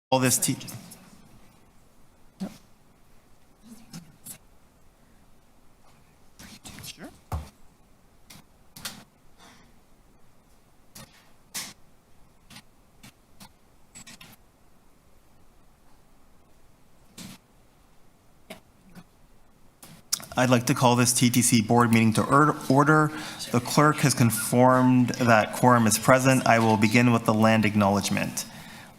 All this Sure. I'd like to call this TTC Board meeting to order. The clerk has confirmed that quorum is present. I will begin with the land acknowledgement.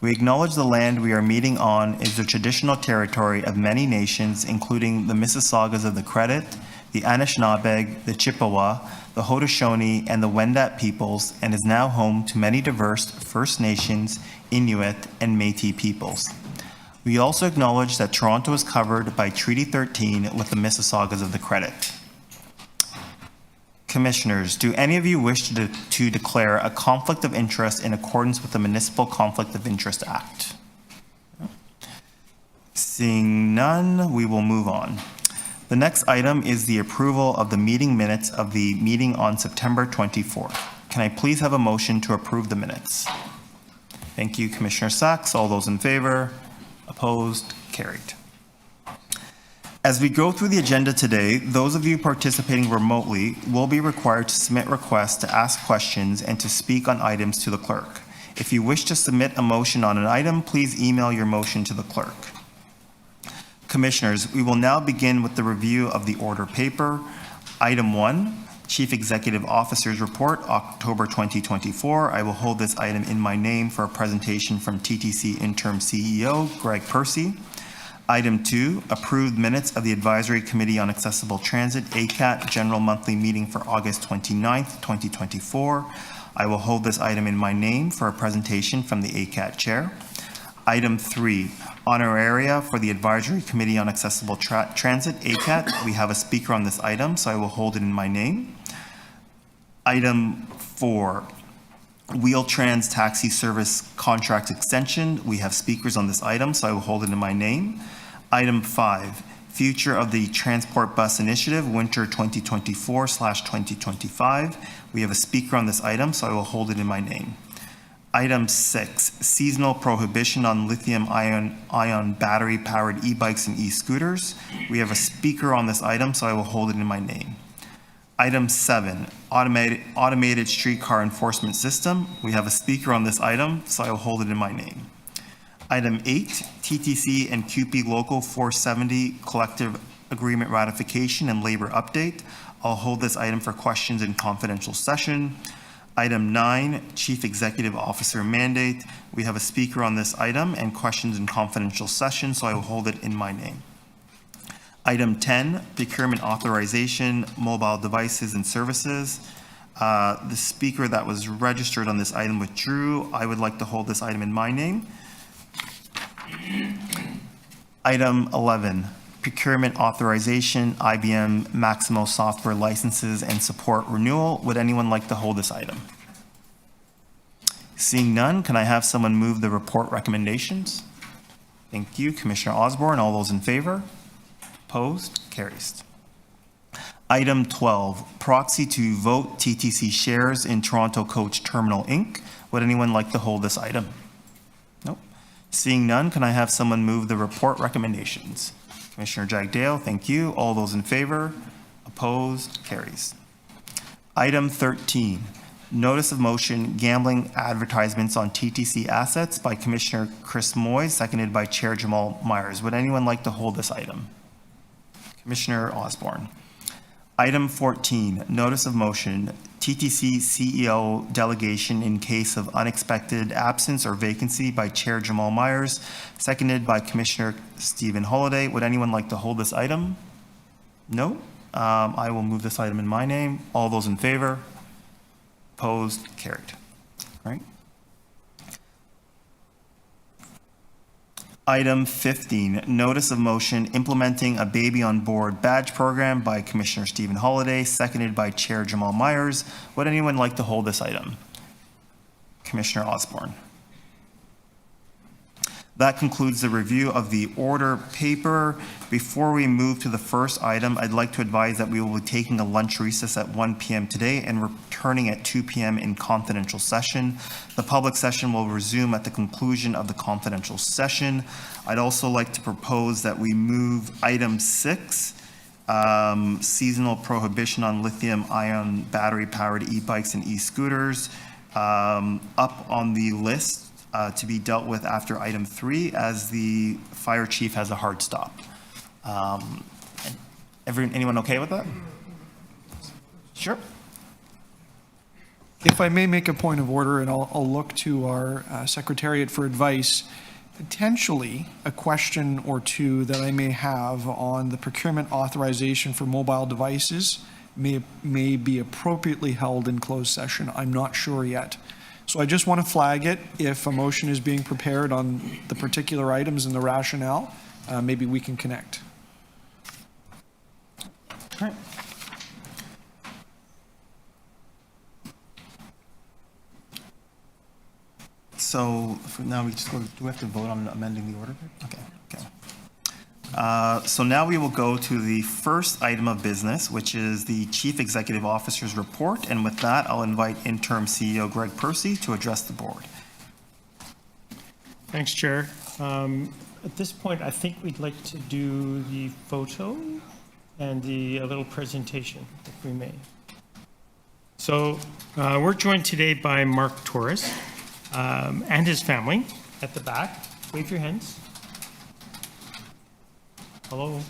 We acknowledge the land we are meeting on is the traditional territory of many nations, including the Mississaugas of the Credit, the Anishinaabe, the Chippewa, the Haudenosaunee, and the Wendat peoples, and is now home to many diverse First Nations, Inuit, and Métis peoples. We also acknowledge that Toronto is covered by Treaty 13 with the Mississaugas of the Credit. Commissioners, do any of you wish to declare a conflict of interest in accordance with the Municipal Conflict of Interest Act? Seeing none, we will move on. The next item is the approval of the meeting minutes of the meeting on September 24th. Can I please have a motion to approve the minutes? Thank you, Commissioner Sachs. All those in favor? Opposed? Carried. As we go through the agenda today, those of you participating remotely will be required to submit requests to ask questions and to speak on items to the clerk. If you wish to submit a motion on an item, please email your motion to the clerk. Commissioners, we will now begin with the review of the order paper. Item 1, Chief Executive Officer's Report, October 2024. I will hold this item in my name for a presentation from TTC Interim CEO, Greg Percy. Item 2, approved minutes of the Advisory Committee on Accessible Transit, ACAT, General Monthly Meeting for August 29th, 2024. I will hold this item in my name for a presentation from the ACAT Chair. Item 3, honoraria for the Advisory Committee on Accessible Transit, ACAT. We have a speaker on this item, so I will hold it in my name. Item 4, Wheel-Trans Taxi Service Contract Extension. We have speakers on this item, so I will hold it in my name. Item 5, Future of the Transport Bus Initiative, Winter 2024/2025. We have a speaker on this item, so I will hold it in my name. Item 6, Seasonal Prohibition on Lithium-ion battery-powered e-bikes and e-scooters. We have a speaker on this item, so I will hold it in my name. Item 7, Automated Streetcar Enforcement System. We have a speaker on this item, so I will hold it in my name. Item 8, TTC and CUPE Local 470 Collective Agreement Ratification and Labor Update. I'll hold this item for questions in confidential session. Item 9, Chief Executive Officer Mandate. We have a speaker on this item and questions in confidential session, so I will hold it in my name. Item 10, Procurement Authorization, Mobile Devices and Services. The speaker that was registered on this item withdrew. I would like to hold this item in my name. Item 11, Procurement Authorization, IBM Maximo Software Licenses and Support Renewal. Would anyone like to hold this item? Seeing none, can I have someone move the report recommendations? Thank you, Commissioner Osborne. All those in favor? Opposed? Carries. Item 12, Proxy to vote TTC shares in Toronto Coach Terminal, Inc. Would anyone like to hold this item? Nope. Seeing none, can I have someone move the report recommendations? Commissioner Jagdale, thank you. All those in favor? Opposed? Carries. Item 13, Notice of Motion, Gambling Advertisements on TTC Assets by Commissioner Chris Moy, seconded by Chair Jamal Myers. Would anyone like to hold this item? Commissioner Osborne. Item 14, Notice of Motion, TTC CEO Delegation in case of unexpected absence or vacancy by Chair Jamal Myers, seconded by Commissioner Stephen Holliday. Would anyone like to hold this item? No? I will move this item in my name. All those in favor? Opposed? Carried. All right. Item 15, Notice of Motion, Implementing a Baby on Board Badge Program by Commissioner Stephen Holliday, seconded by Chair Jamal Myers. Would anyone like to hold this item? Commissioner Osborne. That concludes the review of the order paper. Before we move to the first item, I'd like to advise that we will be taking a lunch recess at 1 p.m. today and returning at 2 p.m. in confidential session. The public session will resume at the conclusion of the confidential session. I'd also like to propose that we move item 6, seasonal prohibition on lithium-ion battery-powered e-bikes and e-scooters, up on the list to be dealt with after item 3, as the fire chief has a hard stop. Anyone okay with that? Sure. If I may make a point of order, and I'll look to our secretariat for advice, potentially a question or two that I may have on the procurement authorization for mobile devices may be appropriately held in closed session. I'm not sure yet. So I just want to flag it. If a motion is being prepared on the particular items and the rationale, maybe we can connect. All right. So for now, we just go. Do we have to vote on amending the order? Okay. So now we will go to the first item of business, which is the Chief Executive Officer's report. And with that, I'll invite Interim CEO Greg Percy to address the board. Thanks, Chair. At this point, I think we'd like to do the photo and a little presentation, if we may. So we're joined today by Mark Torres and his family at the back. Wave your hands. Hello.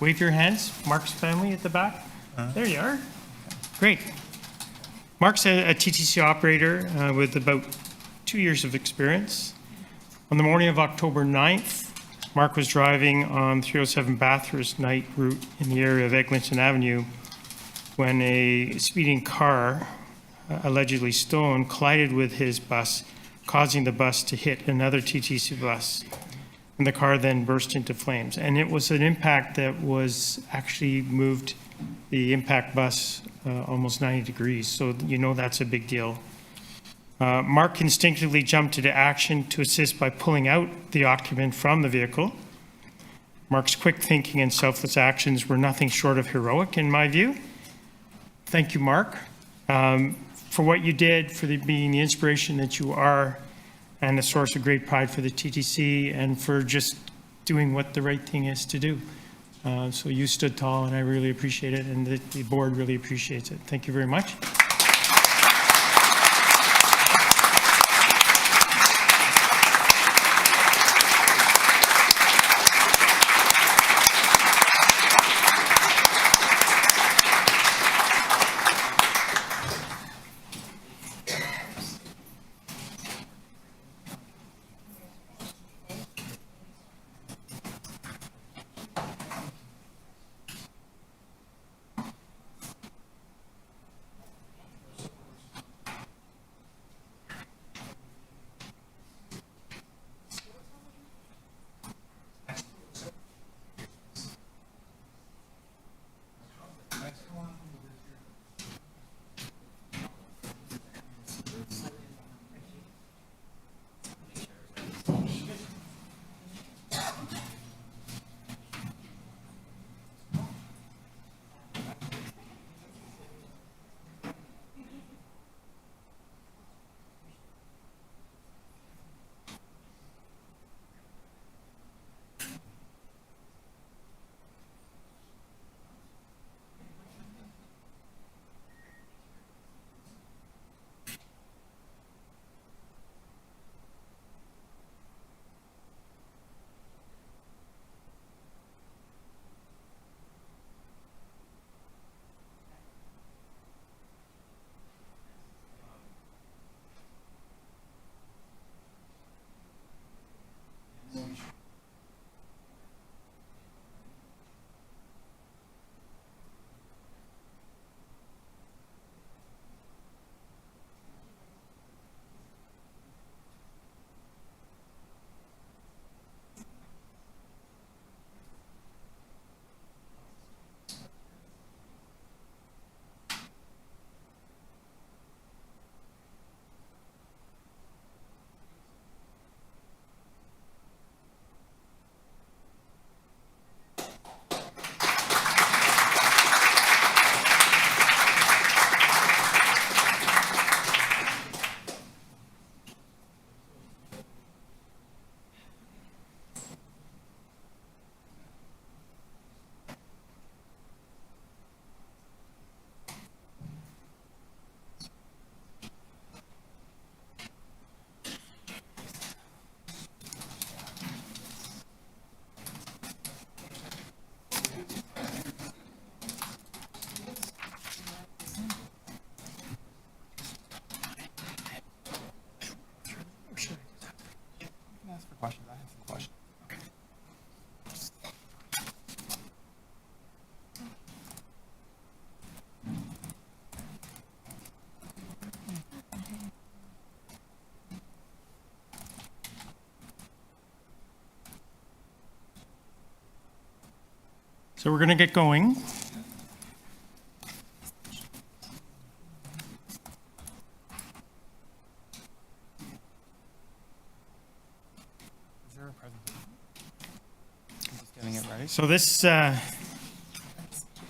Wave your hands. Mark's family at the back. There you are. Great. Mark's a TTC operator with about 2 years of experience. On the morning of October 9th, Mark was driving on 307 Bathurst Night route in the area of Eglinton Avenue when a speeding car, allegedly stolen, collided with his bus, causing the bus to hit another TTC bus. And the car then burst into flames. And it was an impact that was actually moved the impact bus almost 90 degrees. So you know that's a big deal. Mark instinctively jumped into action to assist by pulling out the occupant from the vehicle. Mark's quick thinking and selfless actions were nothing short of heroic in my view. Thank you, Mark, for what you did, for being the inspiration that you are, and a source of great pride for the TTC, and for just doing what the right thing is to do. So you stood tall, and I really appreciate it, and the board really appreciates it. Thank you very much. So we're going to get going. Getting it ready. So this,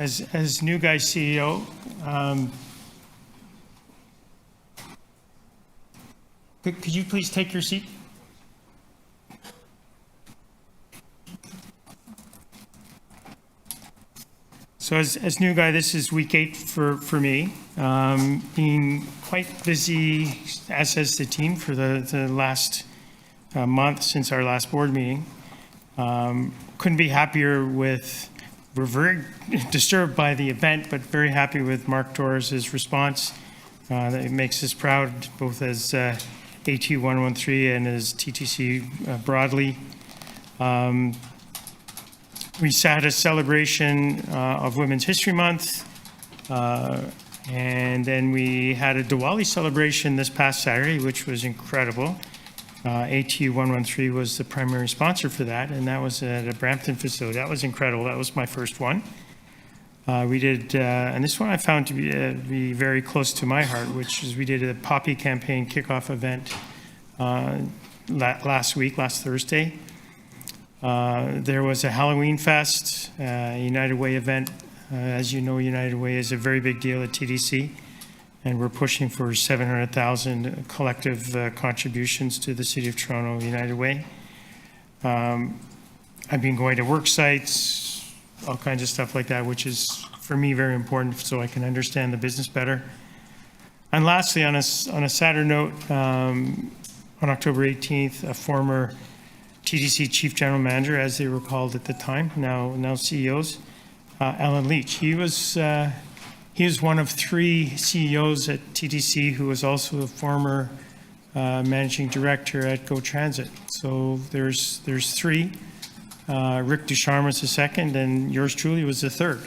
as new guy CEO, could you please take your seat? So as new guy, this is week 8 for me. Being quite busy, as has the team, for the last month since our last board meeting. Couldn't be happier with, we're very disturbed by the event, but very happy with Mark Torres' response. That makes us proud, both as AT 113 and as TTC broadly. We had a celebration of Women's History Month, and then we had a Diwali celebration this past Saturday, which was incredible. AT 113 was the primary sponsor for that, and that was at a Brampton facility. That was incredible. That was my first one. We did, and this one I found to be very close to my heart, which is we did a Poppy campaign kickoff event last Thursday. There was a Halloween Fest, United Way event. As you know, United Way is a very big deal at TTC, and we're pushing for 700,000 collective contributions to the City of Toronto United Way. I've been going to work sites, all kinds of stuff like that, which is, for me, very important so I can understand the business better. And lastly, on a sadder note, on October 18th, a former TTC Chief General Manager, as they were called at the time, now CEOs, Alan Leach. He was one of 3 CEOs at TTC who was also a former managing director at Go Transit. So there's 3. Rick Ducharme was the second, and yours truly was the third.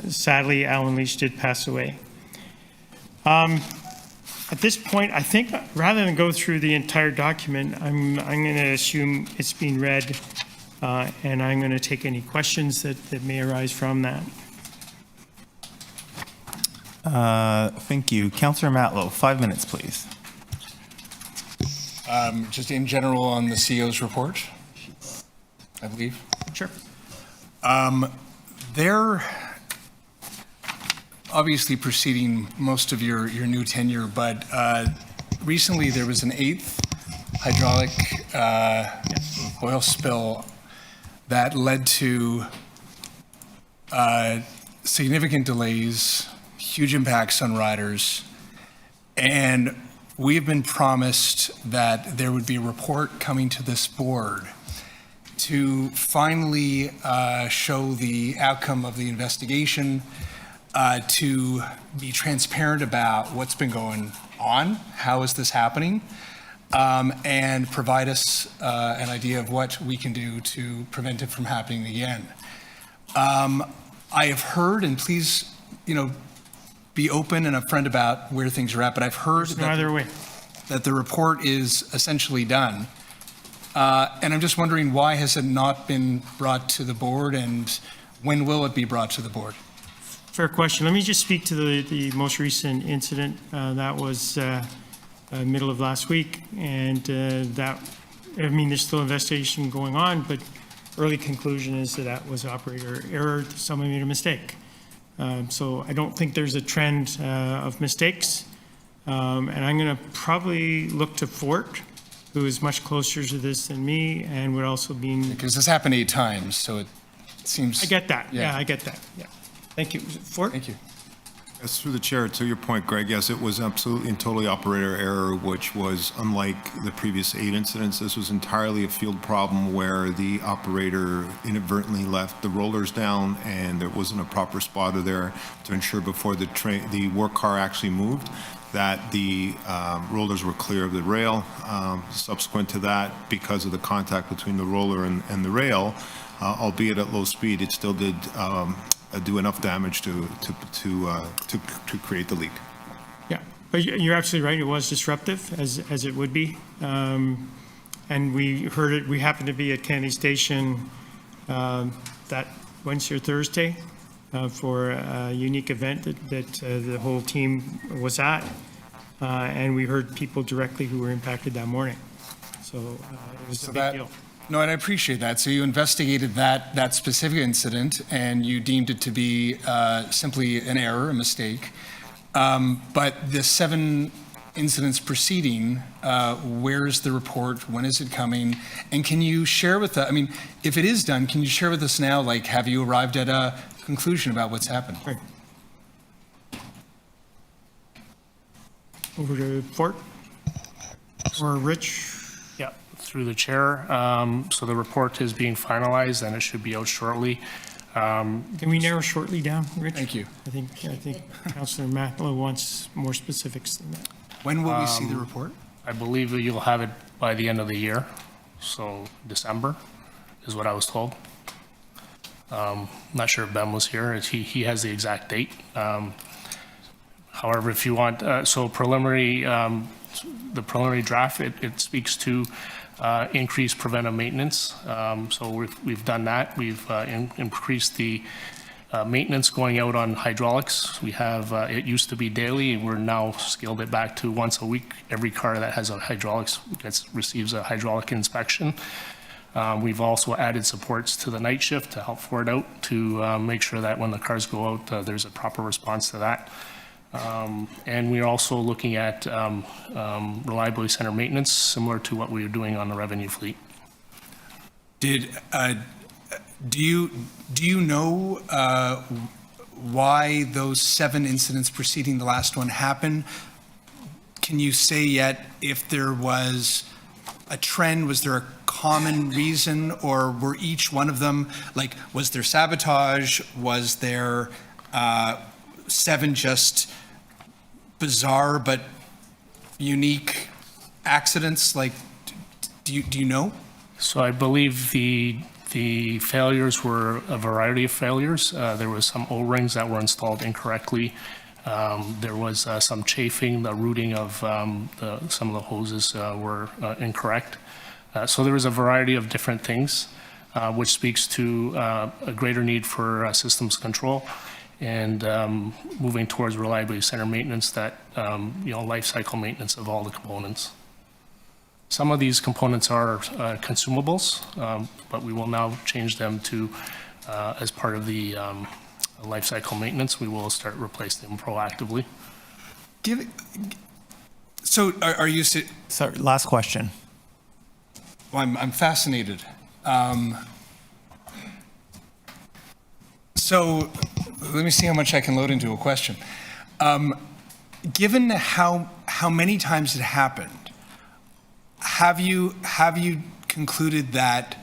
Sadly, Alan Leach did pass away. At this point, I think rather than go through the entire document, I'm going to assume it's been read, and I'm going to take any questions that may arise from that. Thank you. Councillor Matlow, 5 minutes, please. Just in general on the CEO's report, I believe. Sure. They're obviously preceding most of your new tenure, but recently there was an 8th hydraulic oil spill that led to significant delays, huge impacts on riders, and we have been promised that there would be a report coming to this board to finally show the outcome of the investigation, to be transparent about what's been going on, how is this happening, and provide us an idea of what we can do to prevent it from happening again. I have heard, and please, be open and upfront about where things are at, but I've heard that the report is essentially done. And I'm just wondering, why has it not been brought to the board, and when will it be brought to the board? Fair question. Let me just speak to the most recent incident. That was middle of last week, and there's still investigation going on, but early conclusion is that was operator error. Someone made a mistake. So I don't think there's a trend of mistakes. And I'm going to probably look to Fort, who is much closer to this than me, and would also be... Because this happened 8 times, so it seems... I get that. Yeah, I get that. Yeah. Thank you. Fort? Thank you. Yes, through the chair, to your point, Greg, yes, it was absolutely and totally operator error, which was unlike the previous 8 incidents. This was entirely a field problem where the operator inadvertently left the rollers down, and there wasn't a proper spotter there to ensure before the work car actually moved that the rollers were clear of the rail. Subsequent to that, because of the contact between the roller and the rail, albeit at low speed, it still did do enough damage to create the leak. Yeah, but you're absolutely right. It was disruptive, as it would be. And we heard it. We happened to be at Kennedy Station that Wednesday or Thursday for a unique event that the whole team was at. And we heard people directly who were impacted that morning. So it was a big deal. No, and I appreciate that. So you investigated that specific incident, and you deemed it to be simply an error, a mistake. But the 7 incidents preceding, where's the report? When is it coming? And can you share with us, I mean, if it is done, can you share with us now, like, have you arrived at a conclusion about what's happened? Right. Over to Fort or Rich. Yeah, through the chair. So the report is being finalized and it should be out shortly. Can we narrow shortly down, Rich? Thank you. I think Councillor Matlow wants more specifics than that. When will we see the report? I believe that you'll have it by the end of the year. So December is what I was told. Not sure if Ben was here. He has the exact date. However, if you want, so preliminary, the preliminary draft, it speaks to increased preventive maintenance. So we've done that. We've increased the maintenance going out on hydraulics. We have, it used to be daily, and we're now scaled it back to once a week. Every car that has a hydraulics receives a hydraulic inspection. We've also added supports to the night shift to help Ford out to make sure that when the cars go out, there's a proper response to that. And we're also looking at reliability center maintenance, similar to what we were doing on the revenue fleet. Do you know why those 7 incidents preceding the last one happened? Can you say yet if there was a trend? Was there a common reason, or were each one of them, like, was there sabotage? Was there 7 just bizarre but unique accidents? Like, do you know? So I believe the failures were a variety of failures. There was some O-rings that were installed incorrectly. There was some chafing. The routing of some of the hoses were incorrect. So there was a variety of different things, which speaks to a greater need for systems control and moving towards reliability center maintenance, that life cycle maintenance of all the components. Some of these components are consumables, but we will now change them to, as part of the life cycle maintenance, we will start replacing them proactively. So are you? Sorry, last question. Well, I'm fascinated. So let me see how much I can load into a question. Given how many times it happened, have you concluded that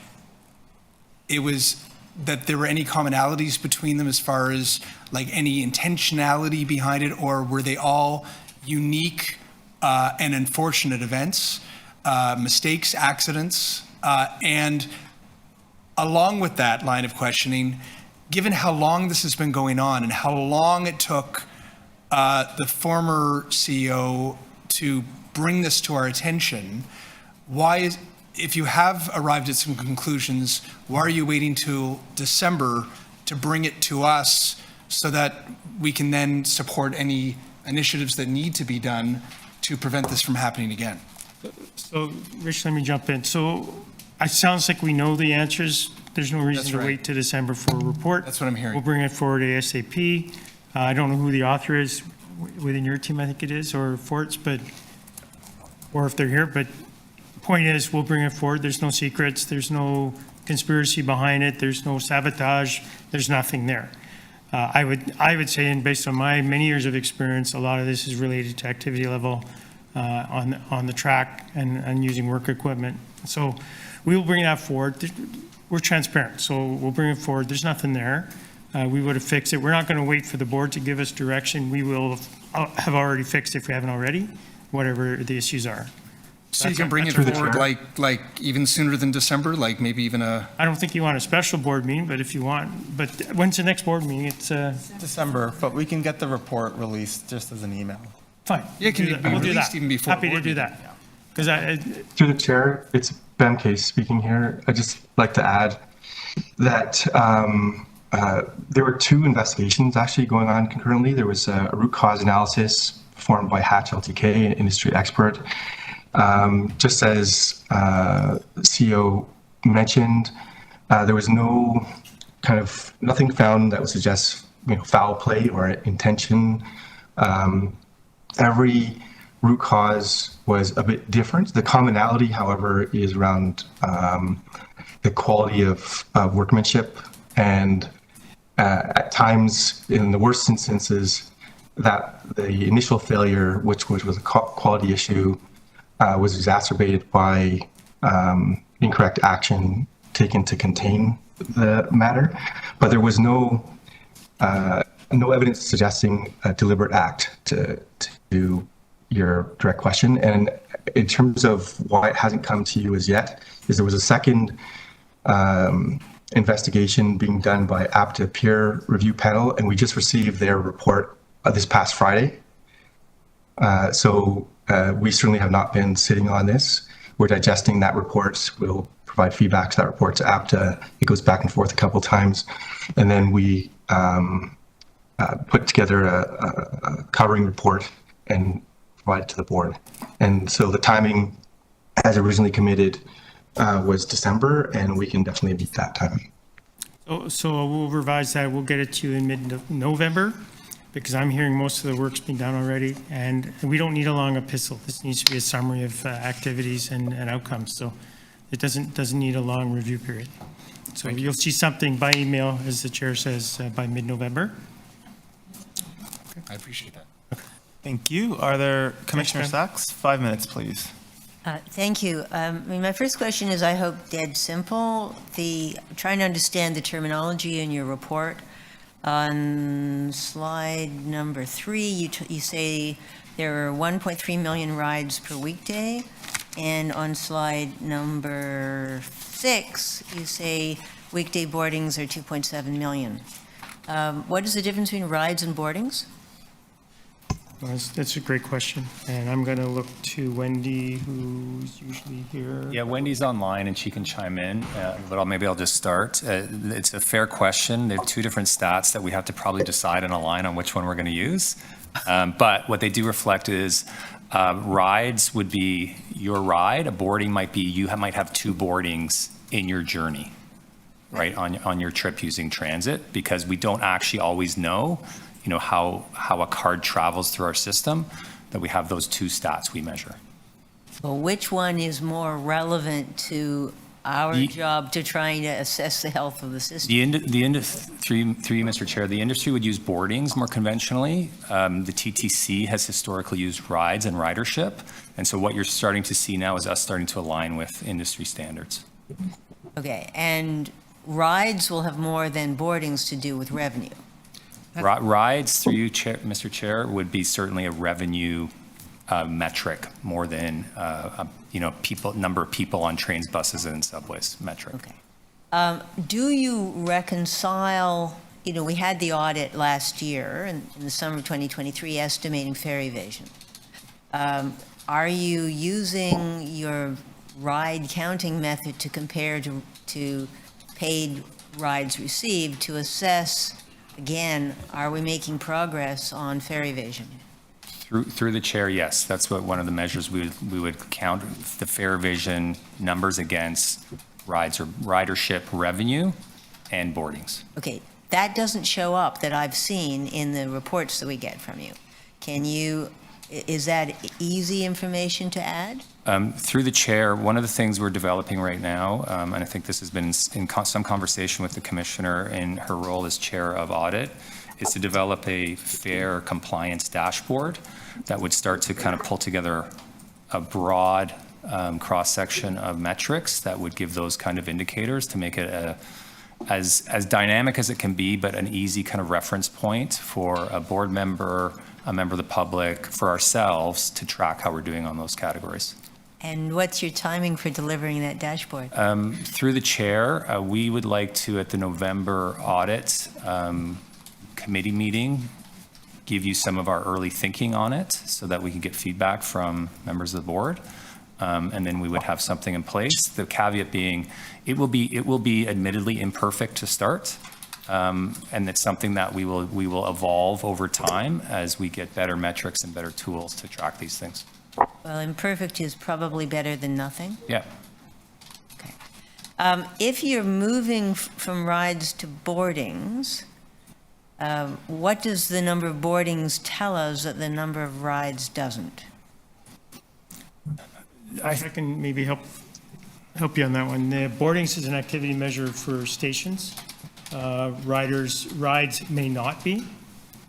that there were any commonalities between them as far as, like, any intentionality behind it, or were they all unique and unfortunate events, mistakes, accidents? And along with that line of questioning, given how long this has been going on and how long it took the former CEO to bring this to our attention, if you have arrived at some conclusions, why are you waiting till December to bring it to us so that we can then support any initiatives that need to be done to prevent this from happening again? So, Rich, let me jump in. So it sounds like we know the answers. There's no reason That's to right. wait to December for a report. That's what I'm hearing. We'll bring it forward ASAP. I don't know who the author is within your team, I think it is, or Fort's, or if they're here, but point is, we'll bring it forward. There's no secrets. There's no conspiracy behind it. There's no sabotage. There's nothing there. I would say, and based on my many years of experience, a lot of this is related to activity level on the track and using work equipment. So we will bring that forward. We're transparent, so we'll bring it forward. There's nothing there. We would have fixed it. We're not going to wait for the board to give us direction. We will have already fixed it if we haven't already, whatever the issues are. So you can bring it forward like even sooner than December, like maybe even a... I don't think you want a special board meeting, but if you want, but when's the next board meeting? It's December, but we can get the report released just as an email. fine. Yeah, it can be We'll do released that. even before Happy to board do meeting. that. Because Through the chair, it's Ben Case speaking here. I'd just like to add, that there were two investigations actually going on concurrently. There was a root cause analysis performed by Hatch LTK, an industry expert. Just as CEO mentioned, there was nothing found that would suggest foul play or intention. Every root cause was a bit different. The commonality, however, is around the quality of workmanship, and at times, in the worst instances, that the initial failure, which was a quality issue, was exacerbated by incorrect action taken to contain the matter. But there was no evidence suggesting a deliberate act to your direct question. And in terms of why it hasn't come to you as yet, is there was a second investigation being done by APTA peer review panel, and we just received their report this past Friday. So we certainly have not been sitting on this. We're digesting that report. We'll provide feedback to that report to APTA. It goes back and forth a couple times. And then we put together a covering report and provide it to the board. And so the timing, as originally committed, was December, and we can definitely meet that timing. So we'll revise that. We'll get it to you in mid-November, because I'm hearing most of the work's been done already, and we don't need a long epistle. This needs to be a summary of activities and outcomes. So it doesn't need a long review period. So you'll see something by email, as the chair says, by mid-November. I appreciate that. Thank you. Are there, Commissioner Ken. Sachs? 5 minutes, please. Thank you. My first question is, I hope, dead simple. Trying to understand the terminology in your report. On slide number 3, you say there are 1.3 million rides per weekday, and on slide number 6, you say weekday boardings are 2.7 million. What is the difference between rides and boardings? Well, that's a great question, and I'm going to look to Wendy, who's usually here. Yeah, Wendy's online and she can chime in, but maybe I'll just start. It's a fair question. There are two different stats that we have to probably decide and align on which one we're going to use. But what they do reflect is rides would be your ride. A boarding might be you might have 2 boardings in your journey, right, on your trip using transit, because we don't actually always know how a card travels through our system, that we have those 2 stats we measure. Well, which one is more relevant to our job to trying to assess the health of the system? Through you, Mr. Chair, the industry would use boardings more conventionally. The TTC has historically used rides and ridership. And so what you're starting to see now is us starting to align with industry standards. Okay, and rides will have more than boardings to do with revenue. Rides, through you, Mr. Chair, would be certainly a revenue metric more than number of people on trains, buses, and subways metric. Okay. Do you reconcile? We had the audit last year in the summer of 2023 estimating fare evasion. Are you using your ride counting method to compare to paid rides received to assess? Again, are we making progress on fare evasion? Through the chair, yes. That's what one of the measures we would count the fare evasion numbers against rides or ridership revenue and boardings. Okay, that doesn't show up that I've seen in the reports that we get from you. Is that easy information to add? Through the chair, one of the things we're developing right now, and I think this has been in some conversation with the commissioner in her role as chair of audit, is to develop a fare compliance dashboard that would start to kind of pull together a broad cross-section of metrics that would give those kind of indicators to make it as dynamic as it can be, but an easy kind of reference point for a board member, a member of the public, for ourselves to track how we're doing on those categories. And what's your timing for delivering that dashboard? Through the chair, we would like to, at the November audit committee meeting, give you some of our early thinking on it so that we can get feedback from members of the board. and then we would have something in place. The caveat being, it will be admittedly imperfect to start, and it's something that we will evolve over time as we get better metrics and better tools to track these things. Well, imperfect is probably better than nothing. Yeah. Okay. If you're moving from rides to boardings, what does the number of boardings tell us that the number of rides doesn't? I can maybe help you on that one. The boardings is an activity measure for stations. Rides may not be.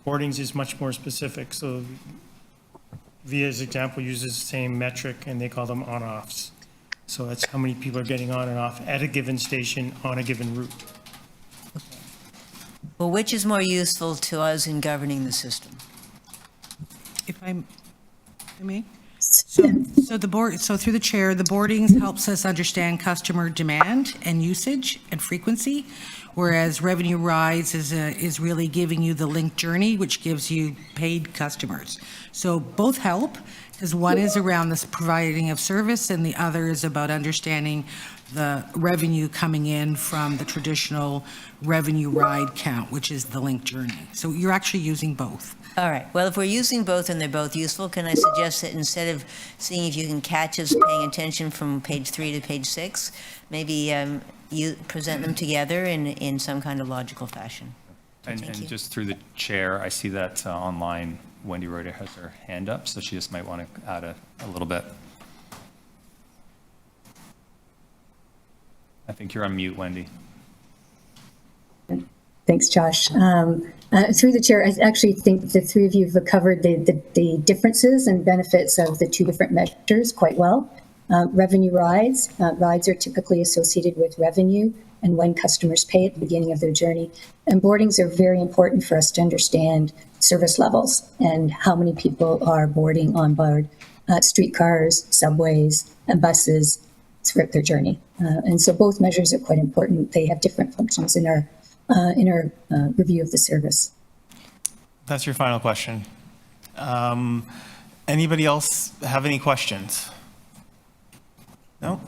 Boardings is much more specific. So VIA's example uses the same metric, and they call them on-offs. So that's how many people are getting on and off at a given station on a given route. Well, which is more useful to us in governing the system? If I may? So through the chair, the boardings helps us understand customer demand and usage and frequency, whereas revenue rides is really giving you the linked journey, which gives you paid customers. So both help, because one is around this providing of service and the other is about understanding the revenue coming in from the traditional revenue ride count, which is the linked journey. So you're actually using both. All right. Well, if we're using both and they're both useful, can I suggest that instead of seeing if you can catch us paying attention from page 3 to page 6, maybe you present them together in some kind of logical fashion? And just through the chair, I see that online Wendy Reuter has her hand up, so she just might want to add a little bit. I think you're on mute, Wendy. Thanks, Josh. Through the chair, I actually think the three of you have covered the differences and benefits of the two different measures quite well. Revenue rides. Rides are typically associated with revenue and when customers pay at the beginning of their journey. And boardings are very important for us to understand service levels and how many people are boarding on board streetcars, subways, and buses throughout their journey. And so both measures are quite important. They have different functions in our review of the service. That's your final question. Anybody else have any questions? No?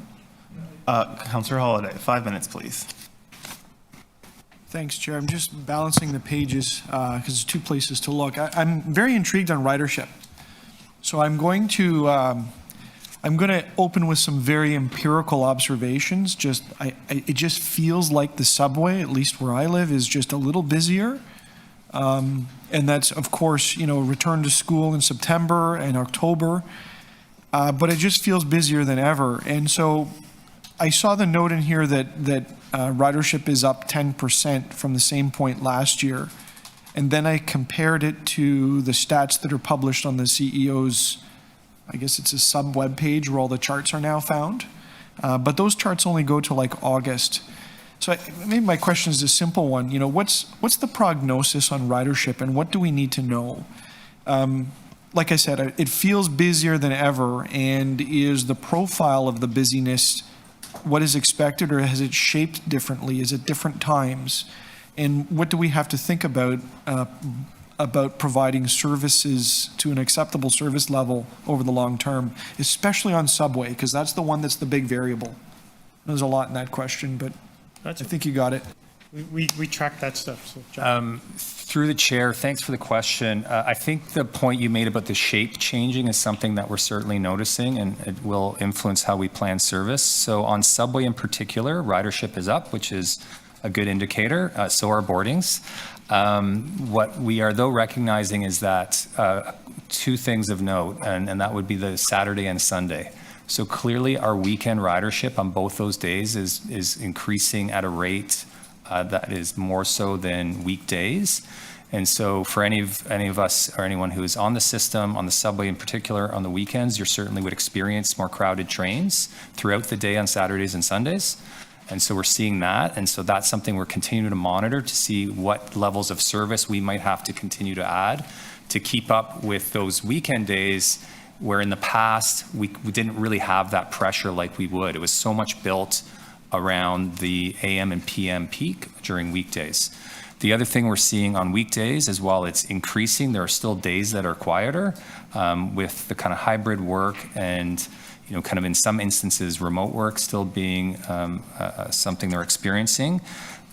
Councillor Holliday, 5 minutes, please. Thanks, Chair. I'm just balancing the pages because there's two places to look. I'm very intrigued on ridership. So I'm going to open with some very empirical observations. It just feels like the subway, at least where I live, is just a little busier. And that's, of course, return to school in September and October. But it just feels busier than ever. And so I saw the note in here that ridership is up 10% from the same point last year. And then I compared it to the stats that are published on the CEO's, I guess it's a sub web page where all the charts are now found. But those charts only go to like August. So maybe my question is a simple one. What's the prognosis on ridership and what do we need to know? Like I said, it feels busier than ever. And is the profile of the busyness what is expected, or has it shaped differently? Is it different times? And what do we have to think about providing services to an acceptable service level over the long term, especially on subway, because that's the one that's the big variable. There's a lot in that question, but I think you got it. We track that stuff. So John. Through the chair, thanks for the question. I think the point you made about the shape changing is something that we're certainly noticing, and it will influence how we plan service. So on subway in particular, ridership is up, which is a good indicator. So are boardings. What we are though recognizing is that two things of note, and that would be the Saturday and Sunday. So clearly our weekend ridership on both those days is increasing at a rate that is more so than weekdays. And so for any of us or anyone who is on the system, on the subway in particular, on the weekends, you certainly would experience more crowded trains throughout the day on Saturdays and Sundays. And so we're seeing that. And so that's something we're continuing to monitor to see what levels of service we might have to continue to add to keep up with those weekend days where in the past we didn't really have that pressure like we would. It was so much built around the AM and PM peak during weekdays. The other thing we're seeing on weekdays is while it's increasing, there are still days that are quieter with the kind of hybrid work and kind of in some instances, remote work still being something they're experiencing,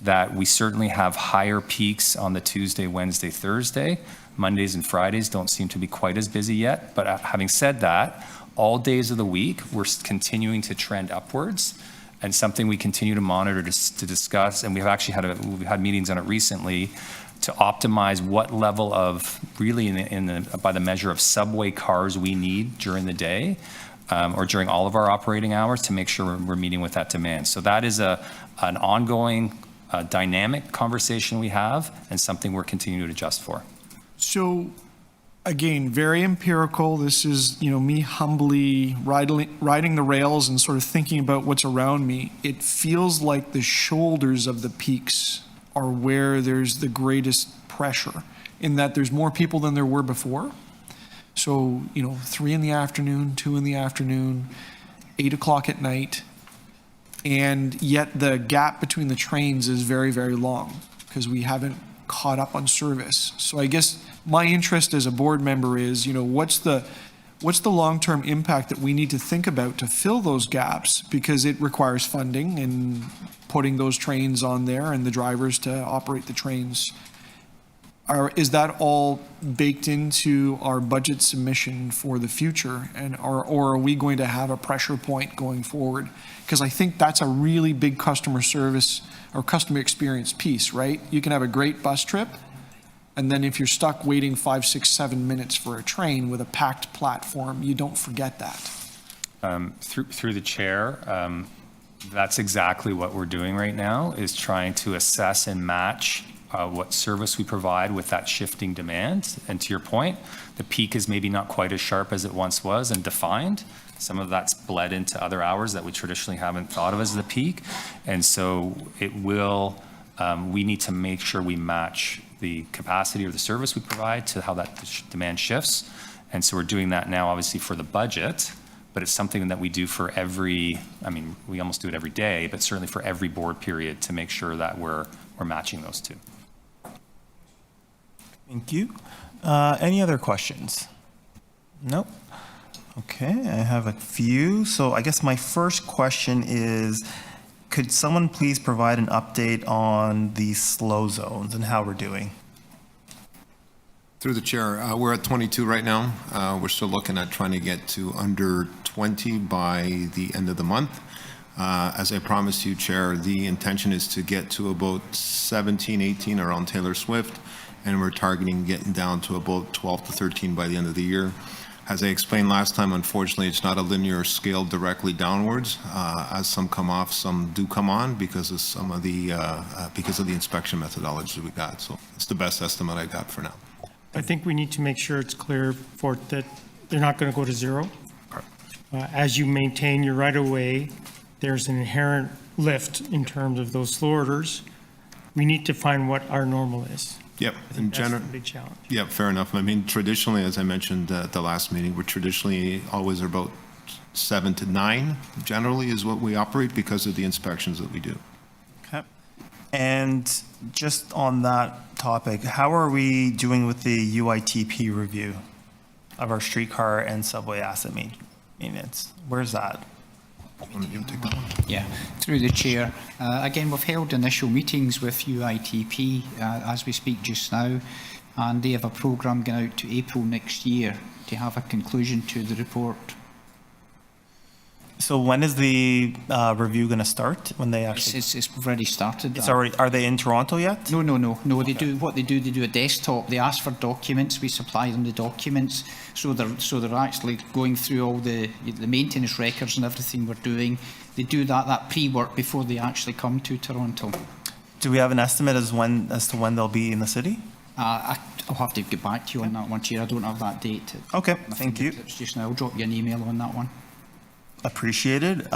that we certainly have higher peaks on the Tuesday, Wednesday, Thursday. Mondays and Fridays don't seem to be quite as busy yet. But having said that, all days of the week, we're continuing to trend upwards, and something we continue to monitor to discuss. And we've actually had meetings on it recently to optimize what level of really by the measure of subway cars we need during the day or during all of our operating hours to make sure we're meeting with that demand. So that is an ongoing dynamic conversation we have and something we're continuing to adjust for. So, again, very empirical. This is, me humbly riding the rails and sort of thinking about what's around me. It feels like the shoulders of the peaks are where there's the greatest pressure, in that there's more people than there were before. So, 3 in the afternoon, 2 in the afternoon, 8 o'clock at night. And yet the gap between the trains is very, very long because we haven't caught up on service. So I guess my interest as a board member is, what's the long-term impact that we need to think about to fill those gaps, because it requires funding and putting those trains on there and the drivers to operate the trains. Is that all baked into our budget submission for the future, or are we going to have a pressure point going forward? Because I think that's a really big customer service or customer experience piece, right? You can have a great bus trip, and then if you're stuck waiting 5, 6, 7 minutes for a train with a packed platform, you don't forget that. Through the chair, that's exactly what we're doing right now, is trying to assess and match what service we provide with that shifting demand. And to your point, the peak is maybe not quite as sharp as it once was and defined. Some of that's bled into other hours that we traditionally haven't thought of as the peak. And so we need to make sure we match the capacity or the service we provide to how that demand shifts. And so we're doing that now, obviously, for the budget, but it's something that we do for we almost do it every day, but certainly for every board period to make sure that we're matching those two. Thank you. Any other questions? Nope. Okay, I have a few. So I guess my first question is, could someone please provide an update on the slow zones and how we're doing? Through the chair, we're at 22 right now. We're still looking at trying to get to under 20 by the end of the month. As I promised you, Chair, the intention is to get to about 17, 18 around Taylor Swift, and we're targeting getting down to about 12 to 13 by the end of the year. As I explained last time, unfortunately, it's not a linear scale directly downwards. As some come off, some do come on because of some of the inspection methodologies we got. So it's the best estimate I got for now. I think we need to make sure it's clear that they're not going to go to zero. As you maintain your right-of-way, there's an inherent lift in terms of those slow orders. We need to find what our normal is. Yep. In general, that's the big challenge. Yep, fair enough. Traditionally, as I mentioned at the last meeting, we're traditionally always about 7 to 9 generally is what we operate because of the inspections that we do. Okay. And just on that topic, how are we doing with the UITP review of our streetcar and subway asset maintenance? Where's that? Yeah, through the chair. Again, we've held initial meetings with UITP as we speak just now, and they have a programme going out to April next year to have a conclusion to the report. So when is the review going to start? When they actually? It's already started. It's already. Are they in Toronto yet? No. They do what they do. They do a desktop. They ask for documents. We supply them the documents. So they're actually going through all the maintenance records and everything we're doing. They do that pre-work before they actually come to Toronto. Do we have an estimate as to when they'll be in the city? I'll have to get back to you on that one, Chair. I don't have that date. Okay, thank you. Just now, I'll drop you an email on that one. Appreciated.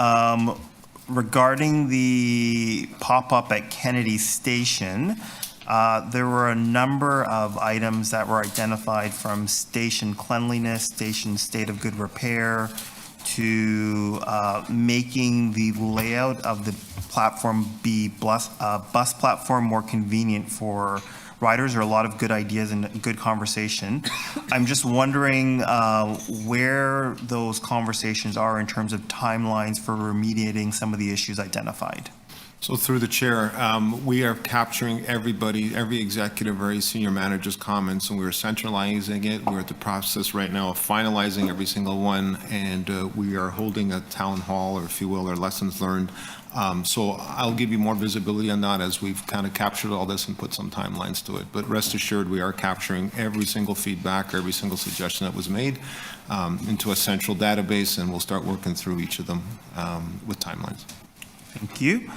Regarding the pop-up at Kennedy Station, there were a number of items that were identified from station cleanliness, station state of good repair, to making the layout of the platform be bus platform more convenient for riders. There are a lot of good ideas and good conversation. I'm just wondering where those conversations are in terms of timelines for remediating some of the issues identified. So through the chair, we are capturing every executive, very senior manager's comments, and we're centralizing it. We're at the process right now of finalizing every single one, and we are holding a town hall, or if you will, or lessons learned. So I'll give you more visibility on that as we've kind of captured all this and put some timelines to it. But rest assured, we are capturing every single feedback, every single suggestion that was made into a central database, and we'll start working through each of them with timelines. Thank you.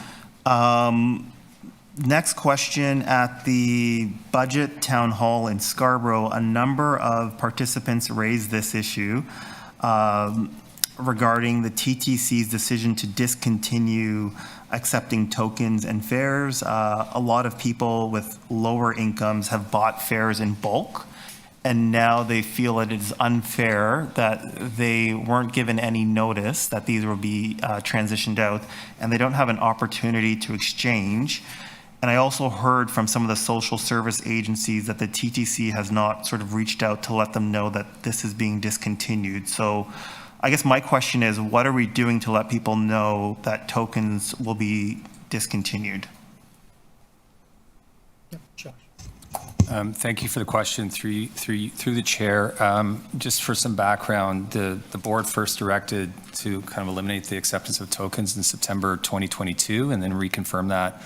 Next question, at the budget town hall in Scarborough, a number of participants raised this issue regarding the TTC's decision to discontinue accepting tokens and fares. A lot of people with lower incomes have bought fares in bulk, and now they feel it is unfair that they weren't given any notice that these will be transitioned out, and they don't have an opportunity to exchange. And I also heard from some of the social service agencies that the TTC has not sort of reached out to let them know that this is being discontinued. So I guess my question is, what are we doing to let people know that tokens will be discontinued? Thank you for the question through the chair. Just for some background, the board first directed to kind of eliminate the acceptance of tokens in September 2022, and then reconfirm that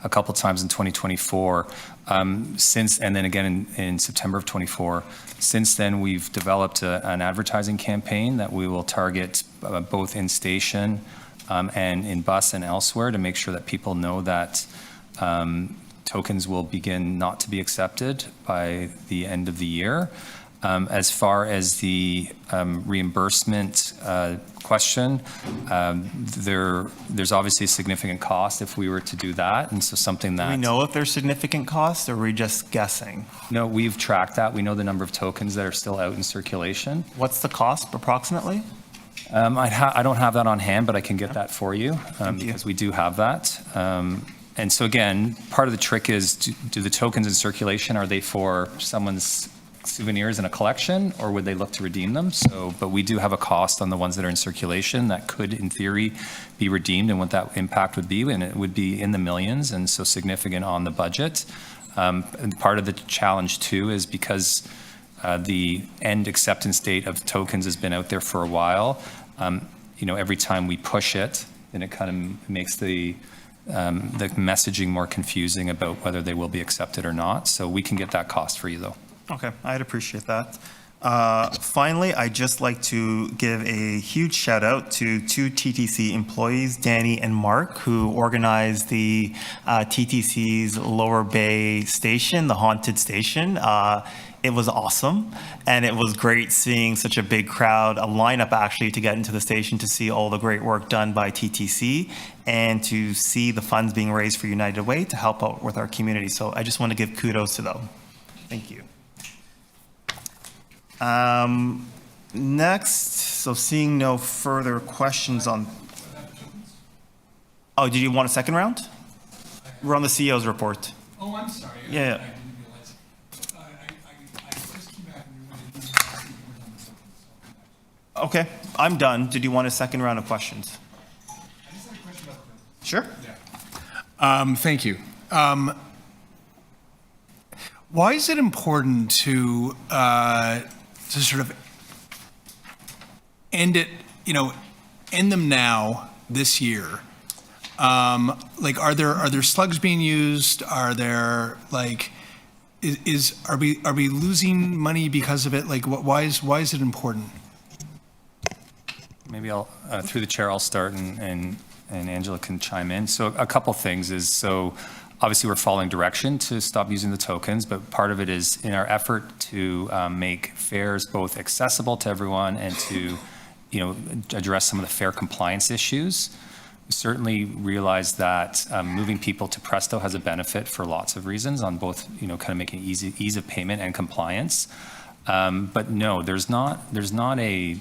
a couple times in 2024. And then again in September of 24. Since then, we've developed an advertising campaign that we will target both in station and in bus and elsewhere to make sure that people know that tokens will begin not to be accepted by the end of the year. As far as the reimbursement question, there's obviously a significant cost if we were to do that, and so something that... Do we know if there's significant costs, or are we just guessing? No, we've tracked that. We know the number of tokens that are still out in circulation. What's the cost approximately? I don't have that on hand, but I can get that for you, because we do have that. And so again, part of the trick is, do the tokens in circulation, are they for someone's souvenirs in a collection, or would they look to redeem them? So, but we do have a cost on the ones that are in circulation that could, in theory, be redeemed, and what that impact would be, and it would be in the millions, and so significant on the budget. And part of the challenge too is because the end acceptance date of tokens has been out there for a while. Every time we push it, then it kind of makes the messaging more confusing about whether they will be accepted or not. So we can get that cost for you, though. Okay, I'd appreciate that. Finally, I'd just like to give a huge shout out to two TTC employees, Danny and Mark, who organized the TTC's Lower Bay station, the haunted station. It was awesome, and it was great seeing such a big crowd, a lineup actually, to get into the station to see all the great work done by TTC and to see the funds being raised for United Way to help out with our community. So I just want to give kudos to them. Thank you. Next, so seeing no further questions on... Oh, did you want a second round? We're on the CEO's report. Oh, I'm sorry. Yeah. I didn't realize. I just came back and realized Okay, I'm done. Did you want a second round of questions? I just had a question about the... Sure. Yeah. Thank you. Why is it important to sort of end them now this year? Are there slugs being used? Are there are we losing money because of it? Why is it important? Maybe I'll, through the chair, I'll start and Angela can chime in. So a couple things is, so obviously we're following direction to stop using the tokens, but part of it is in our effort to make fares both accessible to everyone and to, address some of the fare compliance issues. We certainly realize that moving people to Presto has a benefit for lots of reasons on both, kind of making ease of payment and compliance. But no, there's not a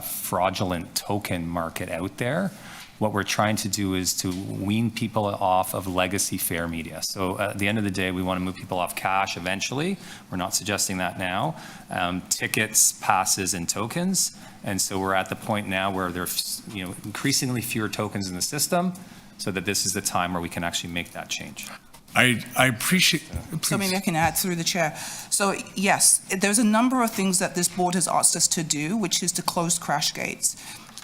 fraudulent token market out there. What we're trying to do is to wean people off of legacy fare media. So at the end of the day, we want to move people off cash eventually. We're not suggesting that now. Tickets, passes, and tokens. And so we're at the point now where there's increasingly fewer tokens in the system, so that this is the time where we can actually make that change. I appreciate. So maybe I can add through the chair. So yes, there's a number of things that this board has asked us to do, which is to close crash gates.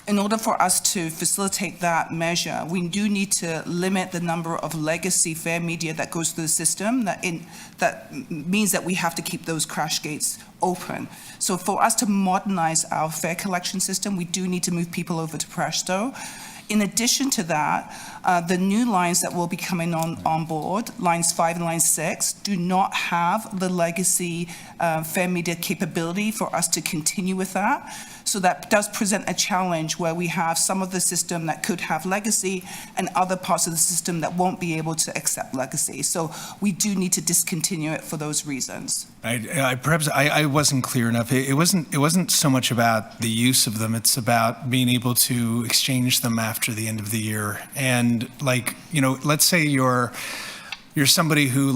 In order for us to facilitate that measure, we do need to limit the number of legacy fare media that goes through the system. That means that we have to keep those crash gates open. So for us to modernize our fare collection system, we do need to move people over to Presto. In addition to that, the new lines that will be coming on board, lines 5 and line 6, do not have the legacy fare media capability for us to continue with that. So that does present a challenge where we have some of the system that could have legacy and other parts of the system that won't be able to accept legacy. So we do need to discontinue it for those reasons. Perhaps I wasn't clear enough. It wasn't so much about the use of them. It's about being able to exchange them after the end of the year. And let's say you're somebody who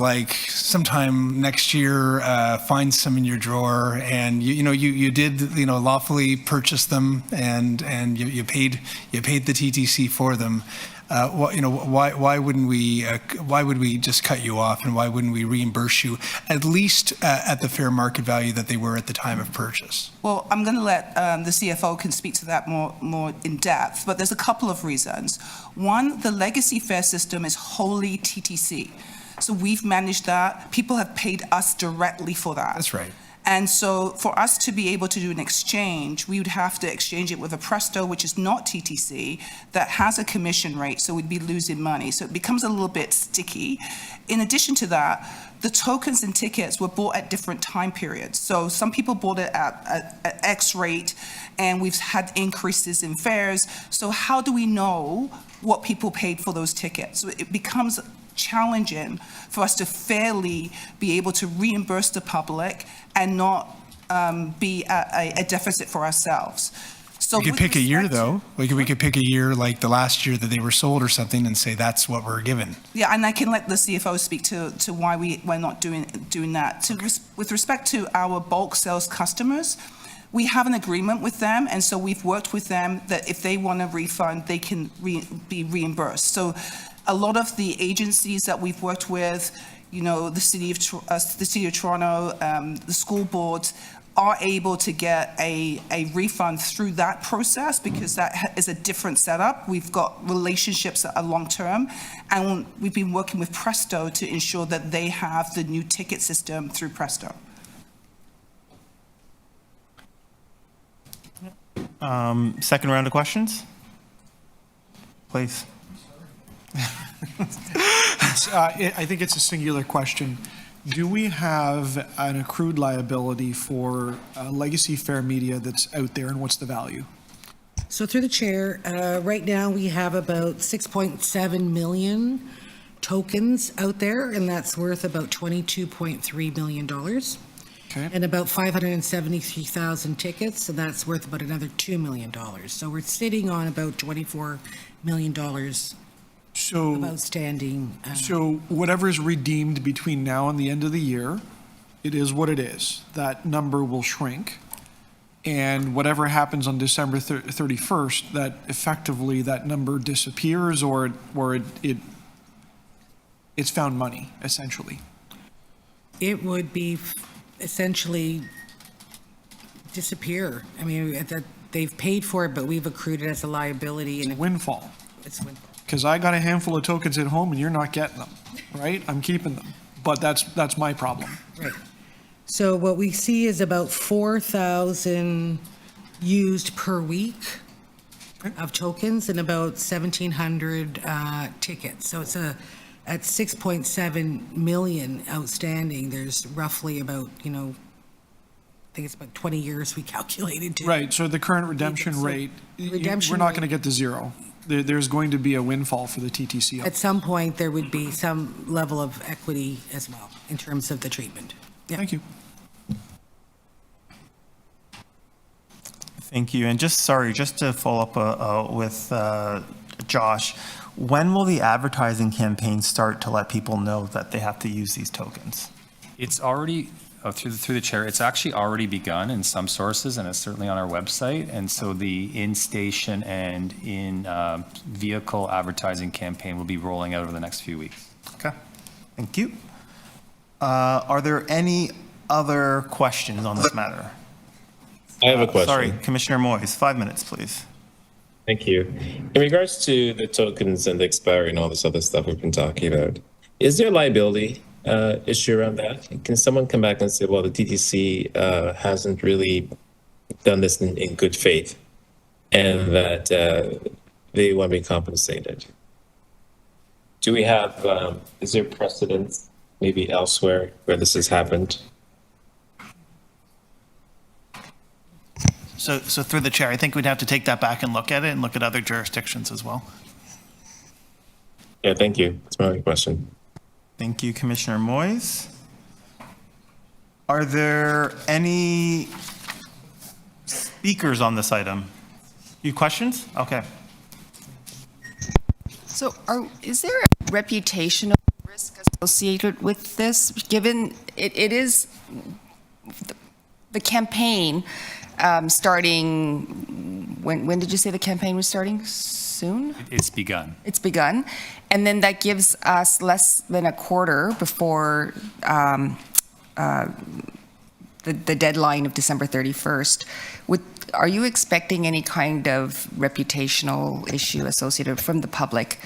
sometime next year finds some in your drawer, and you did lawfully purchase them, and you paid the TTC for them. Why wouldn't we just cut you off, and why wouldn't we reimburse you at least at the fair market value that they were at the time of purchase? Well, I'm going to let the CFO can speak to that more in depth, but there's a couple of reasons. One, the legacy fare system is wholly TTC. So we've managed that. People have paid us directly for that. That's right. And so for us to be able to do an exchange, we would have to exchange it with a Presto, which is not TTC, that has a commission rate, so we'd be losing money. So it becomes a little bit sticky. In addition to that, the tokens and tickets were bought at different time periods. So some people bought it at X rate, and we've had increases in fares. So how do we know what people paid for those tickets? So it becomes challenging for us to fairly be able to reimburse the public and not be at a deficit for ourselves. So we could pick a year, though. We could pick a year like the last year that they were sold or something, and say that's what we're given. Yeah, and I can let the CFO speak to why we're not doing that. With respect to our bulk sales customers, we have an agreement with them, and so we've worked with them that if they want a refund, they can be reimbursed. So a lot of the agencies that we've worked with, the city of Toronto, the school boards, are able to get a refund through that process because that is a different setup. We've got relationships that are long-term, and we've been working with Presto to ensure that they have the new ticket system through Presto. Second round of questions, please. I think it's a singular question. Do we have an accrued liability for legacy fare media that's out there, and what's the value? So through the chair, right now we have about 6.7 million tokens out there, and that's worth about $22.3 million. Okay. And about 573,000 tickets, so that's worth about another $2 million. So we're sitting on about $24 million of outstanding. So whatever is redeemed between now and the end of the year, it is what it is. That number will shrink. And whatever happens on December 31st, that effectively that number disappears, or it's found money, essentially. It would be essentially disappear. I mean, they've paid for it, but we've accrued it as a liability. It's a windfall. It's a windfall. Because I got a handful of tokens at home and you're not getting them, right? I'm keeping them, but that's my problem. Right. So what we see is about 4,000 used per week of tokens and about 1,700 tickets. So it's at 6.7 million outstanding. There's roughly about, I think it's about 20 years we calculated to. Right, so the current redemption rate, we're not going to get to zero. There's going to be a windfall for the TTC. At some point, there would be some level of equity as well in terms of the treatment. Yeah. Thank you. Thank you. And just to follow up with Josh, when will the advertising campaign start to let people know that they have to use these tokens? It's already, through the chair, it's actually already begun in some sources, and it's certainly on our website. And so the in-station and in-vehicle advertising campaign will be rolling out over the next few weeks. Okay, thank you. Are there any other questions on this matter? I have a question. Sorry, Commissioner Moyes, 5 minutes, please. Thank you. In regards to the tokens and the expiry and all this other stuff we've been talking about, is there a liability issue around that? Can someone come back and say, well, the TTC hasn't really done this in good faith and that they want to be compensated? Do we have, is there precedent maybe elsewhere where this has happened? So through the chair, I think we'd have to take that back and look at it and look at other jurisdictions as well. Yeah, thank you. That's my only question. Thank you, Commissioner Moyes. Are there any speakers on this item? You questions? Okay. So is there a reputational risk associated with this, given it is the campaign starting, when did you say the campaign was starting? Soon? It's begun. It's begun. And then that gives us less than a quarter before the deadline of December 31st. Are you expecting any kind of reputational issue associated from the public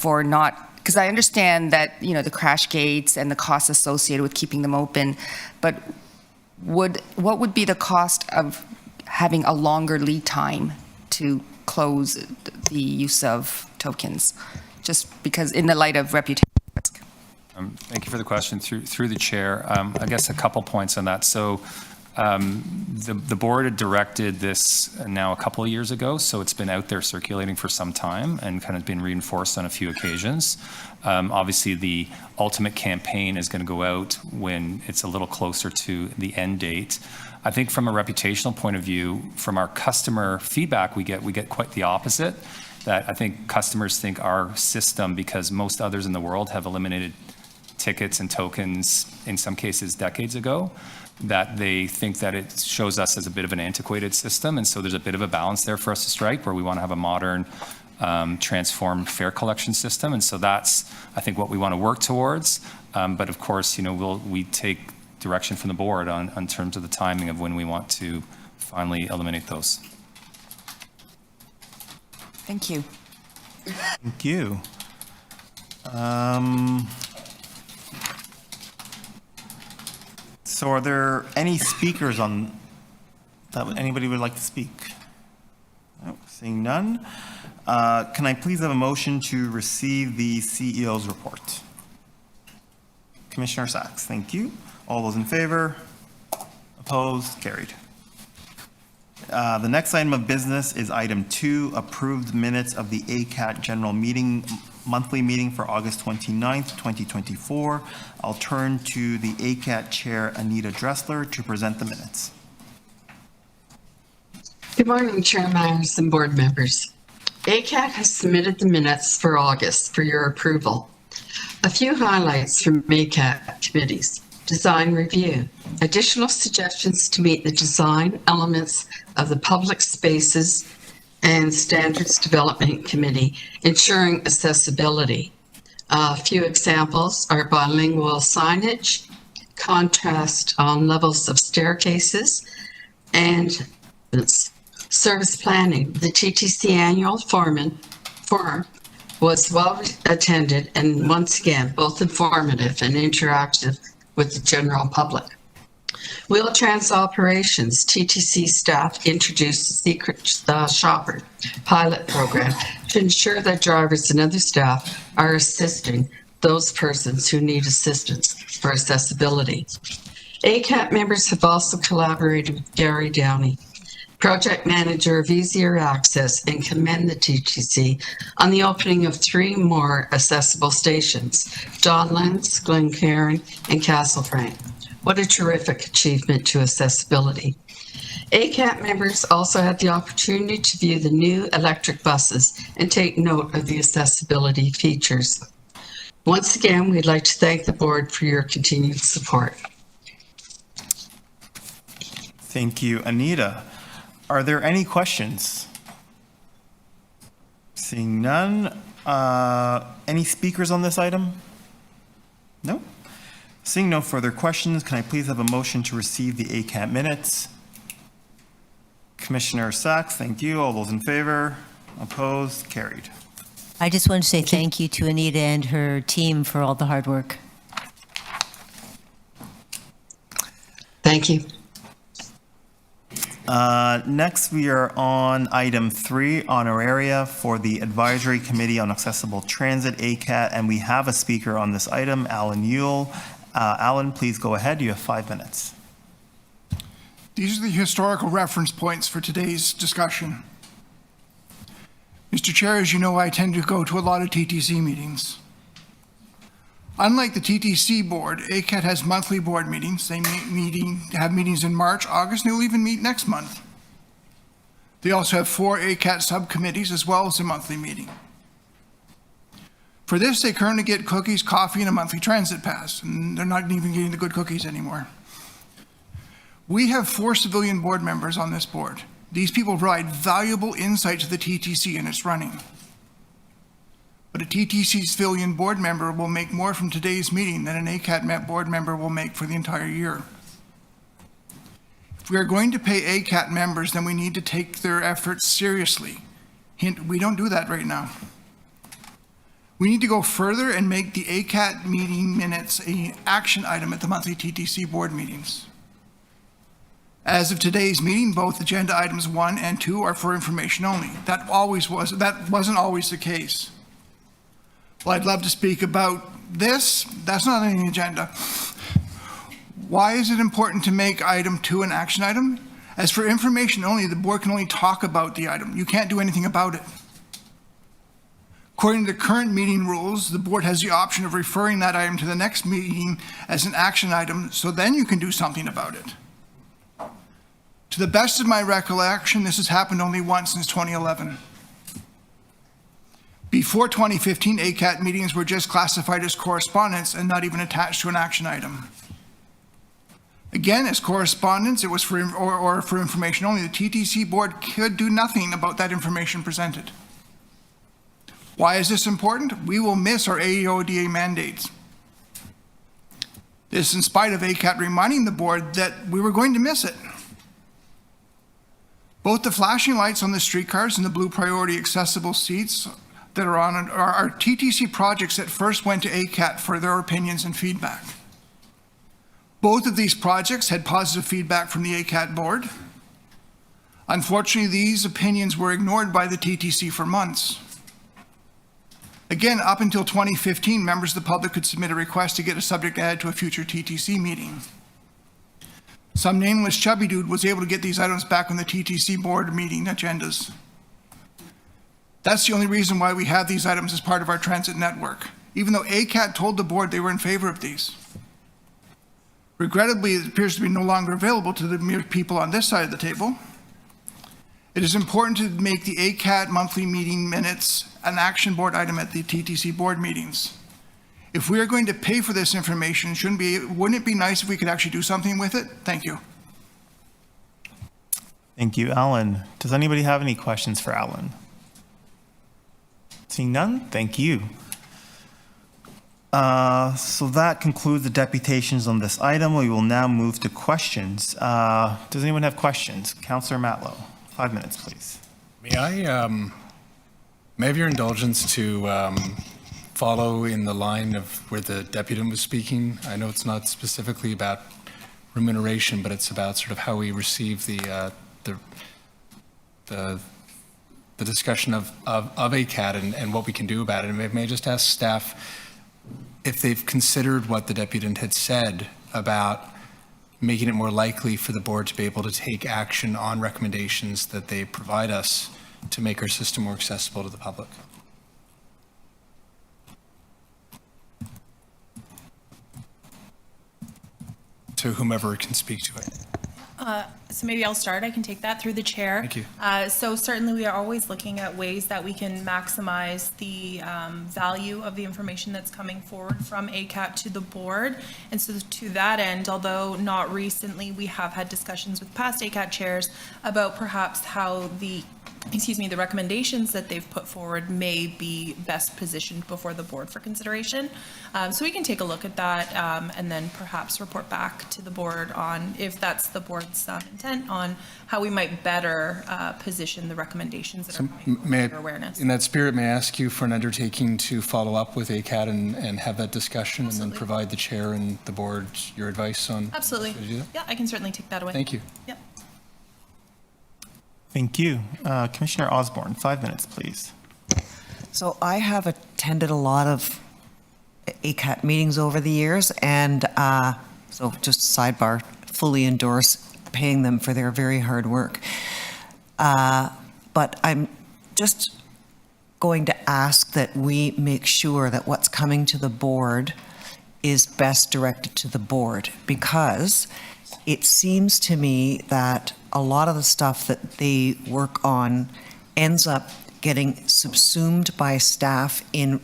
for not, because I understand that, you know, the crash gates and the costs associated with keeping them open, but what would be the cost of having a longer lead time to close the use of tokens? Just because in the light of reputation risk. Thank you for the question. Through the chair, I guess a couple points on that. So the board had directed this now a couple of years ago, so it's been out there circulating for some time and kind of been reinforced on a few occasions. Obviously, the ultimate campaign is going to go out when it's a little closer to the end date. I think from a reputational point of view, from our customer feedback, we get quite the opposite. That I think customers think our system, because most others in the world have eliminated tickets and tokens, in some cases decades ago, that they think that it shows us as a bit of an antiquated system. And so there's a bit of a balance there for us to strike, where we want to have a modern, transformed fare collection system. And so that's, I think, what we want to work towards. But of course, you know, we take direction from the board on terms of the timing of when we want to finally eliminate those. Thank you. Thank you. So are there any speakers on that anybody would like to speak? No, seeing none. Can I please have a motion to receive the CEO's report? Commissioner Sachs, thank you. All those in favor? Opposed? Carried. The next item of business is item 2, approved minutes of the ACAT general meeting, monthly meeting for August 29th, 2024. I'll turn to the ACAT chair, Anita Dressler, to present the minutes. Good morning, Chair Myers and board members. ACAT has submitted the minutes for August for your approval. A few highlights from ACAT committees. Design review. Additional suggestions to meet the design elements of the public spaces and standards development committee, ensuring accessibility. A few examples are bilingual signage, contrast on levels of staircases, and service planning. The TTC annual forum was well attended and once again both informative and interactive with the general public. Wheel-Trans operations, TTC staff introduced the Secret Shopper pilot program to ensure that drivers and other staff are assisting those persons who need assistance for accessibility. ACAT members have also collaborated with Gary Downey, project manager of Easier Access, and commend the TTC on the opening of 3 more accessible stations, Donlands, Glencairn, and Castlefrank. What a terrific achievement to accessibility. ACAT members also had the opportunity to view the new electric buses and take note of the accessibility features. Once again, we'd like to thank the board for your continued support. Thank you, Anita. Are there any questions? Seeing none. Any speakers on this item? No? Seeing no further questions, can I please have a motion to receive the ACAT minutes? Commissioner Sachs, thank you. All those in favor? Opposed? Carried. I just want to say thank you to Anita and her team for all the hard work. Thank you. Next, we are on item 3, honoraria for the Advisory Committee on Accessible Transit, ACAT, and we have a speaker on this item, Alan Yule. Alan, please go ahead. You have 5 minutes. These are the historical reference points for today's discussion. Mr. Chair, as you know, I tend to go to a lot of TTC meetings. Unlike the TTC Board, ACAT has monthly board meetings. They have meetings in March, August, and they'll even meet next month. They also have 4 ACAT subcommittees as well as a monthly meeting. For this, they currently get cookies, coffee, and a monthly transit pass, and they're not even getting the good cookies anymore. We have 4 civilian board members on this board. These people provide valuable insight to the TTC and its running. But a TTC civilian board member will make more from today's meeting than an ACAT board member will make for the entire year. If we are going to pay ACAT members, then we need to take their efforts seriously. Hint, we don't do that right now. We need to go further and make the ACAT meeting minutes an action item at the monthly TTC board meetings. As of today's meeting, both agenda items 1 and 2 are for information only. That wasn't always the case. Well, I'd love to speak about this. That's not on the agenda. Why is it important to make item 2 an action item? As for information only, the board can only talk about the item. You can't do anything about it. According to the current meeting rules, the board has the option of referring that item to the next meeting as an action item, so then you can do something about it. To the best of my recollection, this has happened only once since 2011. Before 2015, ACAT meetings were just classified as correspondence and not even attached to an action item. Again, as correspondence, it was for information only. The TTC board could do nothing about that information presented. Why is this important? We will miss our AEODA mandates. This in spite of ACAT reminding the board that we were going to miss it. Both the flashing lights on the streetcars and the blue priority accessible seats that are on are TTC projects that first went to ACAT for their opinions and feedback. Both of these projects had positive feedback from the ACAT board. Unfortunately, these opinions were ignored by the TTC for months. Again, up until 2015, members of the public could submit a request to get a subject added to a future TTC meeting. Some nameless chubby dude was able to get these items back on the TTC board meeting agendas. That's the only reason why we have these items as part of our transit network, even though ACAT told the board they were in favor of these. Regrettably, it appears to be no longer available to the mere people on this side of the table. It is important to make the ACAT monthly meeting minutes an action board item at the TTC board meetings. If we are going to pay for this information, wouldn't it be nice if we could actually do something with it? Thank you. Thank you, Alan. Does anybody have any questions for Alan? Seeing none, thank you. So that concludes the deputations on this item. We will now move to questions. Does anyone have questions? Councillor Matlow, 5 minutes, please. May I have your indulgence to follow in the line of where the deputant was speaking? I know it's not specifically about remuneration, but it's about sort of how we receive the discussion of ACAT and what we can do about it. And may I just ask staff if they've considered what the deputant had said about making it more likely for the board to be able to take action on recommendations that they provide us to make our system more accessible to the public. To whomever can speak to it. So maybe I'll start. I can take that through the chair. Thank you. So certainly we are always looking at ways that we can maximize the value of the information that's coming forward from ACAT to the board. And so to that end, although not recently, we have had discussions with past ACAT chairs about perhaps how the recommendations that they've put forward may be best positioned before the board for consideration. So we can take a look at that and then perhaps report back to the board on, if that's the board's intent, on how we might better position the recommendations that are coming forward for awareness. In that spirit, may I ask you for an undertaking to follow up with ACAT and have that discussion and then provide the chair and the board your advice on? Absolutely. how to do that? Yeah, I can certainly take that away. Thank you. Yep. Thank you. Commissioner Osborne, 5 minutes, please. So I have attended a lot of ACAT meetings over the years, and so just sidebar, fully endorse paying them for their very hard work. But I'm just going to ask that we make sure that what's coming to the board is best directed to the board, because it seems to me that a lot of the stuff that they work on ends up getting subsumed by staff in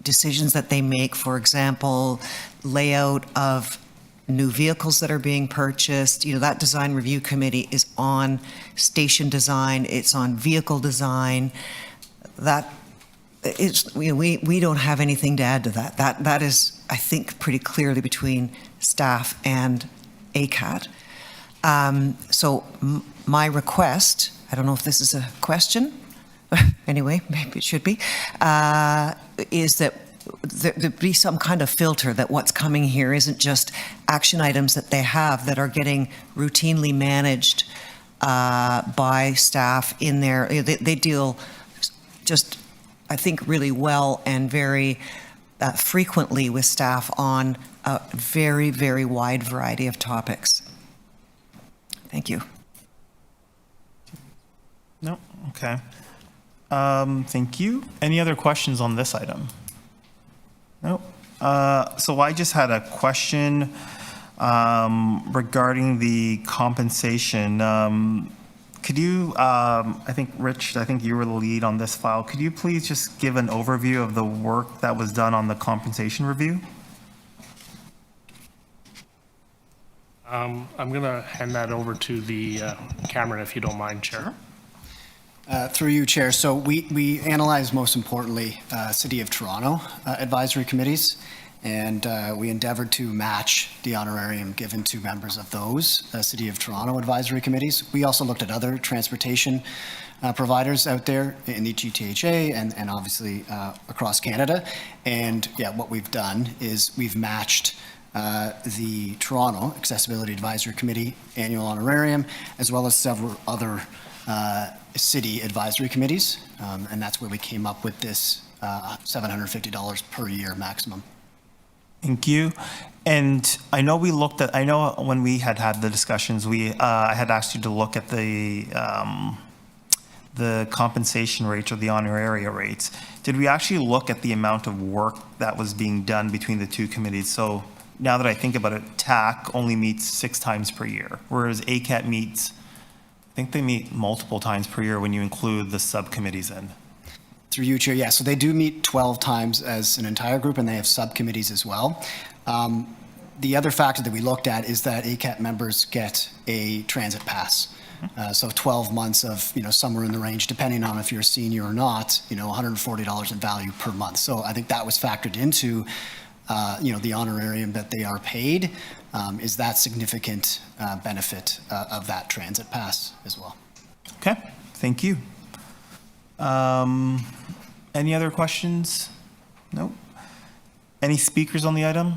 decisions that they make. For example, layout of new vehicles that are being purchased. You know, that design review committee is on station design, it's on vehicle design. That is, we don't have anything to add to that. That is, I think, pretty clearly between staff and ACAT. So my request, I don't know if this is a question, anyway, maybe it should be, is that there be some kind of filter, that what's coming here isn't just action items that they have that are getting routinely managed by staff in there. They deal just, I think, really well and very frequently with staff on a very, very wide variety of topics. Thank you. No, okay. Thank you. Any other questions on this item? No. So I just had a question regarding the compensation. Could you, I think, Rich, I think you were the lead on this file. Could you please just give an overview of the work that was done on the compensation review? I'm going to hand that over to the Cameron, if you don't mind, Chair. Through you, Chair. So we analyzed, most importantly, City of Toronto advisory committees, and we endeavored to match the honorarium given to members of those City of Toronto advisory committees. We also looked at other transportation providers out there in the GTHA and obviously across Canada. And yeah, what we've done is we've matched the Toronto Accessibility Advisory Committee annual honorarium, as well as several other city advisory committees, and that's where we came up with this $750 per year maximum. Thank you. And I know we looked at, I know when we had the discussions, I had asked you to look at the compensation rates or the honoraria rates. Did we actually look at the amount of work that was being done between the two committees? So now that I think about it, TAC only meets 6 times per year, whereas ACAT meets, I think they meet multiple times per year when you include the subcommittees in. Through you, Chair, yeah, so they do meet 12 times as an entire group, and they have subcommittees as well. The other factor that we looked at is that ACAT members get a transit pass. So 12 months of, somewhere in the range, depending on if you're a senior or not, $140 in value per month. So I think that was factored into the honorarium that they are paid, is that significant benefit of that transit pass as well. Okay, thank you. Any other questions? Nope. Any speakers on the item?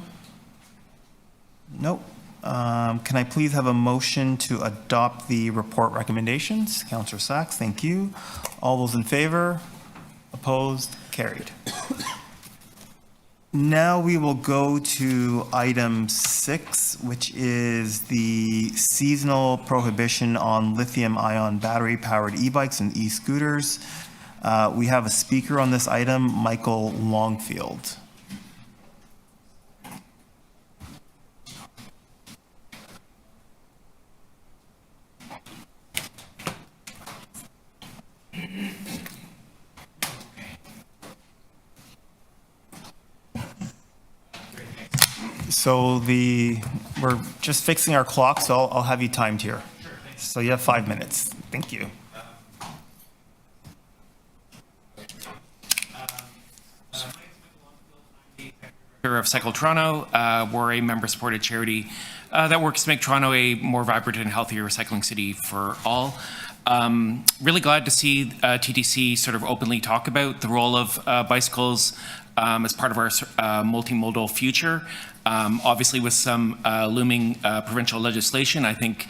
Nope. Can I please have a motion to adopt the report recommendations? Councillor Sachs, thank you. All those in favor? Opposed? Carried. Now we will go to item 6, which is the seasonal prohibition on lithium-ion battery-powered e-bikes and e-scooters. We have a speaker on this item, Michael Longfield. So we're just fixing our clock, so I'll have you timed here. So you have 5 minutes. Thank you. Of Cycle Toronto. We're a member-supported charity that works to make Toronto a more vibrant and healthier recycling city for all. Really glad to see TTC sort of openly talk about the role of bicycles as part of our multimodal future. Obviously, with some looming provincial legislation, I think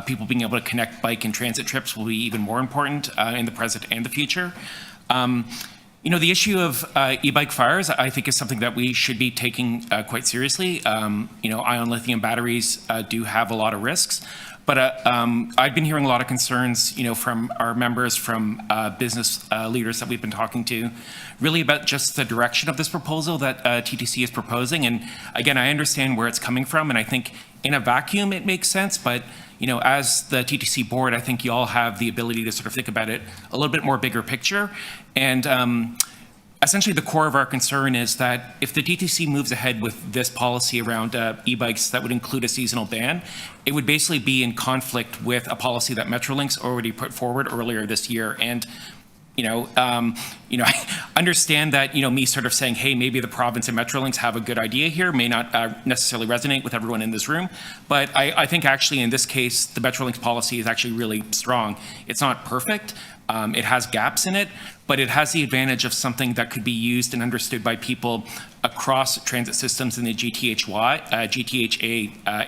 people being able to connect bike and transit trips will be even more important in the present and the future. You know, the issue of e-bike fires, I think, is something that we should be taking quite seriously. You know, ion lithium batteries do have a lot of risks, but I've been hearing a lot of concerns, you know, from our members, from business leaders that we've been talking to, really about just the direction of this proposal that TTC is proposing. And again, I understand where it's coming from, and I think in a vacuum it makes sense, but you know, as the TTC board, I think you all have the ability to sort of think about it a little bit more bigger picture. And essentially the core of our concern is that if the TTC moves ahead with this policy around e-bikes that would include a seasonal ban, it would basically be in conflict with a policy that Metrolinx already put forward earlier this year. And I understand that, you know, me sort of saying, hey, maybe the province and Metrolinx have a good idea here may not necessarily resonate with everyone in this room. But I think actually in this case, the Metrolinx policy is actually really strong. It's not perfect. It has gaps in it, but it has the advantage of something that could be used and understood by people across transit systems in the GTHA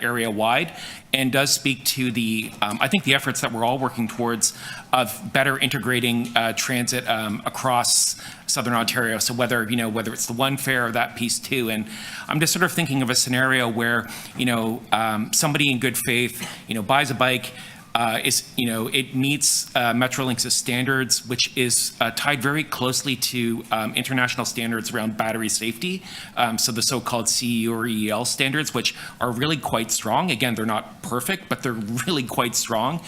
area wide, and does speak to the, I think, the efforts that we're all working towards of better integrating transit across Southern Ontario. So whether it's the one fare or that piece too. And I'm just sort of thinking of a scenario where, somebody in good faith, buys a bike, it meets Metrolinx's standards, which is tied very closely to international standards around battery safety. So the so-called CE or EL standards, which are really quite strong. Again, they're not perfect, but they're really quite strong.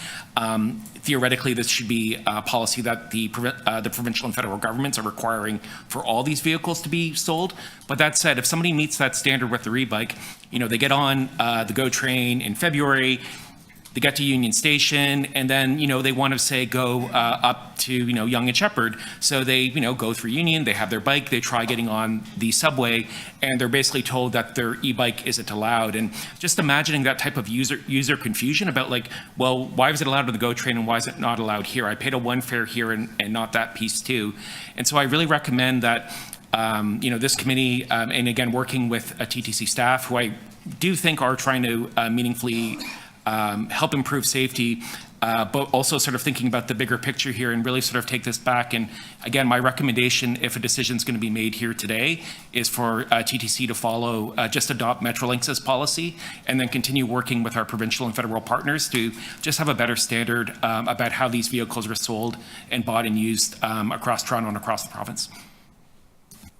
Theoretically, this should be a policy that the provincial and federal governments are requiring for all these vehicles to be sold. But that said, if somebody meets that standard with their e-bike, they get on the GO train in February, they get to Union Station, and then, they want to say go up to, Yonge and Sheppard. So they, go through Union, they have their bike, they try getting on the subway, and they're basically told that their e-bike isn't allowed. And just imagining that type of user confusion about like, well, why was it allowed on the GO train and why is it not allowed here? I paid a one fare here and not that piece too. And so I really recommend that, this committee, and again, working with TTC staff, who I do think are trying to meaningfully help improve safety, but also sort of thinking about the bigger picture here and really sort of take this back. And again, my recommendation, if a decision is going to be made here today, is for TTC to follow, just adopt Metrolinx's policy and then continue working with our provincial and federal partners to just have a better standard about how these vehicles are sold and bought and used across Toronto and across the province.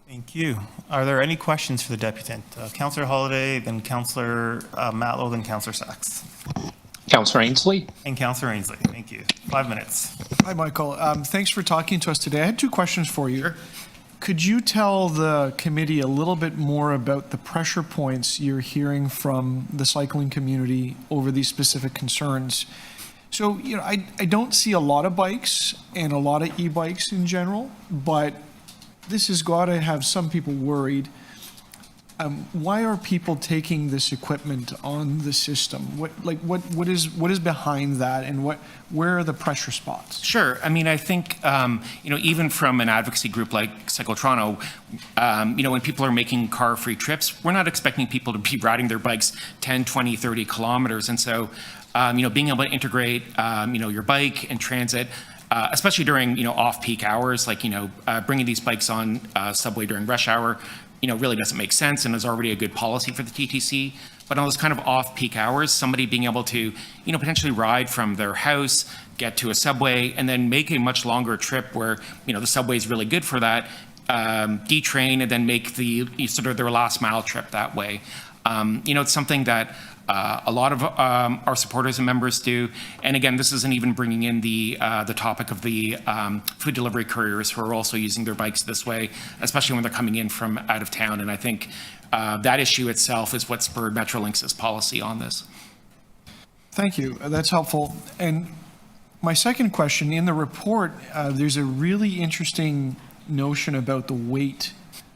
Thank you. Are there any questions for the deputant? Councillor Holyday, then Councillor Matlow, then Councillor Sachs. Councillor Ainsley. And Councillor Ainsley. Thank you. 5 minutes. Hi, Michael. Thanks for talking to us today. I had two questions for you. Sure. Could you tell the committee a little bit more about the pressure points you're hearing from the cycling community over these specific concerns? So, I don't see a lot of bikes and a lot of e-bikes in general, but this has got to have some people worried. Why are people taking this equipment on the system? What is behind that, and where are the pressure spots? Sure. I mean, I think even from an advocacy group like Cycle Toronto, when people are making car-free trips, we're not expecting people to be riding their bikes 10, 20, 30 kilometers, and so being able to integrate your bike and transit. Especially during, off-peak hours, like, bringing these bikes on subway during rush hour, really doesn't make sense and is already a good policy for the TTC. But on those kind of off-peak hours, somebody being able to, potentially ride from their house, get to a subway, and then make a much longer trip where, the subway is really good for that, detrain and then make the sort of their last mile trip that way. It's something that a lot of our supporters and members do. And again, this isn't even bringing in the topic of the food delivery couriers who are also using their bikes this way, especially when they're coming in from out of town. And I think that issue itself is what spurred Metrolinx's policy on this. Thank you. That's helpful. And my second question, in the report, there's a really interesting notion about the weight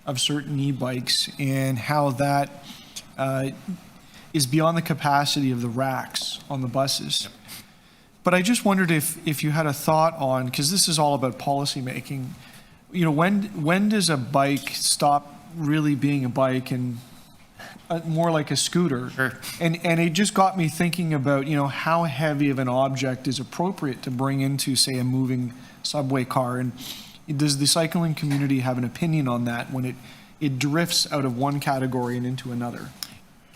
of certain e-bikes and how that is beyond the capacity of the racks on the buses. Yep. But I just wondered if you had a thought on, because this is all about policy making, you know, when does a bike stop really being a bike and more like a scooter? Sure. And it just got me thinking about, you know, how heavy of an object is appropriate to bring into, say, a moving subway car. And does the cycling community have an opinion on that when it drifts out of one category and into another?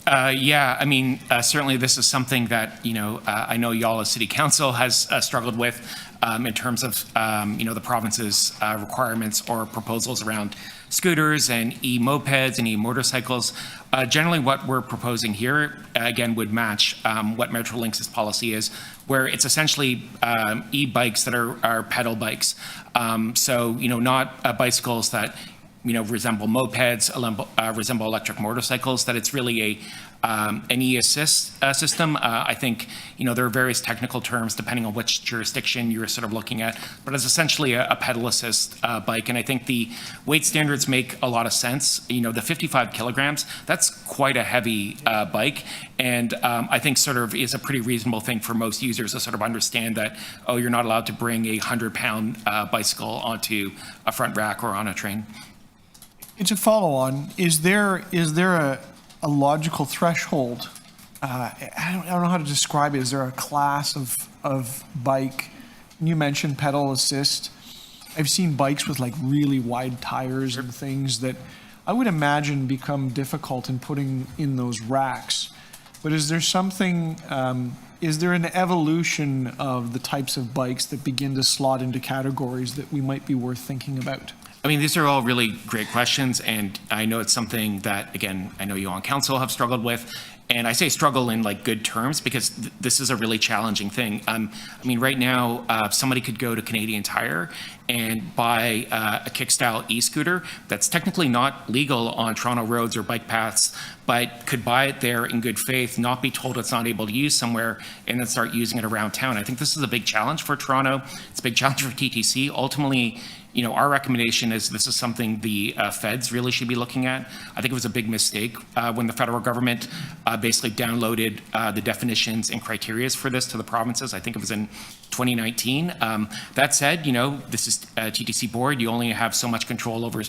Yeah, I mean, certainly this is something that, you know, I know y'all as City Council has struggled with in terms of, you know, the province's requirements or proposals around scooters and e-mopeds and e-motorcycles. Generally, what we're proposing here, again, would match what Metrolinx's policy is, where it's essentially e-bikes that are pedal bikes. So, you know, not bicycles that, you know, resemble mopeds, resemble electric motorcycles, that it's really an e-assist system. I think, you know, there are various technical terms depending on which jurisdiction you're sort of looking at, but it's essentially a pedal assist bike. And I think the weight standards make a lot of sense. You know, the 55 kilograms, that's quite a heavy bike. And I think sort of is a pretty reasonable thing for most users to sort of understand that, oh, you're not allowed to bring a 100-pound bicycle onto a front rack or on a train. It's a follow-on. Is there a logical threshold? I don't know how to describe it. Is there a class of bike? You mentioned pedal assist. I've seen bikes with like really wide tires and things that I would imagine become difficult in putting in those racks. But is there something, is there an evolution of the types of bikes that begin to slot into categories that we might be worth thinking about? I mean, these are all really great questions, and I know it's something that, again, I know you on council have struggled with, and I say struggle in like good terms because this is a really challenging thing. I mean, right now, somebody could go to Canadian Tire and buy a kick-style e-scooter that's technically not legal on Toronto roads or bike paths, but could buy it there in good faith, not be told it's not able to use somewhere, and then start using it around town. I think this is a big challenge for Toronto. It's a big challenge for TTC. Ultimately, you know, our recommendation is this is something the feds really should be looking at. I think it was a big mistake when the federal government basically downloaded the definitions and criteria for this to the provinces. I think it was in 2019. That said, you know, this is TTC Board. You only have so much control over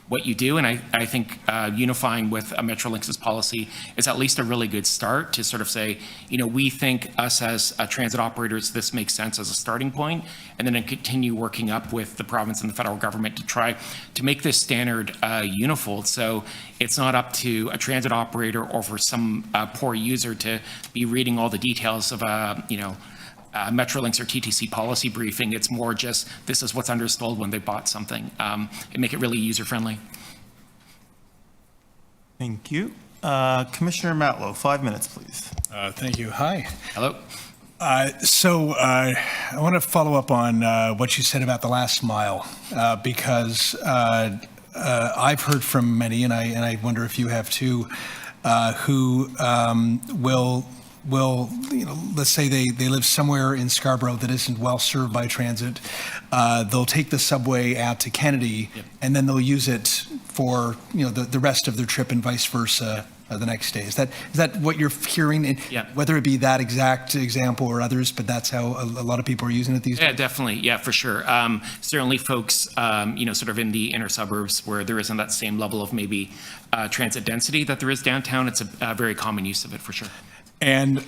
what you do. And I think unifying with Metrolinx's policy is at least a really good start to sort of say, you know, we think us as transit operators, this makes sense as a starting point, and then continue working up with the province and the federal government to try to make this standard uniform. So it's not up to a transit operator or for some poor user to be reading all the details of, you know, Metrolinx or TTC policy briefing. It's more just this is what's understood when they bought something and make it really user-friendly. Thank you. Commissioner Matlow, 5 minutes, please. Thank you. Hi. Hello. So I want to follow up on what you said about the last mile because I've heard from many, and I wonder if you have too, who will, you know, let's say they live somewhere in Scarborough that isn't well served by transit. They'll take the subway out to Kennedy, yep, and then they'll use it for, you know, the rest of their trip and vice versa the next day. Is that what you're hearing? And yeah, whether it be that exact example or others, but that's how a lot of people are using it these days? Yeah, definitely. Yeah, for sure. Certainly folks, you know, sort of in the inner suburbs where there isn't that same level of maybe transit density that there is downtown, it's a very common use of it for sure. And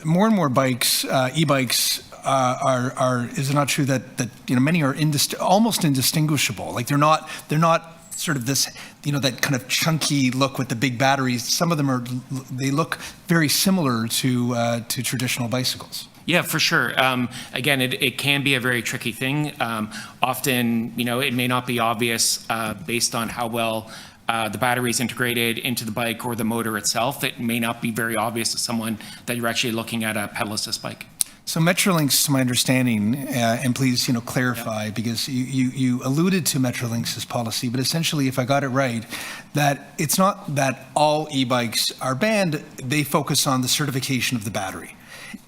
more and more bikes, e-bikes, is it not true that you know, many are almost indistinguishable? Like they're not sort of this, you know, that kind of chunky look with the big batteries. Some of them they look very similar to traditional bicycles. Yeah, for sure. Again, it can be a very tricky thing. Often, you know, it may not be obvious based on how well the battery is integrated into the bike or the motor itself, it may not be very obvious to someone that you're actually looking at a pedal assist bike. So Metrolinx, to my understanding, and please, clarify, because you alluded to Metrolinx's policy, but essentially, if I got it right, that it's not that all e-bikes are banned, they focus on the certification of the battery.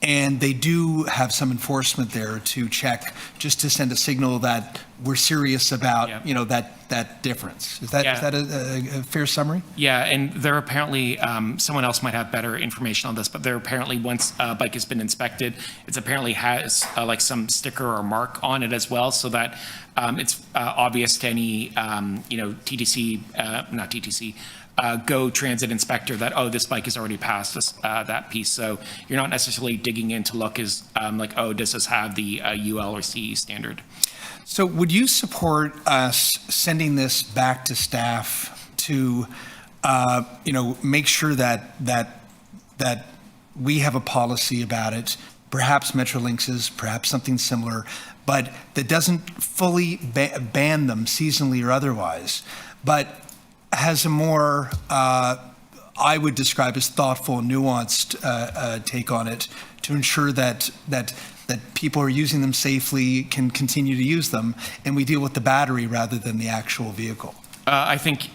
And they do have some enforcement there to check, just to send a signal that we're serious about, that difference. Is that a fair summary? Yeah, and there apparently, someone else might have better information on this, but there apparently, once a bike has been inspected, it apparently has like some sticker or mark on it as well, so that it's obvious to any, TTC, not TTC, Go transit inspector that, oh, this bike has already passed this, that piece. So you're not necessarily digging in to look as like, oh, does this have the UL or CE standard? So would you support us sending this back to staff to, make sure that we have a policy about it, perhaps Metrolinx's, perhaps something similar, but that doesn't fully ban them seasonally or otherwise, but has a more, I would describe as thoughtful, nuanced take on it to ensure that people are using them safely, can continue to use them, and we deal with the battery rather than the actual vehicle. I think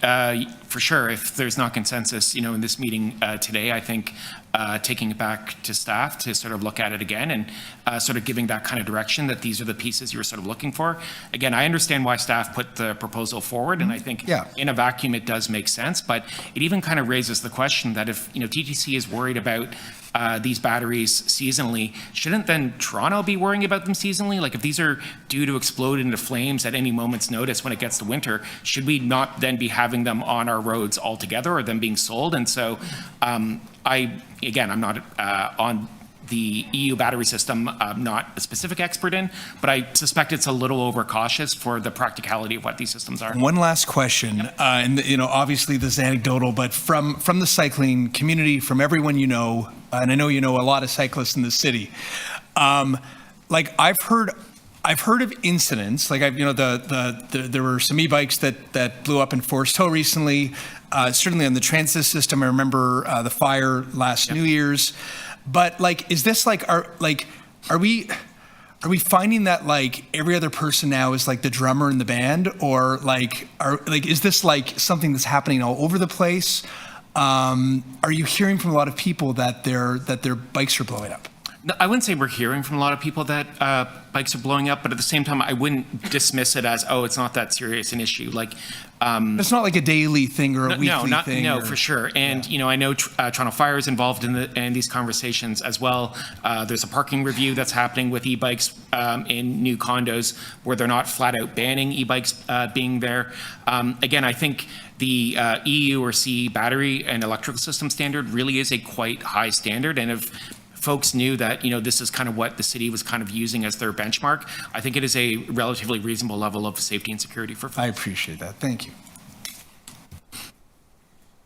for sure, if there's not consensus, in this meeting today, I think taking it back to staff to sort of look at it again and sort of giving that kind of direction that these are the pieces you're sort of looking for. Again, I understand why staff put the proposal forward, and I think in a vacuum it does make sense, but it even kind of raises the question that if, TTC is worried about these batteries seasonally, shouldn't then Toronto be worrying about them seasonally? Like if these are due to explode into flames at any moment's notice when it gets to winter, should we not then be having them on our roads altogether or them being sold? And so I'm not on the EU battery system, I'm not a specific expert in, but I suspect it's a little overcautious for the practicality of what these systems are. One last question, and obviously this is anecdotal, but from the cycling community, from everyone and I know you know a lot of cyclists in the city, like I've heard of incidents, like there were some e-bikes that blew up in Forest Hill recently. Certainly on the transit system, I remember the fire last New Year's. But like, is this like, are we finding that like every other person now is like the drummer in the band, or is this like something that's happening all over the place? Are you hearing from a lot of people that their bikes are blowing up? No, I wouldn't say we're hearing from a lot of people that bikes are blowing up, but at the same time, I wouldn't dismiss it as, oh, it's not that serious an issue. Like, it's not like a daily thing or a weekly thing. No, for sure. And I know Toronto Fire is involved in these conversations as well. There's a parking review that's happening with e-bikes in new condos where they're not flat out banning e-bikes being there. Again, I think the EU or CE battery and electrical system standard really is a quite high standard, and if folks knew that, this is kind of what the city was kind of using as their benchmark, I think it is a relatively reasonable level of safety and security for folks. I appreciate that. Thank you.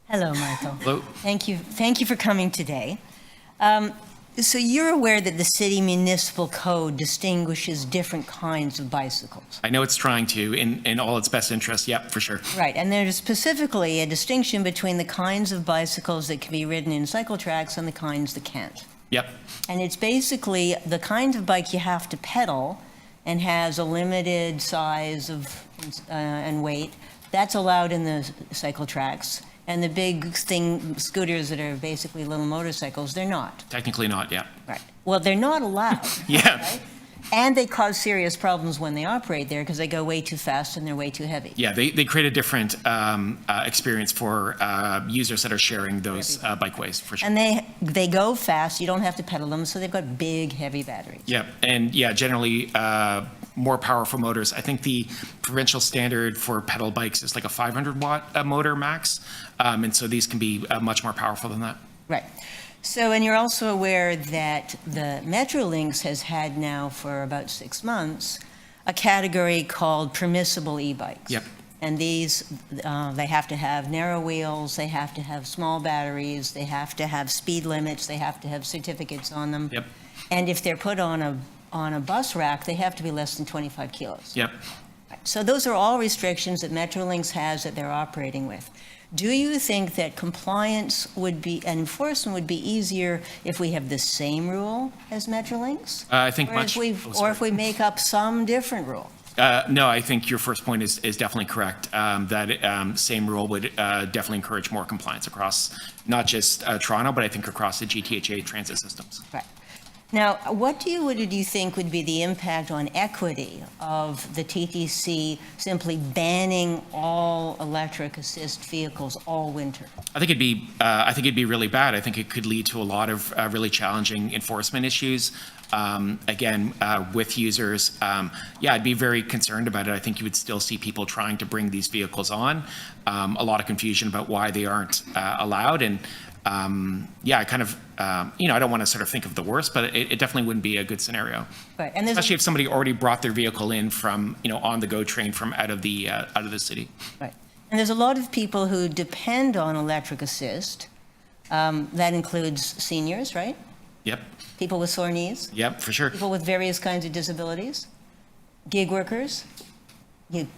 Hello, Michael. Hello. Thank you for coming today. So you're aware that the city municipal code distinguishes different kinds of bicycles? I know it's trying to, in all its best interest, yep, for sure. Right, and there's specifically a distinction between the kinds of bicycles that can be ridden in cycle tracks and the kinds that can't. Yep. And it's basically the kind of bike you have to pedal and has a limited size of and weight. That's allowed in the cycle tracks. And the big scooters that are basically little motorcycles, they're not. Technically not, yeah. Right. Well, they're not allowed. Yeah. Right? And they cause serious problems when they operate there because they go way too fast and they're way too heavy. Yeah, they create a different experience for users that are sharing those bikeways, for sure. And they go fast, you don't have to pedal them, so they've got big, heavy batteries. Yeah, and generally more powerful motors. I think the provincial standard for pedal bikes is like a 500-watt motor max, and so these can be much more powerful than that. Right. So, and you're also aware that the Metrolinx has had now for about 6 months a category called permissible e-bikes. Yep. And these, they have to have narrow wheels, they have to have small batteries, they have to have speed limits, they have to have certificates on them. Yep. And if they're put on a bus rack, they have to be less than 25 kilos. Yep. Right. So those are all restrictions that Metrolinx has that they're operating with. Do you think that compliance would be, and enforcement would be easier if we have the same rule as Metrolinx? I think Or if we make up some different rule? No, I think your first point is definitely correct. That same rule would definitely encourage more compliance across not just Toronto, but I think across the GTHA transit systems. Right. Now, what do you think would be the impact on equity of the TTC simply banning all electric assist vehicles all winter? I think it'd be really bad. I think it could lead to a lot of really challenging enforcement issues. Again, with users, I'd be very concerned about it. I think you would still see people trying to bring these vehicles on. A lot of confusion about why they aren't allowed, and I kind of, I don't want to sort of think of the worst, but it definitely wouldn't be a good scenario. Right, and especially if somebody already brought their vehicle in from, on the GO train from out of the city. Right, and there's a lot of people who depend on electric assist. That includes seniors, right? Yep. People with sore knees. Yep, for sure. People with various kinds of disabilities. Gig workers.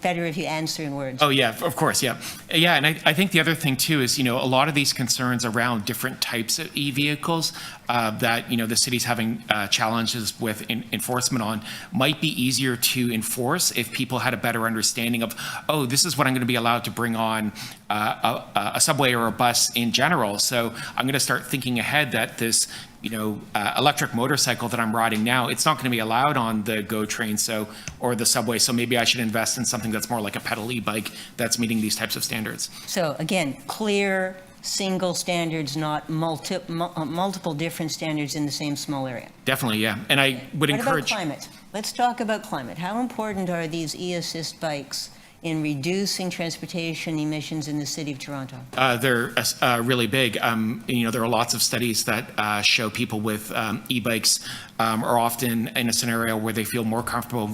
Better if you answer in words. Oh, yeah, of course, yeah. Yeah, and I think the other thing, too, is, a lot of these concerns around different types of e-vehicles that, the city's having challenges with enforcement on might be easier to enforce if people had a better understanding of, oh, this is what I'm going to be allowed to bring on a subway or a bus in general. So I'm going to start thinking ahead that this electric motorcycle that I'm riding now, it's not going to be allowed on the GO train or the subway. So maybe I should invest in something that's more like a pedal e-bike that's meeting these types of standards. So again, clear, single standards, not multiple different standards in the same small area. Definitely, yeah. And I would encourage. What about climate? Let's talk about climate. How important are these e-assist bikes in reducing transportation emissions in the city of Toronto? They're really big. There are lots of studies that show people with e-bikes are often in a scenario where they feel more comfortable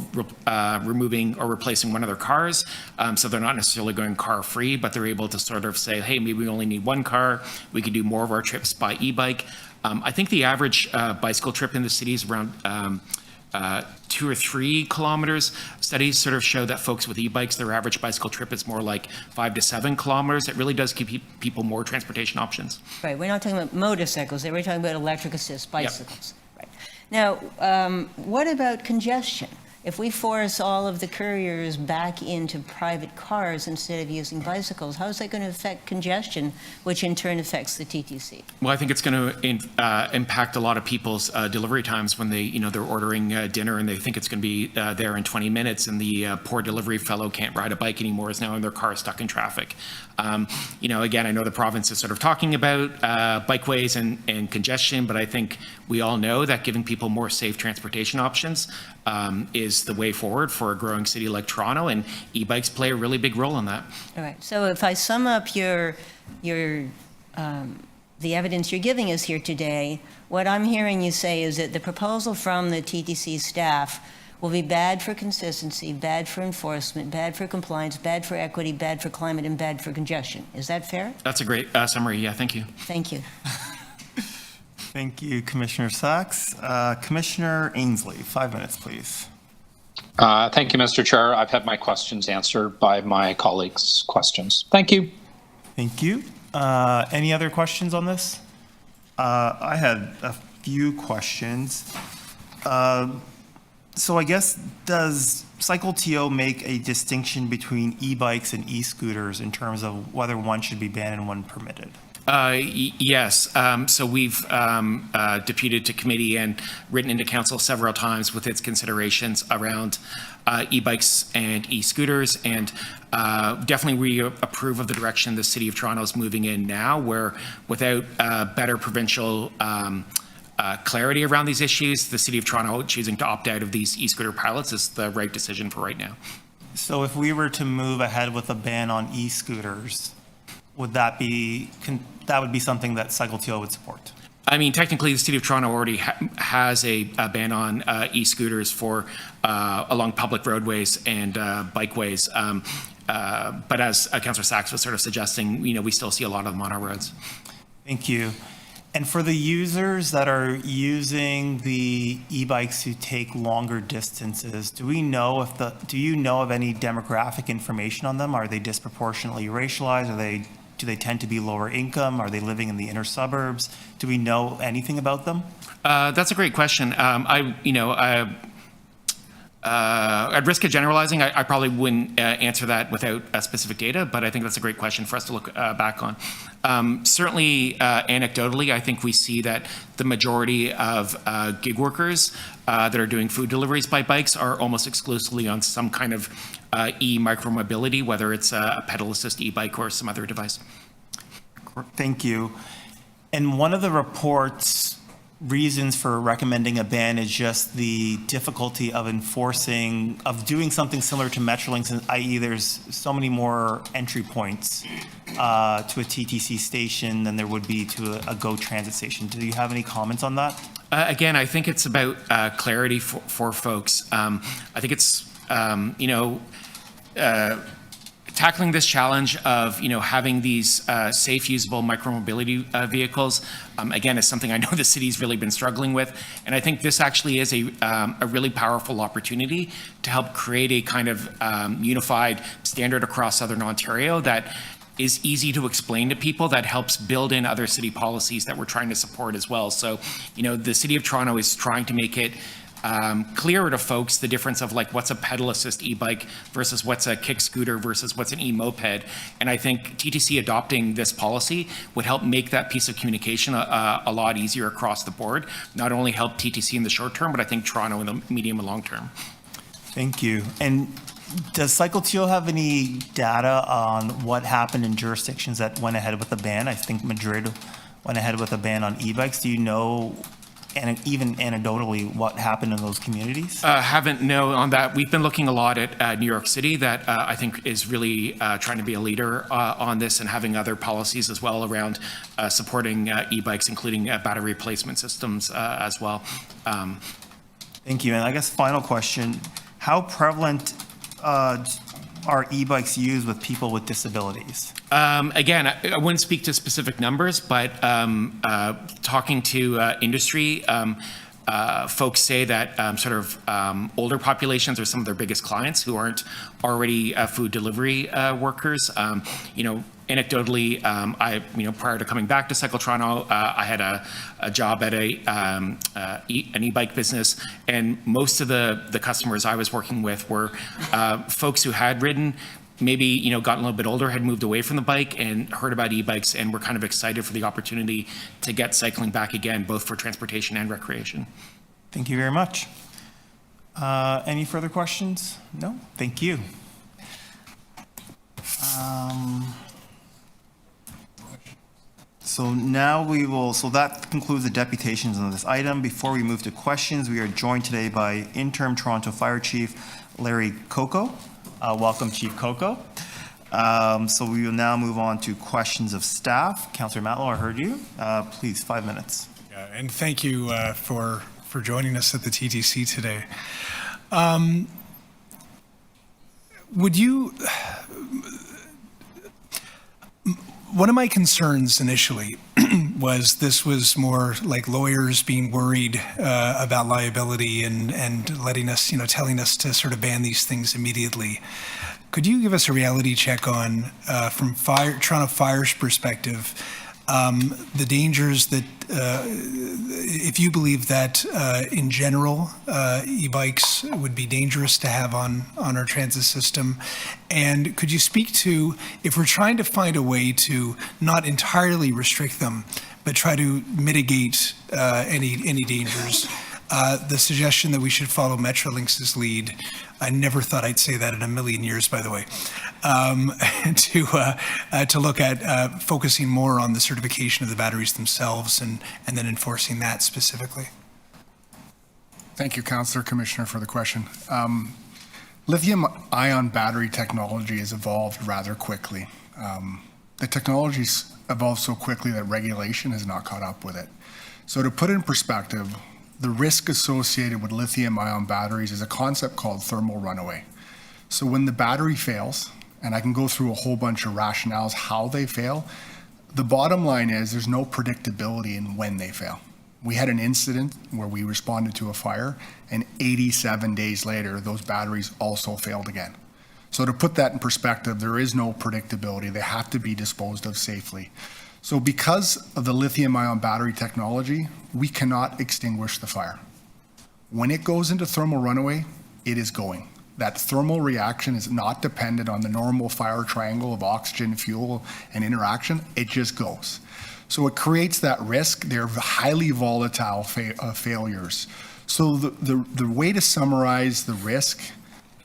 removing or replacing one of their cars. So they're not necessarily going car free, but they're able to sort of say, hey, maybe we only need one car. We could do more of our trips by e-bike. I think the average bicycle trip in the city is around 2 or 3 kilometers. Studies sort of show that folks with e-bikes, their average bicycle trip is more like 5 to 7 kilometers. It really does give people more transportation options. Right, we're not talking about motorcycles, we're talking about electric assist bicycles. Yep. Right. Now, what about congestion? If we force all of the couriers back into private cars instead of using bicycles, how is that going to affect congestion, which in turn affects the TTC? Well, I think it's going to impact a lot of people's delivery times when they, they're ordering dinner and they think it's going to be there in 20 minutes, and the poor delivery fellow can't ride a bike anymore, is now in their car stuck in traffic. Again, I know the province is sort of talking about bikeways and congestion, but I think we all know that giving people more safe transportation options is the way forward for a growing city like Toronto, and e-bikes play a really big role in that. All right. So if I sum up the evidence you're giving us here today, what I'm hearing you say is that the proposal from the TTC staff will be bad for consistency, bad for enforcement, bad for compliance, bad for equity, bad for climate, and bad for congestion. Is that fair? That's a great summary. Yeah, thank you. Thank you. Thank you, Commissioner Sachs. Commissioner Ainsley, 5 minutes, please. Thank you, Mr. Chair. I've had my questions answered by my colleagues' questions. Thank you. Thank you. Any other questions on this? I had a few questions. So I guess, does CycleTO make a distinction between e-bikes and e-scooters in terms of whether one should be banned and one permitted? Yes. So we've deputed to committee and written into council several times with its considerations around e-bikes and e-scooters, and definitely we approve of the direction the City of Toronto is moving in now, where without better provincial clarity around these issues, the City of Toronto choosing to opt out of these e-scooter pilots is the right decision for right now. So if we were to move ahead with a ban on e-scooters, would that be something that CycleTO would support? I mean, technically, the City of Toronto already has a ban on e-scooters for along public roadways and bikeways. But as Councillor Sachs was sort of suggesting, we still see a lot of them on our roads. Thank you. And for the users that are using the e-bikes to take longer distances, do you know of any demographic information on them? Are they disproportionately racialized? Do they tend to be lower income? Are they living in the inner suburbs? Do we know anything about them? That's a great question. At risk of generalizing, I probably wouldn't answer that without specific data, but I think that's a great question for us to look back on. Certainly, anecdotally, I think we see that the majority of gig workers that are doing food deliveries by bikes are almost exclusively on some kind of e-micromobility, whether it's a pedal assist e-bike or some other device. Thank you. And one of the report's reasons for recommending a ban is just the difficulty of doing something similar to Metrolinx, i.e. there's so many more entry points to a TTC station than there would be to a GO Transit station. Do you have any comments on that? Again, I think it's about clarity for folks. I think it's, tackling this challenge of having these safe, usable micromobility vehicles, again, is something I know the city's really been struggling with, and I think this actually is a really powerful opportunity to help create a kind of unified standard across Southern Ontario that is easy to explain to people, that helps build in other city policies that we're trying to support as well. So, the City of Toronto is trying to make it clearer to folks the difference of like what's a pedal assist e-bike versus what's a kick scooter versus what's an e-moped. And I think TTC adopting this policy would help make that piece of communication a lot easier across the board. Not only help TTC in the short term, but I think Toronto in the medium and long term. Thank you. And does CycleTO have any data on what happened in jurisdictions that went ahead with the ban? I think Madrid went ahead with a ban on e-bikes. Do you know, and even anecdotally, what happened in those communities? Haven't know on that. We've been looking a lot at New York City that I think is really trying to be a leader on this and having other policies as well around supporting e-bikes, including battery replacement systems as well. Thank you. And I guess final question, how prevalent are e-bikes used with people with disabilities? Again, I wouldn't speak to specific numbers, but talking to industry, folks say that older populations are some of their biggest clients who aren't already food delivery workers. Anecdotally, prior to coming back to Cycle Toronto, I had a job at an e-bike business, and most of the customers I was working with were folks who had ridden, maybe gotten a little bit older, had moved away from the bike and heard about e-bikes, and were kind of excited for the opportunity to get cycling back again, both for transportation and recreation. Thank you very much. Any further questions? No? Thank you. So that concludes the deputations on this item. Before we move to questions, we are joined today by Interim Toronto Fire Chief Larry Coco. Welcome, Chief Coco. So we will now move on to questions of staff. Councillor Matlow, I heard you. Please, 5 minutes. Yeah, and thank you for joining us at the TTC today. One of my concerns initially was this was more like lawyers being worried about liability and letting us, telling us to sort of ban these things immediately. Could you give us a reality check on, from Toronto Fire's perspective, the dangers that, if you believe that in general, e-bikes would be dangerous to have on our transit system? And could you speak to, if we're trying to find a way to not entirely restrict them, but try to mitigate any dangers, the suggestion that we should follow Metrolinx's lead, I never thought I'd say that in a million years, by the way, to look at focusing more on the certification of the batteries themselves and then enforcing that specifically. Thank you, Councillor Commissioner, for the question. Lithium-ion battery technology has evolved rather quickly. The technology's evolved so quickly that regulation has not caught up with it. So to put it in perspective, the risk associated with lithium-ion batteries is a concept called thermal runaway. So when the battery fails, and I can go through a whole bunch of rationales how they fail, the bottom line is there's no predictability in when they fail. We had an incident where we responded to a fire, and 87 days later, those batteries also failed again. So to put that in perspective, there is no predictability. They have to be disposed of safely. So because of the lithium-ion battery technology, we cannot extinguish the fire. When it goes into thermal runaway, it is going. That thermal reaction is not dependent on the normal fire triangle of oxygen, fuel, and interaction. It just goes. So it creates that risk. They're highly volatile failures. So the way to summarize the risk,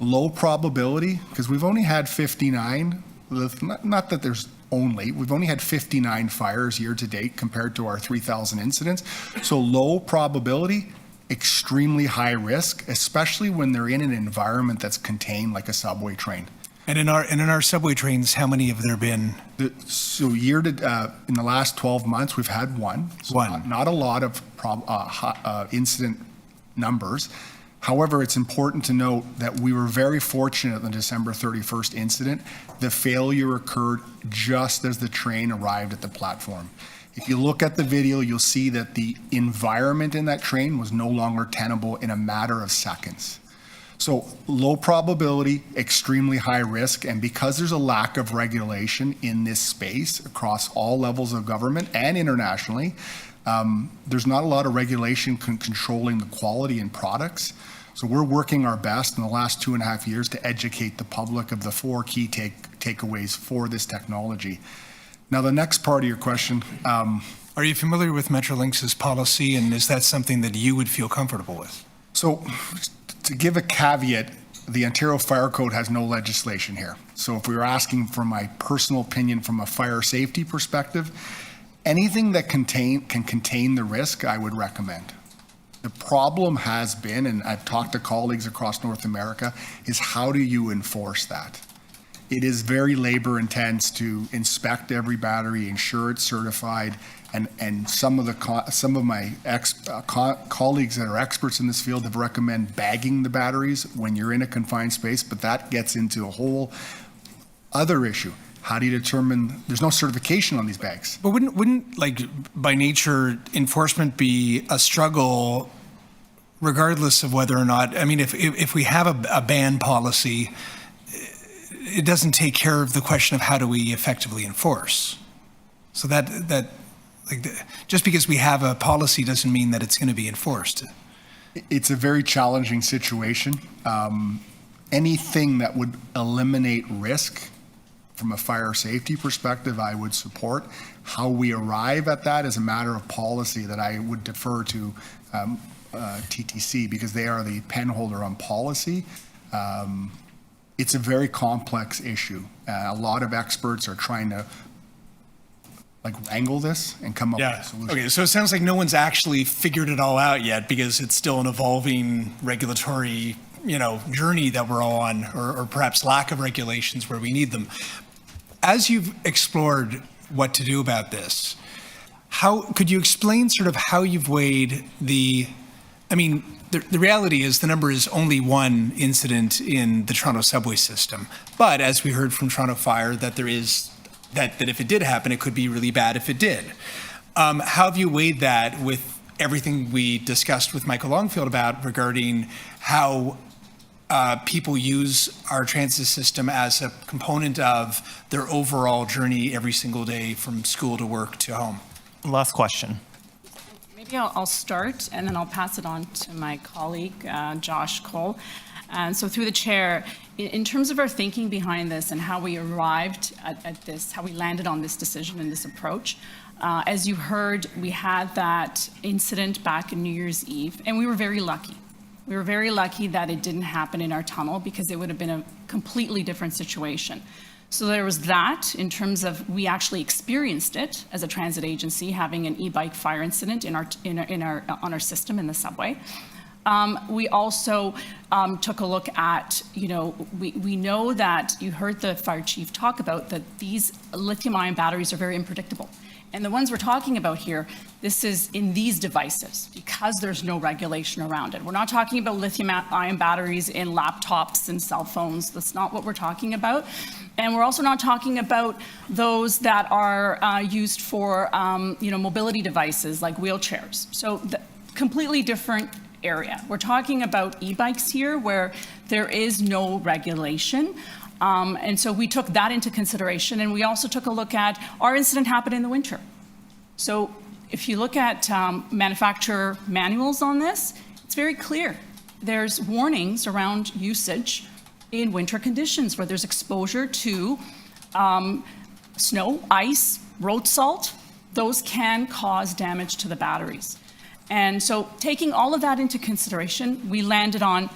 low probability, because we've only had 59, not that there's only, we've only had 59 fires year to date compared to our 3,000 incidents. So low probability, extremely high risk, especially when they're in an environment that's contained like a subway train. And in our subway trains, how many have there been? So in the last 12 months, we've had one. So not a lot of incident numbers. However, it's important to note that we were very fortunate in the December 31st incident. The failure occurred just as the train arrived at the platform. If you look at the video, you'll see that the environment in that train was no longer tenable in a matter of seconds. So low probability, extremely high risk, and because there's a lack of regulation in this space across all levels of government and internationally, there's not a lot of regulation controlling the quality in products. So we're working our best in the last 2.5 years to educate the public of the 4 key takeaways for this technology. Now, the next part of your question. Are you familiar with Metrolinx's policy, and is that something that you would feel comfortable with? So to give a caveat, the Ontario Fire Code has no legislation here. So if we were asking for my personal opinion from a fire safety perspective, anything that can contain the risk, I would recommend. The problem has been, and I've talked to colleagues across North America, is how do you enforce that? It is very labor intense to inspect every battery, ensure it's certified, and some of my colleagues that are experts in this field have recommended bagging the batteries when you're in a confined space, but that gets into a whole other issue. How do you determine, there's no certification on these bags? But wouldn't like by nature enforcement be a struggle regardless of whether or not, I mean, if we have a ban policy, it doesn't take care of the question of how do we effectively enforce. So just because we have a policy doesn't mean that it's going to be enforced. It's a very challenging situation. Anything that would eliminate risk from a fire safety perspective, I would support. How we arrive at that is a matter of policy that I would defer to TTC because they are the pen holder on policy. It's a very complex issue. A lot of experts are trying to wrangle this and come up with a solution. Okay, so it sounds like no one's actually figured it all out yet because it's still an evolving regulatory journey that we're all on, or perhaps lack of regulations where we need them. As you've explored what to do about this, could you explain sort of how you've weighed the reality is the number is only one incident in the Toronto subway system. But as we heard from Toronto Fire, that if it did happen, it could be really bad if it did. How have you weighed that with everything we discussed with Michael Longfield about regarding how people use our transit system as a component of their overall journey every single day from school to work to home? Last question. Maybe I'll start and then I'll pass it on to my colleague, Josh Cole. And so through the chair, in terms of our thinking behind this and how we arrived at this, how we landed on this decision and this approach, as you heard, we had that incident back in New Year's Eve, and we were very lucky. We were very lucky that it didn't happen in our tunnel because it would have been a completely different situation. So there was that in terms of we actually experienced it as a transit agency, having an e-bike fire incident on our system in the subway. We also took a look at, we know that you heard the fire chief talk about that these lithium-ion batteries are very unpredictable. And the ones we're talking about here, this is in these devices because there's no regulation around it. We're not talking about lithium-ion batteries in laptops and cell phones. That's not what we're talking about. And we're also not talking about those that are used for, mobility devices like wheelchairs. So completely different area. We're talking about e-bikes here where there is no regulation. And so we took that into consideration, and we also took a look at our incident happened in the winter. So if you look at manufacturer manuals on this, it's very clear. There's warnings around usage in winter conditions where there's exposure to snow, ice, road salt. Those can cause damage to the batteries. And so taking all of that into consideration, we landed on,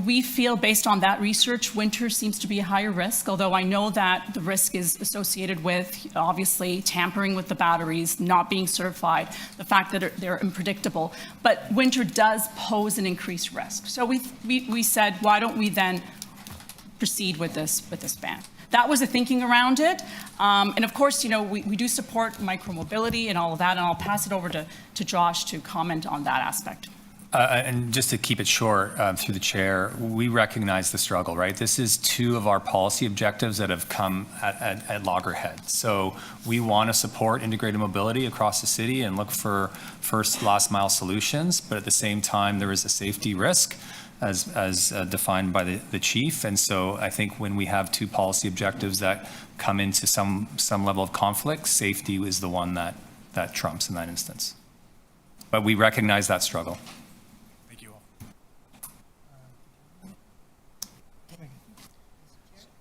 we feel based on that research, winter seems to be a higher risk, although I know that the risk is associated with, obviously, tampering with the batteries, not being certified, the fact that they're unpredictable. But winter does pose an increased risk. So we said, why don't we then proceed with this ban? That was the thinking around it. And of course, we do support micromobility and all of that, and I'll pass it over to Josh to comment on that aspect. And just to keep it short, through the chair, we recognize the struggle, right? This is two of our policy objectives that have come at loggerheads. So we want to support integrated mobility across the city and look for first, last mile solutions, but at the same time, there is a safety risk as defined by the chief. And so I think when we have two policy objectives that come into some level of conflict, safety is the one that trumps in that instance. But we recognize that struggle.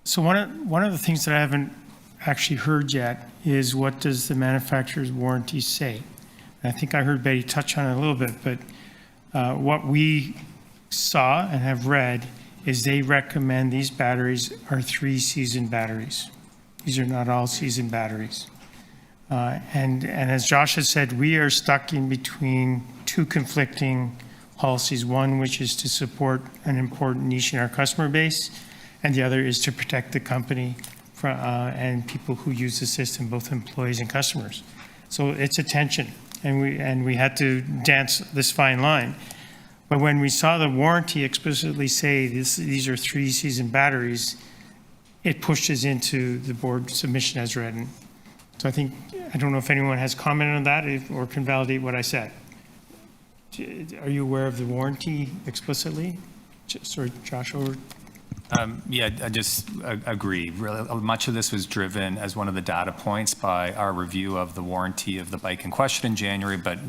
So one of the things that I haven't actually heard yet is what does the manufacturer's warranty say? And I think I heard Betty touch on it a little bit, but what we saw and have read is they recommend these batteries are 3-season batteries. These are not all-season batteries. And as Josh has said, we are stuck in between two conflicting policies. One, which is to support an important niche in our customer base, and the other is to protect the company and people who use the system, both employees and customers. So it's a tension, and we had to dance this fine line. But when we saw the warranty explicitly say these are 3-season batteries, it pushed us into the board submission as written. So I don't know if anyone has commented on that or can validate what I said. Are you aware of the warranty explicitly? Sorry, Josh, over. Yeah, I just agree. Really, much of this was driven as one of the data points by our review of the warranty of the bike in question in January, but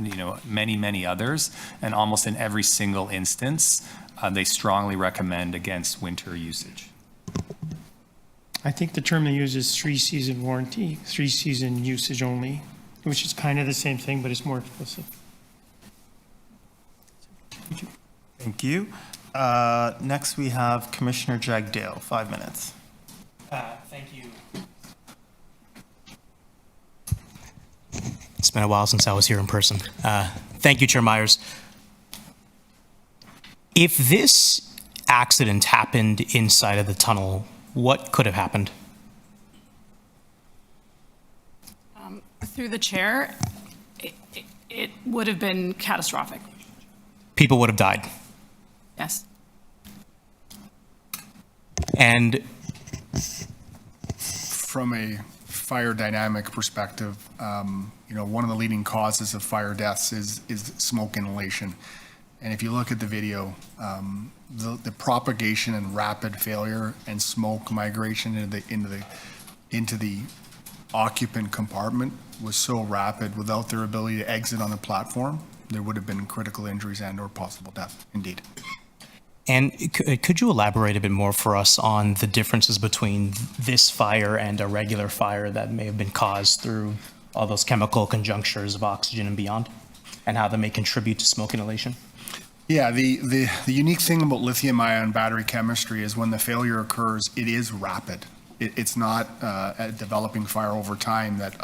many, many others. And almost in every single instance, they strongly recommend against winter usage. I think the term they use is 3-season warranty, 3-season usage only, which is kind of the same thing, but it's more explicit. Thank you. Next, we have Commissioner Jagdale, 5 minutes. Thank you. It's been a while since I was here in person. Thank you, Chair Myers. If this accident happened inside of the tunnel, what could have happened? Through the chair, it would have been catastrophic. People would have died. Yes. And from a fire dynamic perspective, one of the leading causes of fire deaths is smoke inhalation. And if you look at the video, the propagation and rapid failure and smoke migration into the occupant compartment was so rapid. Without their ability to exit on the platform, there would have been critical injuries and/or possible death. Indeed. And could you elaborate a bit more for us on the differences between this fire and a regular fire that may have been caused through all those chemical conjunctures of oxygen and beyond, and how they may contribute to smoke inhalation? Yeah, the unique thing about lithium-ion battery chemistry is when the failure occurs, it is rapid. It's not a developing fire over time that,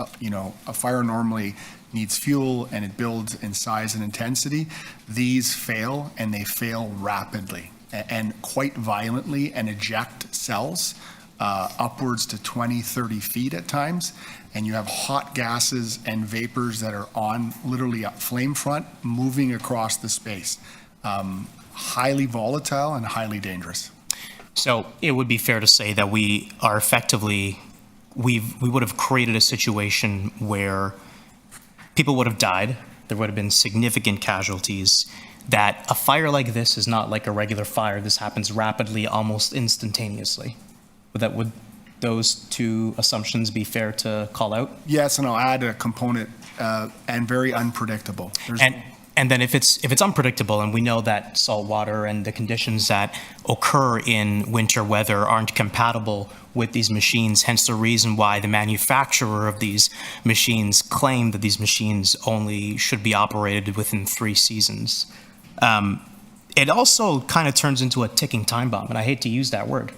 a fire normally needs fuel and it builds in size and intensity. These fail, and they fail rapidly and quite violently and eject cells upwards to 20, 30 feet at times, and you have hot gases and vapors that are on literally a flame front moving across the space. Highly volatile and highly dangerous. So it would be fair to say that we are effectively, we would have created a situation where people would have died, there would have been significant casualties, that a fire like this is not like a regular fire. This happens rapidly, almost instantaneously. Would those two assumptions be fair to call out? Yes, and I'll add a component, and very unpredictable. And then if it's unpredictable, and we know that salt water and the conditions that occur in winter weather aren't compatible with these machines, hence the reason why the manufacturer of these machines claim that these machines only should be operated within 3 seasons. It also kind of turns into a ticking time bomb, and I hate to use that word.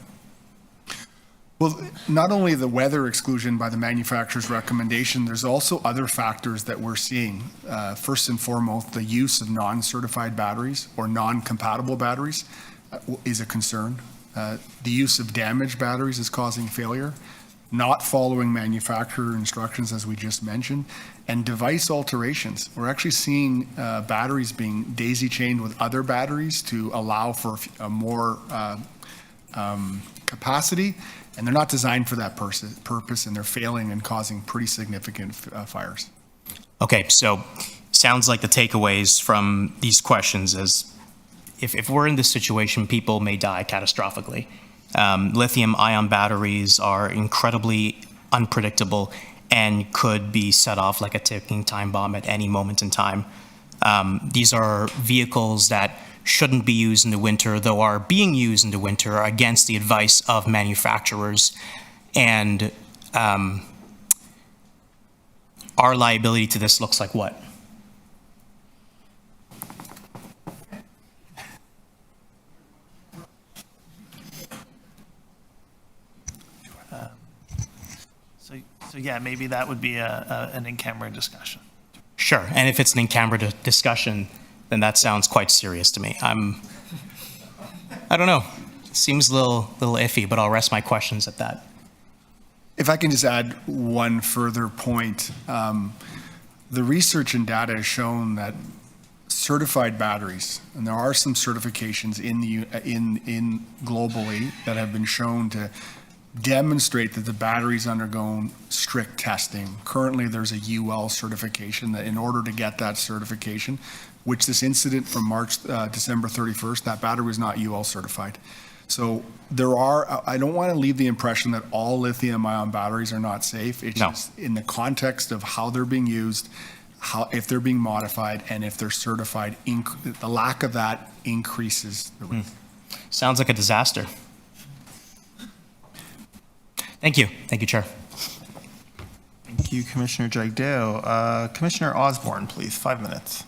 Well, not only the weather exclusion by the manufacturer's recommendation, there's also other factors that we're seeing. First and foremost, the use of non-certified batteries or non-compatible batteries is a concern. The use of damaged batteries is causing failure, not following manufacturer instructions, as we just mentioned, and device alterations. We're actually seeing batteries being daisy-chained with other batteries to allow for a more capacity, and they're not designed for that purpose, and they're failing and causing pretty significant fires. Okay, so sounds like the takeaways from these questions is if we're in this situation, people may die catastrophically. Lithium-ion batteries are incredibly unpredictable and could be set off like a ticking time bomb at any moment in time. These are vehicles that shouldn't be used in the winter, though are being used in the winter against the advice of manufacturers. And our liability to this looks like what? So yeah, maybe that would be an in-camera discussion. Sure, and if it's an in-camera discussion, then that sounds quite serious to me. I don't know, seems a little iffy, but I'll rest my questions at that. If I can just add one further point, the research and data has shown that certified batteries, and there are some certifications in globally that have been shown to demonstrate that the batteries undergone strict testing. Currently, there's a UL certification that in order to get that certification, which this incident from December 31st, that battery was not UL certified. So I don't want to leave the impression that all lithium-ion batteries are not safe. It's just in the context of how they're being used, if they're being modified, and if they're certified, the lack of that increases the risk. Sounds like a disaster. Thank you. Thank you, Chair. Thank you, Commissioner Jagdeo. Commissioner Osborne, please, 5 minutes.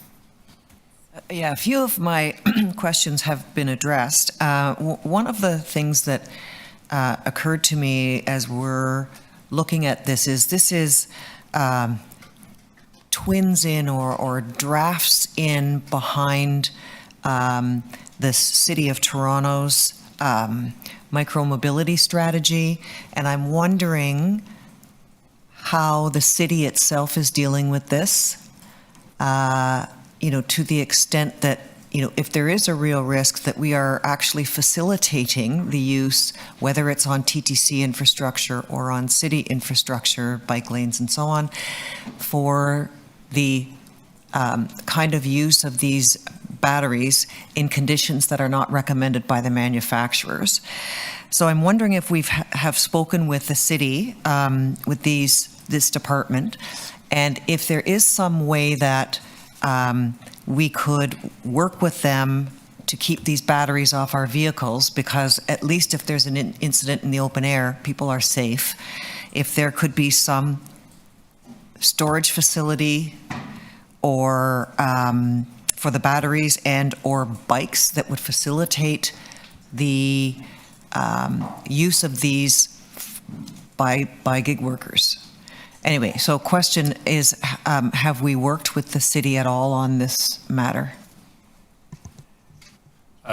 Yeah, a few of my questions have been addressed. One of the things that occurred to me as we're looking at this is twins in or drafts in behind the City of Toronto's micro-mobility strategy, and I'm wondering how the city itself is dealing with this. To the extent that, if there is a real risk that we are actually facilitating the use, whether it's on TTC infrastructure or on city infrastructure, bike lanes and so on, for the kind of use of these batteries in conditions that are not recommended by the manufacturers. So I'm wondering if we have spoken with the city, with this department, and if there is some way that we could work with them to keep these batteries off our vehicles, because at least if there's an incident in the open air, people are safe. If there could be some storage facility or for the batteries and or bikes that would facilitate the use of these by gig workers. Anyway, so question is, have we worked with the city at all on this matter?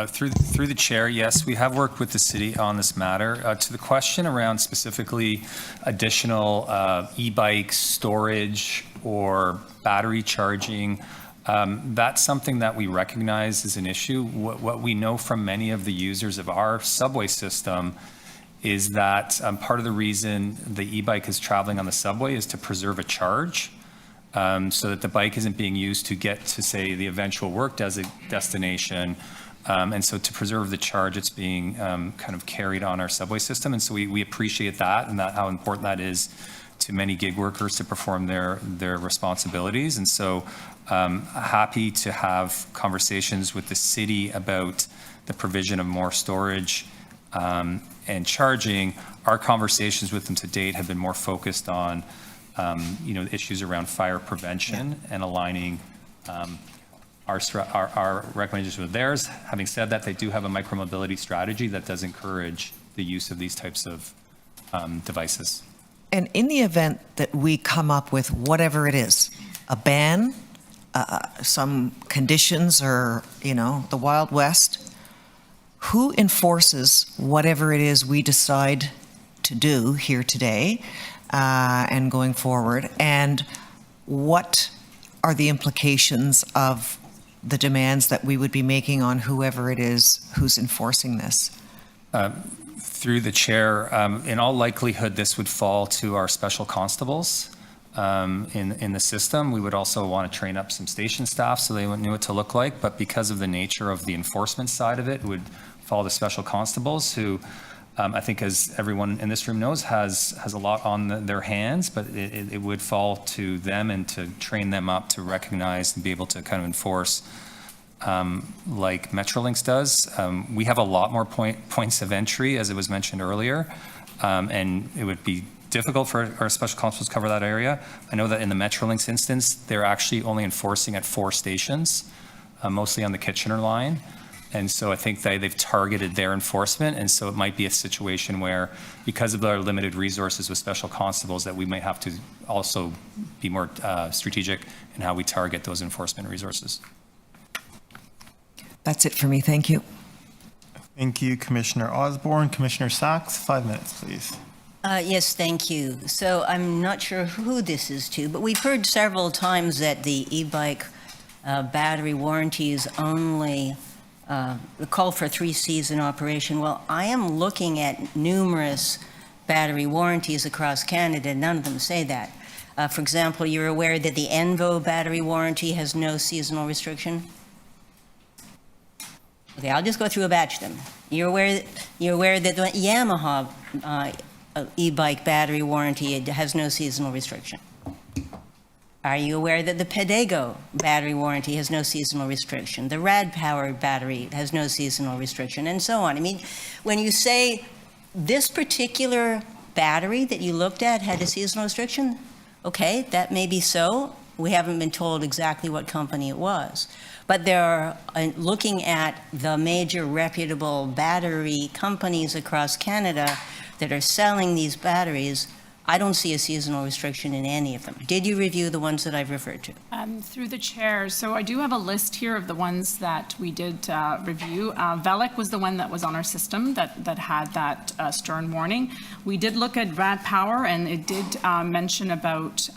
Through the chair, yes, we have worked with the city on this matter. To the question around specifically additional e-bike storage or battery charging, that's something that we recognize as an issue. What we know from many of the users of our subway system is that part of the reason the e-bike is traveling on the subway is to preserve a charge. So that the bike isn't being used to get to, say, the eventual work destination. And so to preserve the charge, it's being kind of carried on our subway system. And so we appreciate that and how important that is to many gig workers to perform their responsibilities. And so happy to have conversations with the city about the provision of more storage and charging. Our conversations with them to date have been more focused on issues around fire prevention and aligning our recommendations with theirs. Having said that, they do have a micromobility strategy that does encourage the use of these types of devices. And in the event that we come up with whatever it is, a ban, some conditions, or, the Wild West, who enforces whatever it is we decide to do here today and going forward? And what are the implications of the demands that we would be making on whoever it is who's enforcing this? Through the chair, in all likelihood, this would fall to our special constables in the system. We would also want to train up some station staff so they knew what to look like. But because of the nature of the enforcement side of it, would fall to special constables who, I think, as everyone in this room knows, has a lot on their hands. But it would fall to them and to train them up to recognize and be able to kind of enforce like Metrolinx does. We have a lot more points of entry, as it was mentioned earlier, and it would be difficult for our special constables to cover that area. I know that in the Metrolinx instance, they're actually only enforcing at 4 stations, mostly on the Kitchener line. And so I think they've targeted their enforcement. And so it might be a situation where, because of our limited resources with special constables, that we might have to also be more strategic in how we target those enforcement resources. That's it for me. Thank you. Thank you, Commissioner Osborne. Commissioner Sachs, 5 minutes, please. Yes, thank you. So I'm not sure who this is to, but we've heard several times that the e-bike battery warranty is only call for 3-season operation. Well, I am looking at numerous battery warranties across Canada. None of them say that. For example, you're aware that the Envo battery warranty has no seasonal restriction? Okay, I'll just go through a batch of them. You're aware that the Yamaha e-bike battery warranty has no seasonal restriction? Are you aware that the Pedego battery warranty has no seasonal restriction? The Rad Power battery has no seasonal restriction, and so on. I mean, when you say this particular battery that you looked at had a seasonal restriction, okay, that may be so. We haven't been told exactly what company it was. But there are, looking at the major reputable battery companies across Canada that are selling these batteries, I don't see a seasonal restriction in any of them. Did you review the ones that I've referred to? Through the chair, so I do have a list here of the ones that we did review. Velec was the one that was on our system that had that stern warning. We did look at Rad Power, and it did mention about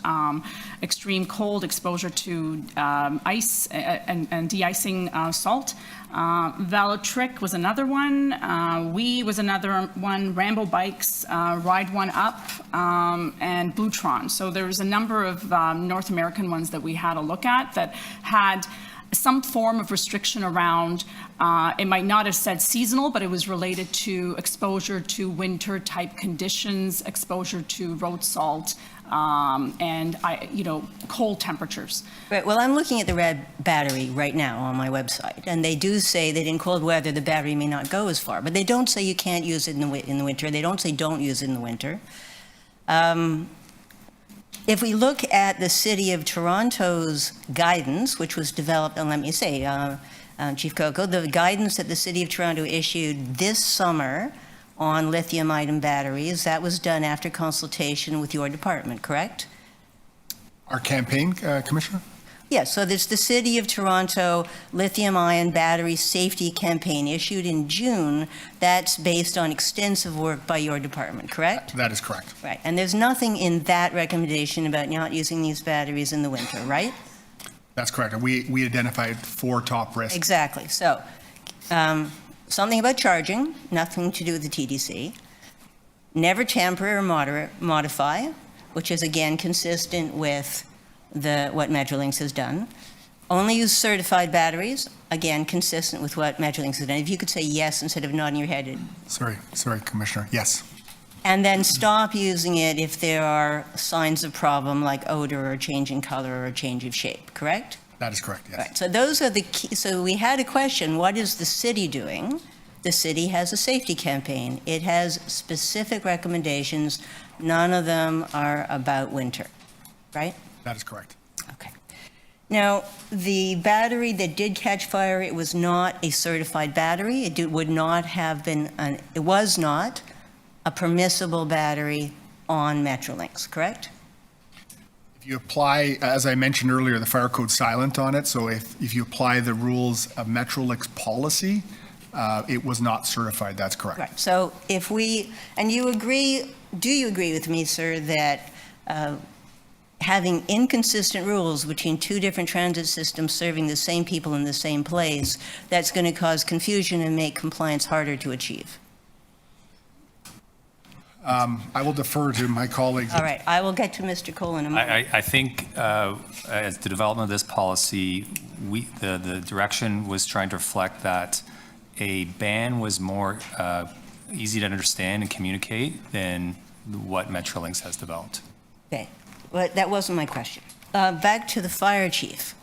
extreme cold exposure to ice and de-icing salt. Velotric was another one. We was another one. Rambo Bikes, Ride One Up, and Bluetron. So there was a number of North American ones that we had a look at that had some form of restriction around, it might not have said seasonal, but it was related to exposure to winter type conditions, exposure to road salt, and cold temperatures. Right, well, I'm looking at the Rad battery right now on my website, and they do say that in cold weather the battery may not go as far, but they don't say you can't use it in the winter. They don't say don't use it in the winter. If we look at the City of Toronto's guidance, which was developed, and let me say, Chief Coco, the guidance that the City of Toronto issued this summer on lithium-ion batteries, that was done after consultation with your department, correct? Our campaign, Commissioner? Yeah, so there's the City of Toronto lithium-ion battery safety campaign issued in June. That's based on extensive work by your department, correct? That is correct. Right, and there's nothing in that recommendation about not using these batteries in the winter, right? That's correct. We identified 4 top risks. Exactly. So, something about charging, nothing to do with the TTC. Never tamper or modify, which is again consistent with what Metrolinx has done. Only use certified batteries, again consistent with what Metrolinx has done. If you could say yes instead of nodding your head. Sorry, Commissioner. Yes. And then stop using it if there are signs of problem like odor or change in color or change of shape, correct? That is correct, yes. Right, so those are the key. So we had a question, what is the city doing? The city has a safety campaign. It has specific recommendations. None of them are about winter, right? That is correct. Okay. Now, the battery that did catch fire, it was not a certified battery. It would not have been, it was not a permissible battery on Metrolinx, correct? If you apply, as I mentioned earlier, the fire code's silent on it, so if you apply the rules of Metrolinx policy, it was not certified, that's correct. Right, so if we, and you agree, do you agree with me, sir, that having inconsistent rules between 2 different transit systems serving the same people in the same place, that's going to cause confusion and make compliance harder to achieve? I will defer to my colleagues. All right, I will get to Mr. Cole in a moment. I think as the development of this policy, the direction was trying to reflect that a ban was more easy to understand and communicate than what Metrolinx has developed. Okay, well, that wasn't my question. Back to the fire chief.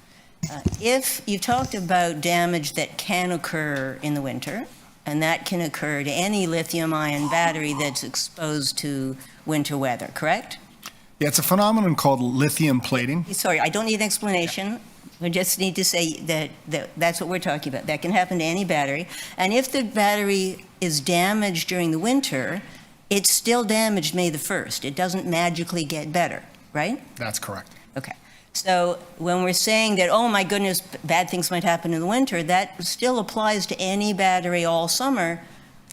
If you talked about damage that can occur in the winter, and that can occur to any lithium-ion battery that's exposed to winter weather, correct? Yeah, it's a phenomenon called lithium plating. Sorry, I don't need an explanation. We just need to say that that's what we're talking about. That can happen to any battery. And if the battery is damaged during the winter, it's still damaged May the 1st. It doesn't magically get better, right? That's correct. Okay. So when we're saying that, oh my goodness, bad things might happen in the winter, that still applies to any battery all summer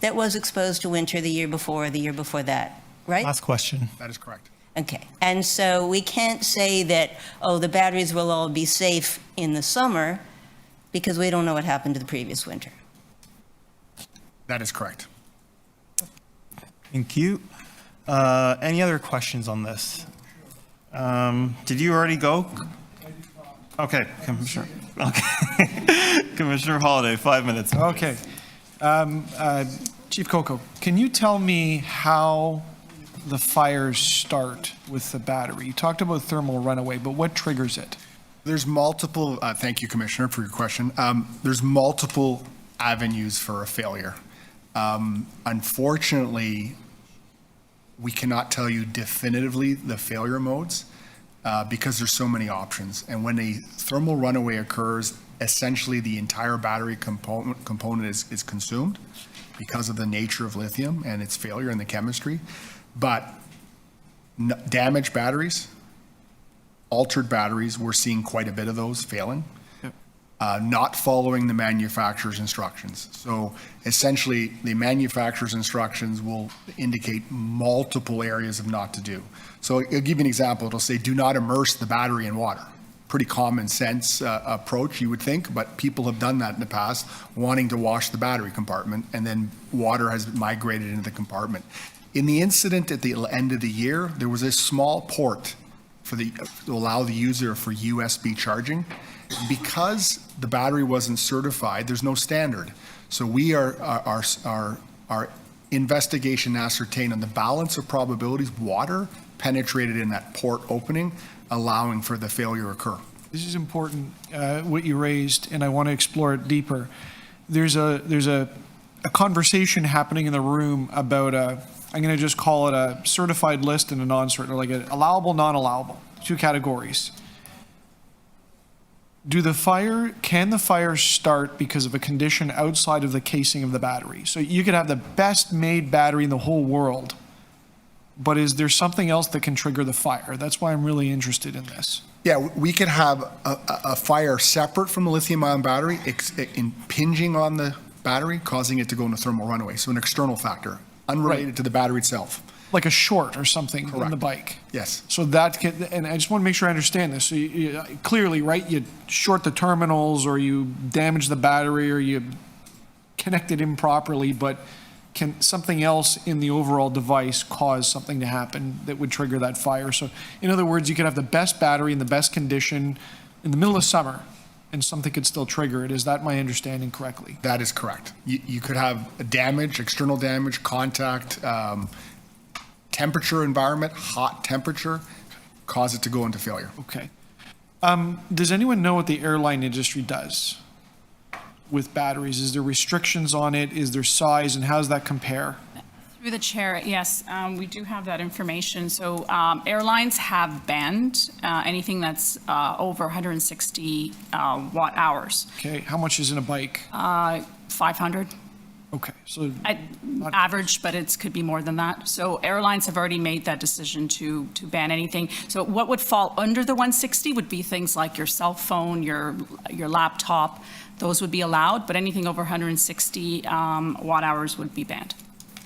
that was exposed to winter the year before or the year before that, right? Last question. That is correct. Okay. And so we can't say that, oh, the batteries will all be safe in the summer because we don't know what happened to the previous winter. That is correct. Thank you. Any other questions on this? Did you already go? Okay, Commissioner. Okay. Commissioner Holiday, 5 minutes. Okay. Chief Coco, can you tell me how the fires start with the battery? You talked about thermal runaway, but what triggers it? There's multiple, thank you, Commissioner, for your question. There's multiple avenues for a failure. Unfortunately, we cannot tell you definitively the failure modes because there's so many options. And when a thermal runaway occurs, essentially the entire battery component is consumed because of the nature of lithium and its failure in the chemistry. But damaged batteries, altered batteries, we're seeing quite a bit of those failing. Not following the manufacturer's instructions. So essentially, the manufacturer's instructions will indicate multiple areas of not to do. So I'll give you an example. It'll say, do not immerse the battery in water. Pretty common sense approach, you would think, but people have done that in the past, wanting to wash the battery compartment, and then water has migrated into the compartment. In the incident at the end of the year, there was a small port to allow the user for USB charging. Because the battery wasn't certified, there's no standard. So we our investigation ascertained on the balance of probabilities, water penetrated in that port opening, allowing for the failure to occur. This is important, what you raised, and I want to explore it deeper. There's a conversation happening in the room about I'm going to just call it a certified list and a non-certified, like an allowable, non-allowable, 2 categories. Can the fire start because of a condition outside of the casing of the battery? So you could have the best made battery in the whole world, but is there something else that can trigger the fire? That's why I'm really interested in this. Yeah, we could have a fire separate from the lithium-ion battery, impinging on the battery, causing it to go into thermal runaway. So an external factor, unrelated to the battery itself. Like a short or something in Correct. the bike. Yes. So that can, and I just want to make sure I understand this. So you, clearly, right, you short the terminals or you damage the battery or you connect it improperly, but can something else in the overall device cause something to happen that would trigger that fire? So in other words, you could have the best battery in the best condition in the middle of summer and something could still trigger it. Is that my understanding correctly? That is correct. You could have a damage, external damage, contact, temperature environment, hot temperature, cause it to go into failure. Okay. Does anyone know what the airline industry does with batteries? Is there restrictions on it? Is there size, and how does that compare? Through the chair, yes, we do have that information. So airlines have banned anything that's over 160 watt hours. Okay, how much is in a bike? 500. Okay, so Average, but it could be more than that. So airlines have already made that decision to ban anything. So what would fall under the 160 would be things like your cell phone, your laptop. Those would be allowed, but anything over 160 watt hours would be banned.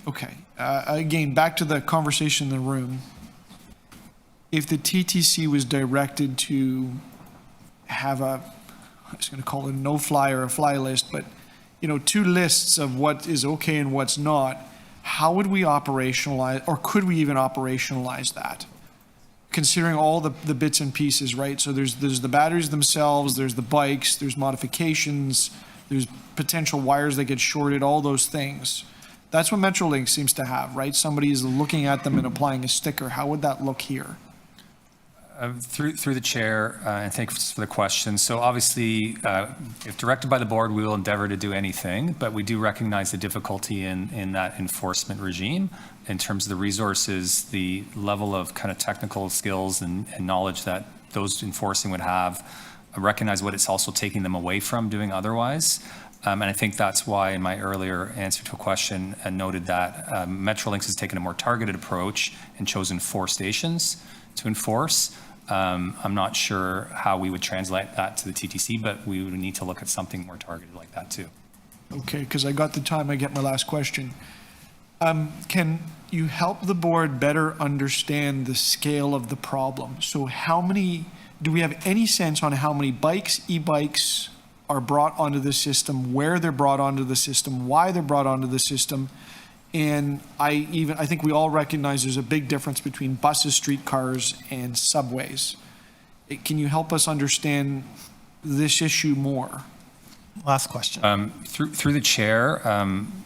Okay. Again, back to the conversation in the room. If the TTC was directed to have I was going to call it a no-fly or a fly list, but two lists of what is okay and what's not, how would we operationalize, or could we even operationalize that? Considering all the bits and pieces, right? So there's the batteries themselves, there's the bikes, there's modifications, there's potential wires that get shorted, all those things. That's what Metrolink seems to have, right? Somebody is looking at them and applying a sticker. How would that look here? Through the chair, and thanks for the question. So obviously, if directed by the board, we will endeavor to do anything, but we do recognize the difficulty in that enforcement regime in terms of the resources, the level of kind of technical skills and knowledge that those enforcing would have. I recognize what it's also taking them away from doing otherwise. And I think that's why in my earlier answer to a question, I noted that Metrolinx has taken a more targeted approach and chosen 4 stations to enforce. I'm not sure how we would translate that to the TTC, but we would need to look at something more targeted like that too. Okay, because I got the time, I get my last question. Can you help the board better understand the scale of the problem? So do we have any sense on how many bikes, e-bikes are brought onto the system, where they're brought onto the system, why they're brought onto the system? And I think we all recognize there's a big difference between buses, streetcars, and subways. Can you help us understand this issue more? Last question. Through the chair,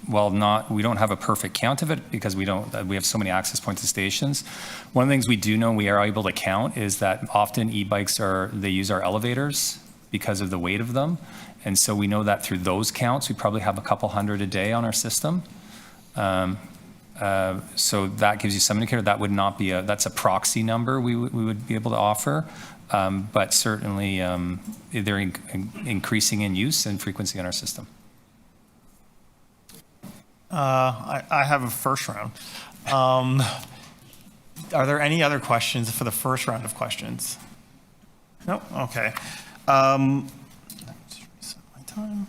we don't have a perfect count of it because we have so many access points to stations. One of the things we do know we are able to count is that often e-bikes they use our elevators because of the weight of them. And so we know that through those counts, we probably have a couple hundred a day on our system. So that gives you some indicator. That would not be that's a proxy number we would be able to offer. But certainly they're increasing in use and frequency on our system. I have a first round. Are there any other questions for the first round of questions? No? Okay. Just reset my time.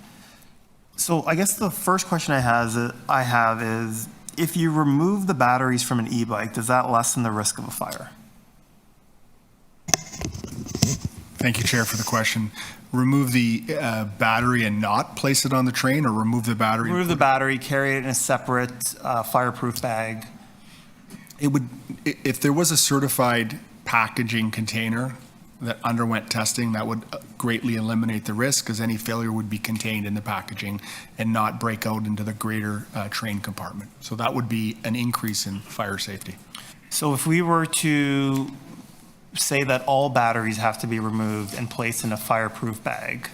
So I guess the first question I have is, if you remove the batteries from an e-bike, does that lessen the risk of a fire? Thank you, Chair, for the question. Remove the battery and not place it on the train, or remove the battery? Remove the battery, carry it in a separate fireproof bag. If there was a certified packaging container that underwent testing, that would greatly eliminate the risk, because any failure would be contained in the packaging and not break out into the greater train compartment. So that would be an increase in fire safety. So if we were to say that all batteries have to be removed and placed in a fireproof bag,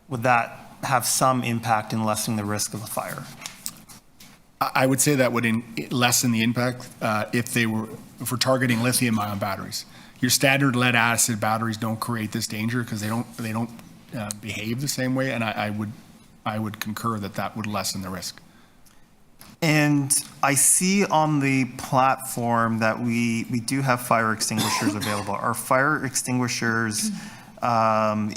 would that have some impact in lessening the risk of a fire? I would say that would lessen the impact if we're targeting lithium-ion batteries. Your standard lead acid batteries don't create this danger because they don't behave the same way, and I would concur that would lessen the risk. And I see on the platform that we do have fire extinguishers available. Are fire extinguishers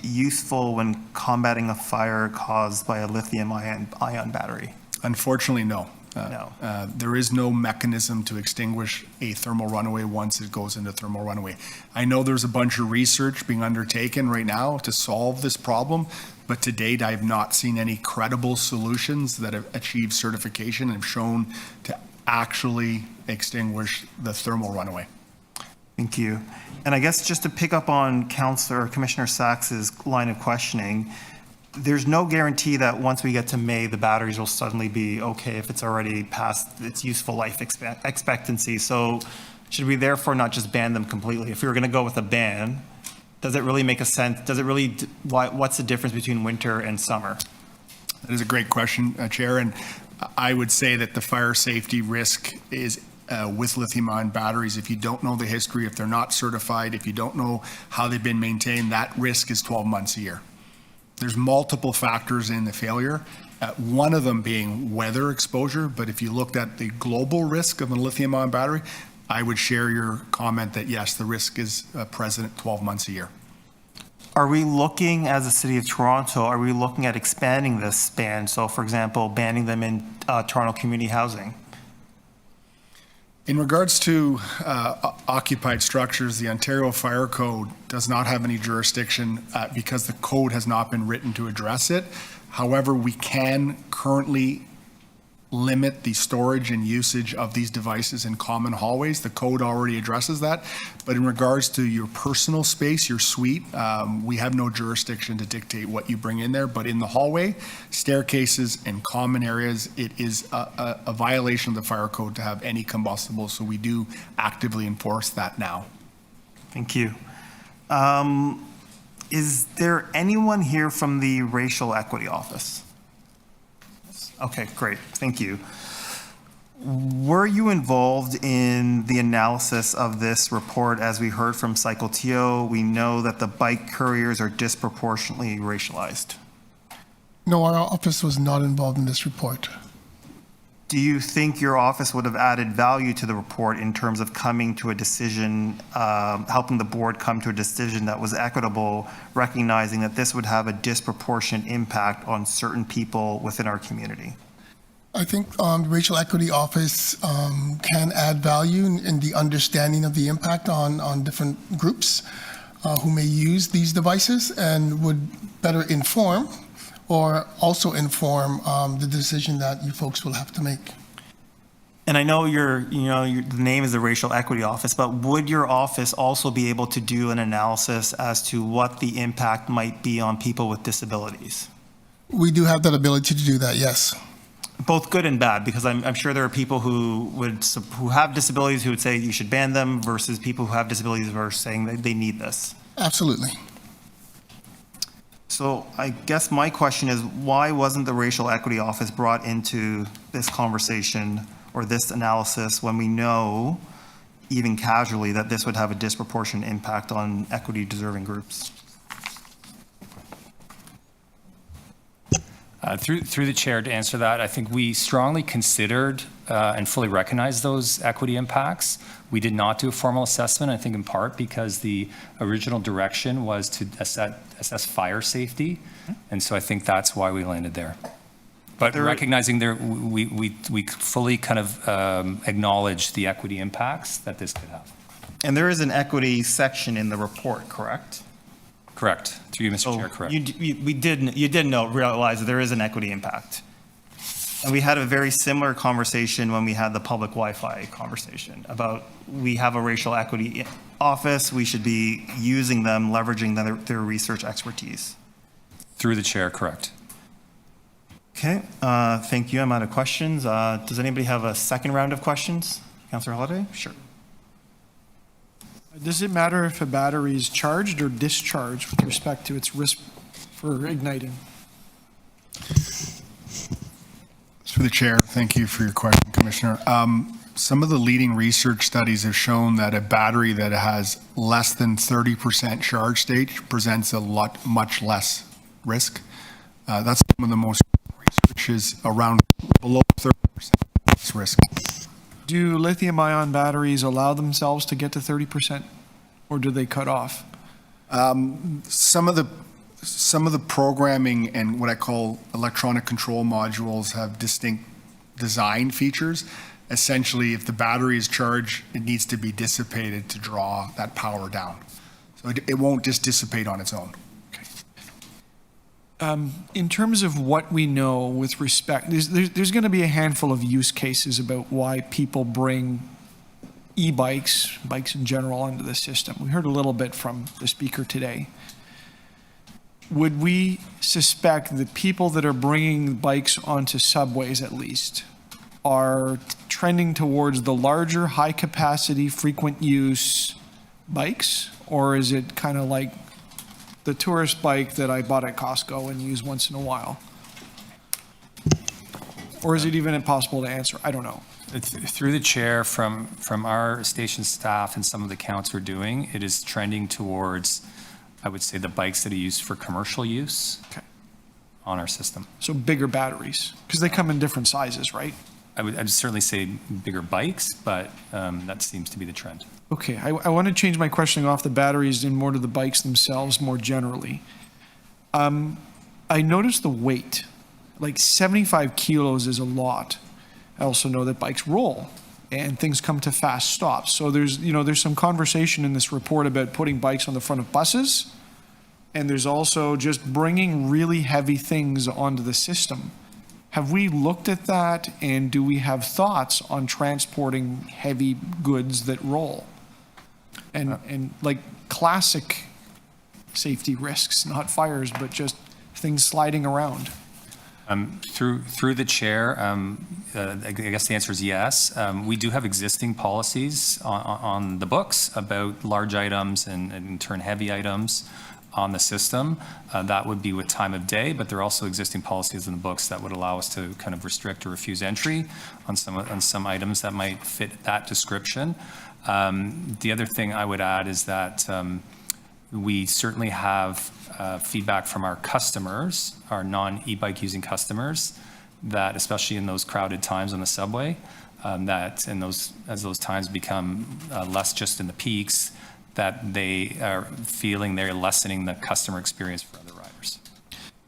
useful when combating a fire caused by a lithium-ion battery? Unfortunately, no. No. There is no mechanism to extinguish a thermal runaway once it goes into thermal runaway. I know there's a bunch of research being undertaken right now to solve this problem, but to date, I have not seen any credible solutions that have achieved certification and have shown to actually extinguish the thermal runaway. Thank you. And I guess just to pick up on Commissioner Sachs's line of questioning, there's no guarantee that once we get to May, the batteries will suddenly be okay if it's already past its useful life expectancy. So should we therefore not just ban them completely? If we were going to go with a ban, does it really make a sense? Does it really, what's the difference between winter and summer? That is a great question, Chair. And I would say that the fire safety risk is with lithium-ion batteries. If you don't know the history, if they're not certified, if you don't know how they've been maintained, that risk is 12 months a year. There's multiple factors in the failure, one of them being weather exposure. But if you looked at the global risk of a lithium-ion battery, I would share your comment that yes, the risk is present 12 months a year. Are we looking, as a City of Toronto, are we looking at expanding this ban? So, for example, banning them in Toronto community housing? In regards to occupied structures, the Ontario Fire Code does not have any jurisdiction because the code has not been written to address it. However, we can currently limit the storage and usage of these devices in common hallways. The code already addresses that. But in regards to your personal space, your suite, we have no jurisdiction to dictate what you bring in there. But in the hallway, staircases, and common areas, it is a violation of the fire code to have any combustibles. So we do actively enforce that now. Thank you. Is there anyone here from the Racial Equity Office? Okay, great. Thank you. Were you involved in the analysis of this report? As we heard from Cycle TO, we know that the bike couriers are disproportionately racialized. No, our office was not involved in this report. Do you think your office would have added value to the report in terms of coming to a decision, helping the board come to a decision that was equitable, recognizing that this would have a disproportionate impact on certain people within our community? I think the Racial Equity Office can add value in the understanding of the impact on different groups who may use these devices and would better inform or also inform the decision that you folks will have to make. And I know the name is the Racial Equity Office, but would your office also be able to do an analysis as to what the impact might be on people with disabilities? We do have that ability to do that, yes. Both good and bad, because I'm sure there are people who have disabilities who would say you should ban them versus people who have disabilities who are saying that they need this. Absolutely. So I guess my question is, why wasn't the Racial Equity Office brought into this conversation or this analysis when we know, even casually, that this would have a disproportionate impact on equity-deserving groups? Through the chair, to answer that, I think we strongly considered and fully recognize those equity impacts. We did not do a formal assessment, I think in part because the original direction was to assess fire safety. And so I think that's why we landed there. But recognizing we fully kind of acknowledge the equity impacts that this could have. And there is an equity section in the report, correct? Correct. Through you, Mr. Chair, correct. You did realize that there is an equity impact. And we had a very similar conversation when we had the public Wi-Fi conversation about we have a racial equity office, we should be using them, leveraging their research expertise. Through the chair, correct. Okay, thank you. I'm out of questions. Does anybody have a second round of questions? Councillor Holiday? Sure. Does it matter if a battery is charged or discharged with respect to its risk for igniting? Through the chair, thank you for your question, Commissioner. Some of the leading research studies have shown that a battery that has less than 30% charge state presents much less risk. That's some of the most research is around below 30%. It's risk. Do lithium-ion batteries allow themselves to get to 30%, or do they cut off? Some of the programming and what I call electronic control modules have distinct design features. Essentially, if the battery is charged, it needs to be dissipated to draw that power down. So it won't just dissipate on its own. In terms of what we know with respect, there's going to be a handful of use cases about why people bring e-bikes, bikes in general, onto the system. We heard a little bit from the speaker today. Would we suspect that people that are bringing bikes onto subways, at least, are trending towards the larger, high-capacity, frequent use bikes? Or is it kind of like the tourist bike that I bought at Costco and use once in a while? Or is it even impossible to answer? I don't know. Through the chair, from our station staff and some of the counts we're doing, it is trending towards, I would say, the bikes that are used for commercial use on our system. So bigger batteries, because they come in different sizes, right? I'd certainly say bigger bikes, but that seems to be the trend. Okay, I want to change my questioning off the batteries and more to the bikes themselves more generally. I noticed the weight, like 75 kilos is a lot. I also know that bikes roll and things come to fast stops. So there's some conversation in this report about putting bikes on the front of buses, and there's also just bringing really heavy things onto the system. Have we looked at that, and do we have thoughts on transporting heavy goods that roll? And like classic safety risks, not fires, but just things sliding around. Through the chair, I guess the answer is yes. We do have existing policies on the books about large items and in turn heavy items on the system. That would be with time of day, but there are also existing policies in the books that would allow us to kind of restrict or refuse entry on some items that might fit that description. The other thing I would add is that we certainly have feedback from our customers, our non-e-bike using customers, that especially in those crowded times on the subway, that as those times become less just in the peaks, that they are feeling they're lessening the customer experience for other riders.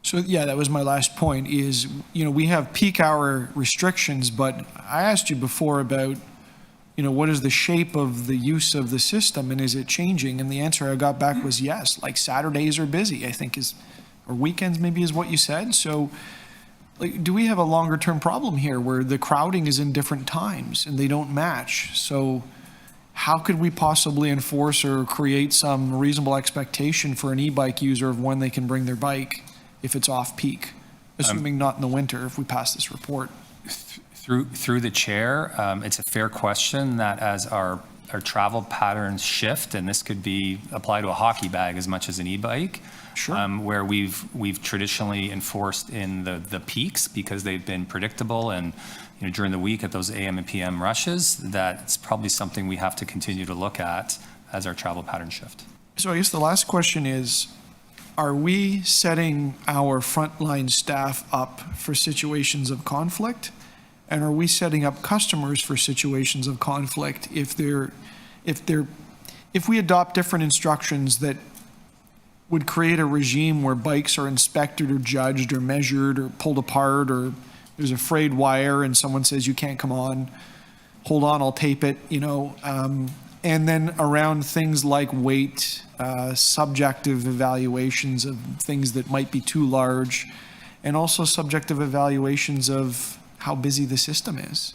So yeah, that was my last point is, we have peak hour restrictions, but I asked you before about, what is the shape of the use of the system and is it changing? And the answer I got back was yes, like Saturdays are busy, I think or weekends maybe is what you said. So like, do we have a longer term problem here where the crowding is in different times and they don't match? So how could we possibly enforce or create some reasonable expectation for an e-bike user of when they can bring their bike if it's off peak, assuming not in the winter if we pass this report? Through the chair, it's a fair question that as our travel patterns shift, and this could be applied to a hockey bag as much as an e-bike, sure. Where we've traditionally enforced in the peaks because they've been predictable and during the week at those AM and PM rushes, that's probably something we have to continue to look at as our travel patterns shift. So I guess the last question is, are we setting our frontline staff up for situations of conflict? And are we setting up customers for situations of conflict if we adopt different instructions that would create a regime where bikes are inspected or judged or measured or pulled apart, or there's a frayed wire and someone says you can't come on, hold on, I'll tape it, and then around things like weight, subjective evaluations of things that might be too large, and also subjective evaluations of how busy the system is.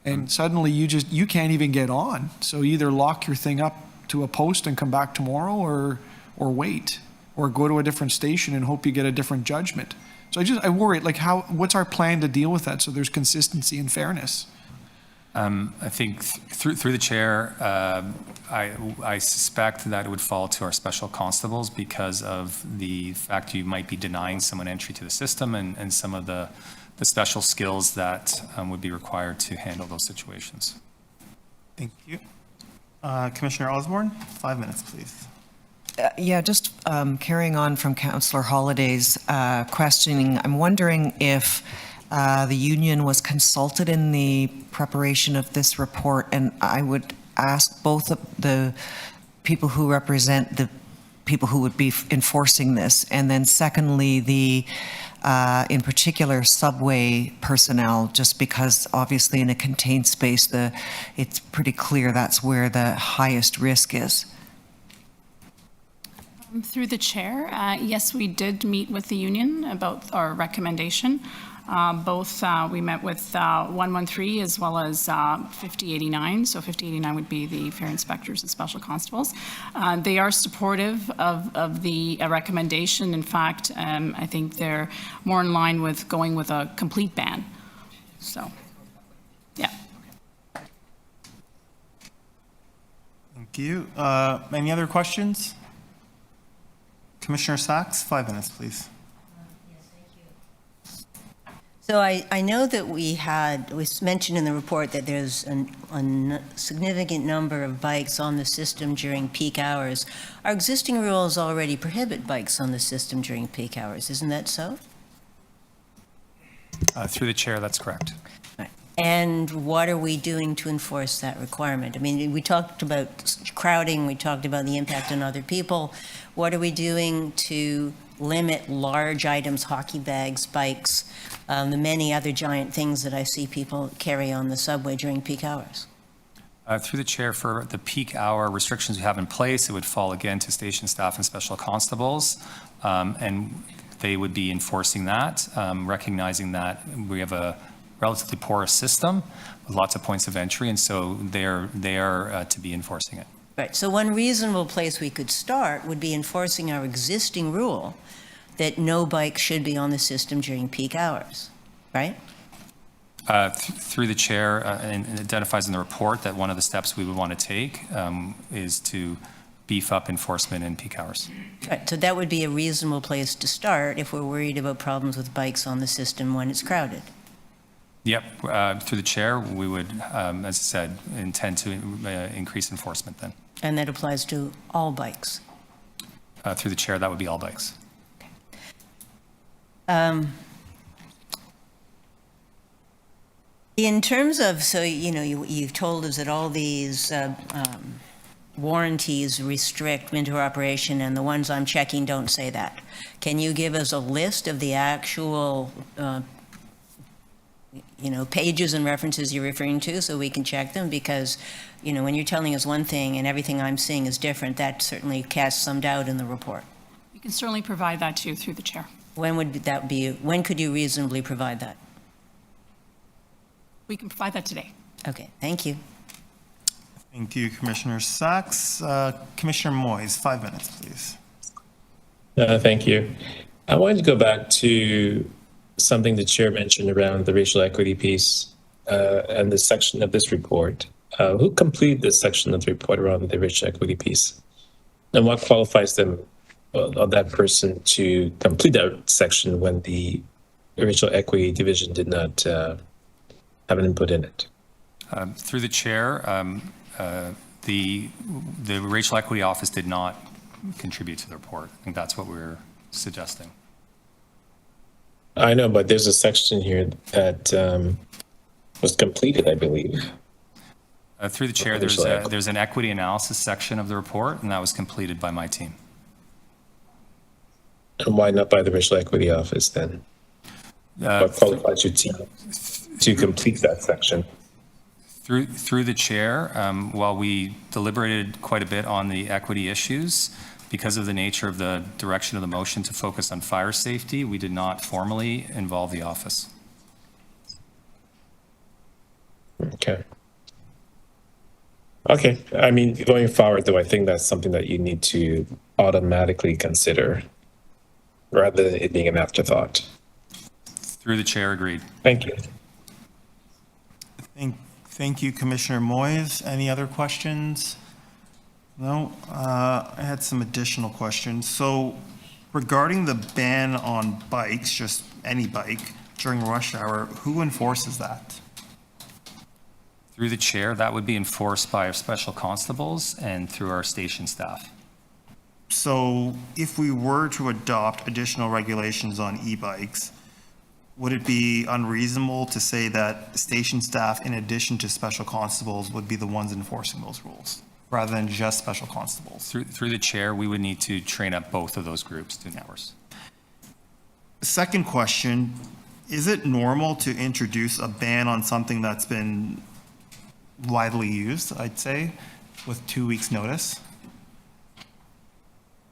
And suddenly you can't even get on. So either lock your thing up to a post and come back tomorrow, or wait, or go to a different station and hope you get a different judgment. So I worry, like, what's our plan to deal with that so there's consistency and fairness? I think through the chair, I suspect that it would fall to our special constables because of the fact you might be denying someone entry to the system and some of the special skills that would be required to handle those situations. Thank you. Commissioner Osborne, 5 minutes, please. Yeah, just carrying on from Councillor Holliday's questioning, I'm wondering if The union was consulted in the preparation of this report, and I would ask both of the people who represent the people who would be enforcing this, and then secondly, the in particular subway personnel, just because obviously in a contained space, it's pretty clear that's where the highest risk is. Through the chair, yes, we did meet with the union about our recommendation. Both, we met with 113 as well as 5089. So 5089 would be the fare inspectors and special constables. They are supportive of the recommendation. In fact, I think they're more in line with going with a complete ban. So, yeah. Thank you. Any other questions? Commissioner Sachs, 5 minutes, please. So I know that we mentioned in the report that there's a significant number of bikes on the system during peak hours. Our existing rules already prohibit bikes on the system during peak hours, isn't that so? Through the chair, that's correct. And what are we doing to enforce that requirement? I mean, we talked about crowding, we talked about the impact on other people. What are we doing to limit large items, hockey bags, bikes, the many other giant things that I see people carry on the subway during peak hours? Through the chair, for the peak hour restrictions we have in place, it would fall again to station staff and special constables, and they would be enforcing that, recognizing that we have a relatively porous system with lots of points of entry, and so they are to be enforcing it. Right, so one reasonable place we could start would be enforcing our existing rule that no bike should be on the system during peak hours, right? Through the chair, and it identifies in the report that one of the steps we would want to take is to beef up enforcement in peak hours. Right, so that would be a reasonable place to start if we're worried about problems with bikes on the system when it's crowded. Yep, through the chair, we would, as I said, intend to increase enforcement then. And that applies to all bikes? Through the chair, that would be all bikes. In terms of, so, you know, you've told us that all these warranties restrict interoperation, and the ones I'm checking don't say that. Can you give us a list of the actual pages and references you're referring to so we can check them? Because, when you're telling us one thing and everything I'm seeing is different, that certainly casts some doubt in the report. We can certainly provide that to you through the chair. When would that be? When could you reasonably provide that? We can provide that today. Okay, thank you. Thank you, Commissioner Sachs. Commissioner Moyes, 5 minutes, please. Thank you. I wanted to go back to something the chair mentioned around the racial equity piece and the section of this report. Who completed this section of the report around the racial equity piece? And what qualifies them, that person, to complete that section when the racial equity division did not have an input in it? Through the chair, the racial equity office did not contribute to the report. I think that's what we're suggesting. I know, but there's a section here that was completed, I believe. Through the chair, there's an equity analysis section of the report, and that was completed by my team. And why not by the racial equity office then? What qualifies your team to complete that section? Through the chair, while we deliberated quite a bit on the equity issues, because of the nature of the direction of the motion to focus on fire safety, we did not formally involve the office. Okay. I mean, going forward, though, I think that's something that you need to automatically consider rather than it being an afterthought. Through the chair, agreed. Thank you. Thank you, Commissioner Moyes. Any other questions? No, I had some additional questions. So regarding the ban on bikes, just any bike during rush hour, who enforces that? Through the chair, that would be enforced by our special constables and through our station staff. So if we were to adopt additional regulations on e-bikes, would it be unreasonable to say that station staff, in addition to special constables, would be the ones enforcing those rules, rather than just special constables? Through the chair, we would need to train up both of those groups to hours. Second question, is it normal to introduce a ban on something that's been widely used, I'd say, with 2 weeks' notice?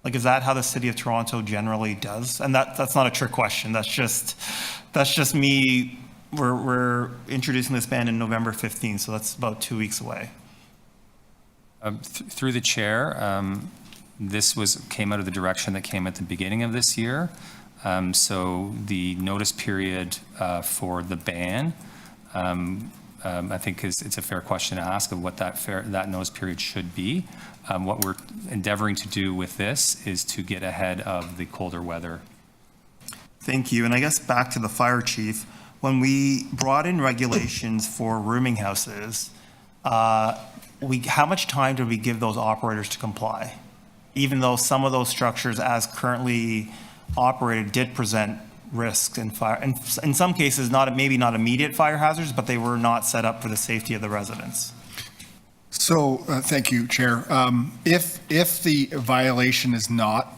Like, is that how the city of Toronto generally does? And that's not a trick question. That's just me. We're introducing this ban in November 15th, so that's about 2 weeks away. Through the chair, this came out of the direction that came at the beginning of this year. So the notice period for the ban, I think it's a fair question to ask of what that notice period should be. What we're endeavoring to do with this is to get ahead of the colder weather. Thank you. And I guess back to the fire chief, when we brought in regulations for rooming houses, how much time did we give those operators to comply? Even though some of those structures as currently operated did present risks in fire, and in some cases, maybe not immediate fire hazards, but they were not set up for the safety of the residents. So, thank you, Chair. If the violation is not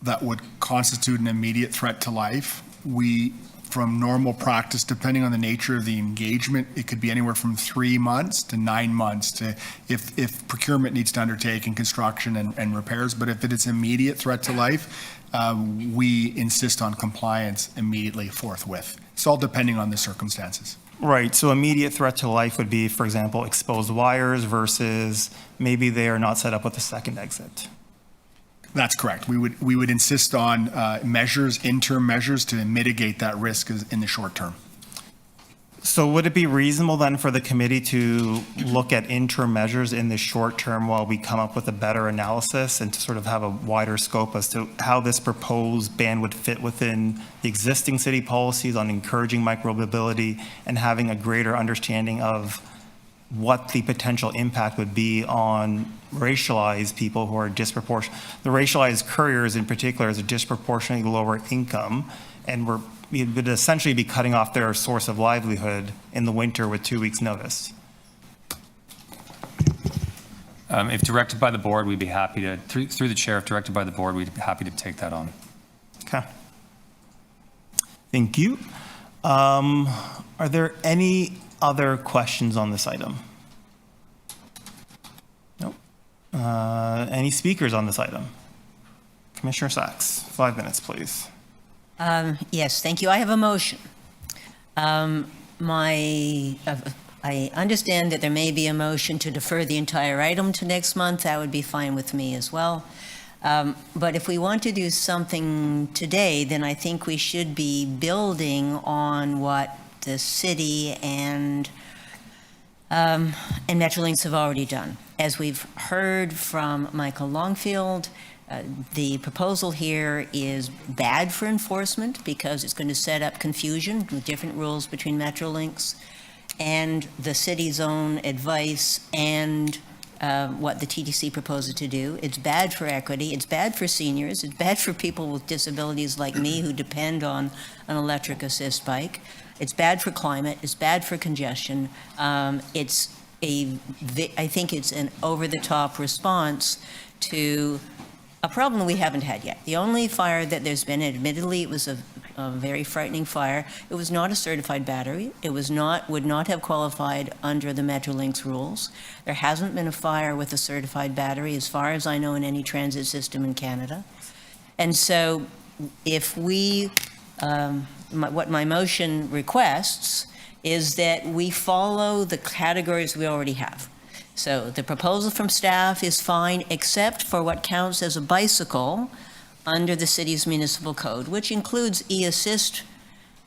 that would constitute an immediate threat to life, we, from normal practice, depending on the nature of the engagement, it could be anywhere from 3 months to 9 months to if procurement needs to undertake in construction and repairs. But if it is immediate threat to life, we insist on compliance immediately, forthwith. It's all depending on the circumstances. Right, so immediate threat to life would be, for example, exposed wires versus maybe they are not set up with a second exit. That's correct. We would insist on interim measures to mitigate that risk in the short term. So would it be reasonable then for the committee to look at interim measures in the short term while we come up with a better analysis and to sort of have a wider scope as to how this proposed ban would fit within the existing city policies on encouraging micromobility and having a greater understanding of what the potential impact would be on racialized people who are disproportionate. The racialized couriers in particular is a disproportionately lower income, and we would essentially be cutting off their source of livelihood in the winter with 2 weeks' notice. If directed by the board, we'd be happy to, through the chair, if directed by the board, we'd be happy to take that on. Okay. Thank you. Are there any other questions on this item? Nope. Any speakers on this item? Commissioner Sachs, 5 minutes, please. Yes, thank you. I have a motion. I understand that there may be a motion to defer the entire item to next month. That would be fine with me as well. But if we want to do something today, then I think we should be building on what the city and Metrolinx have already done. As we've heard from Michael Longfield, the proposal here is bad for enforcement because it's going to set up confusion with different rules between Metrolinx and the city's own advice and what the TTC proposes to do. It's bad for equity. It's bad for seniors. It's bad for people with disabilities like me who depend on an electric assist bike. It's bad for climate. It's bad for congestion. I think it's an over-the-top response to a problem we haven't had yet. The only fire that there's been, admittedly, it was a very frightening fire. It was not a certified battery. It would not have qualified under the Metrolinx rules. There hasn't been a fire with a certified battery, as far as I know, in any transit system in Canada. And so if what my motion requests is that we follow the categories we already have. So the proposal from staff is fine, except for what counts as a bicycle under the city's municipal code, which includes e-assist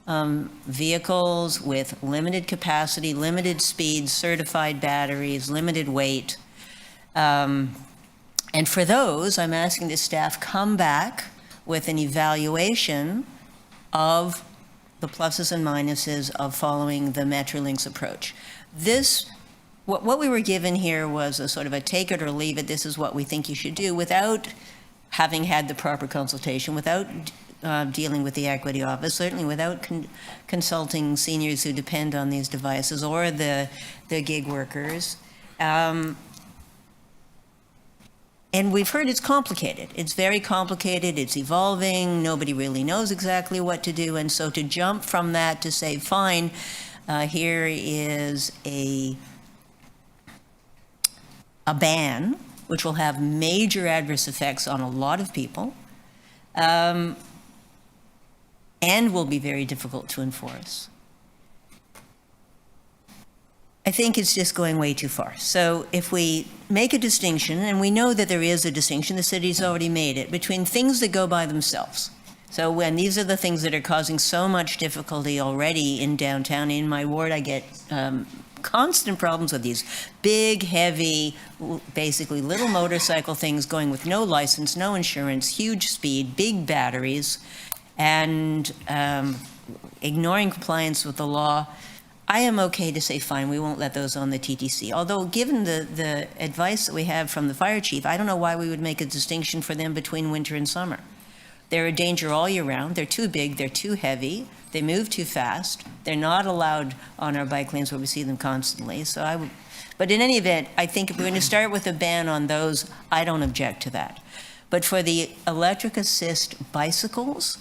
vehicles with limited capacity, limited speed, certified batteries, limited weight. And for those, I'm asking the staff come back with an evaluation of the pluses and minuses of following the Metrolinx approach. What we were given here was a sort of a take it or leave it, this is what we think you should do, without having had the proper consultation, without dealing with the equity office, certainly without consulting seniors who depend on these devices or the gig workers. And we've heard it's complicated. It's very complicated. It's evolving. Nobody really knows exactly what to do. And so to jump from that to say, fine, here is a ban, which will have major adverse effects on a lot of people, and will be very difficult to enforce. I think it's just going way too far. So if we make a distinction, and we know that there is a distinction, the city's already made it, between things that go by themselves. So when these are the things that are causing so much difficulty already in downtown, in my ward, I get constant problems with these big, heavy, basically little motorcycle things going with no license, no insurance, huge speed, big batteries, and ignoring compliance with the law. I am okay to say, fine, we won't let those on the TTC. Although, given the advice that we have from the fire chief, I don't know why we would make a distinction for them between winter and summer. They're a danger all year round. They're too big. They're too heavy. They move too fast. They're not allowed on our bike lanes where we see them constantly. But in any event, I think if we're going to start with a ban on those, I don't object to that. But for the electric assist bicycles,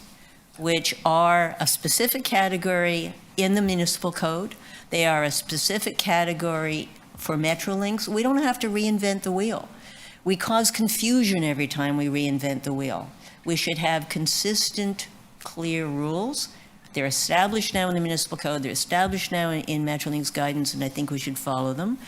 which are a specific category in the municipal code, they are a specific category for Metrolinx, we don't have to reinvent the wheel. We cause confusion every time we reinvent the wheel. We should have consistent, clear rules. They're established now in the municipal code, they're established now in Metrolinx guidance, and I think we should follow them.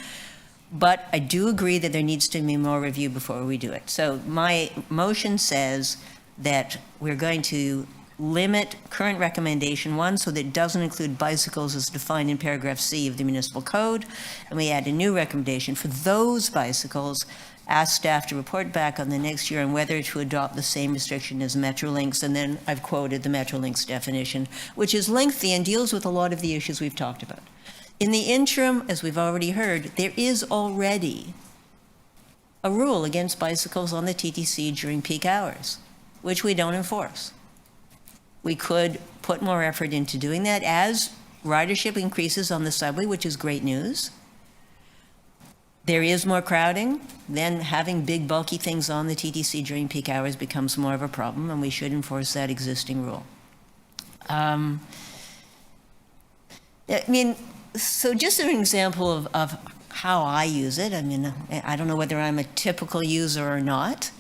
But I do agree that there needs to be more review before we do it. So my motion says that we're going to limit current recommendation 1 so that it doesn't include bicycles as defined in paragraph C of the municipal code. And we add a new recommendation for those bicycles. Ask staff to report back on the next year on whether to adopt the same restriction as Metrolinx. And then I've quoted the Metrolinx definition, which is lengthy and deals with a lot of the issues we've talked about. In the interim, as we've already heard, there is already a rule against bicycles on the TTC during peak hours, which we don't enforce. We could put more effort into doing that as ridership increases on the subway, which is great news. There is more crowding, then having big bulky things on the TTC during peak hours becomes more of a problem, and we should enforce that existing rule. So just an example of how I use it, I don't know whether I'm a typical user or not,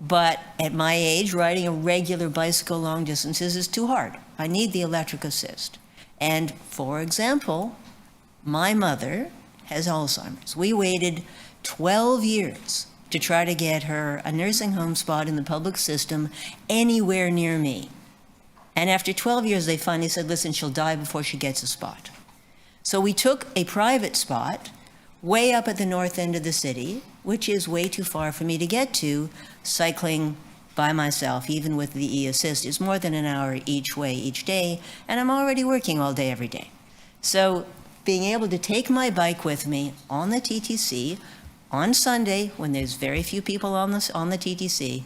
but at my age, riding a regular bicycle long distances is too hard. I need the electric assist. And for example, my mother has Alzheimer's. We waited 12 years to try to get her a nursing home spot in the public system anywhere near me. And after 12 years, they finally said, listen, she'll die before she gets a spot. So we took a private spot way up at the north end of the city, which is way too far for me to get to, cycling by myself, even with the e-assist. It's more than an hour each way each day, and I'm already working all day every day. So being able to take my bike with me on the TTC on Sunday, when there's very few people on the TTC,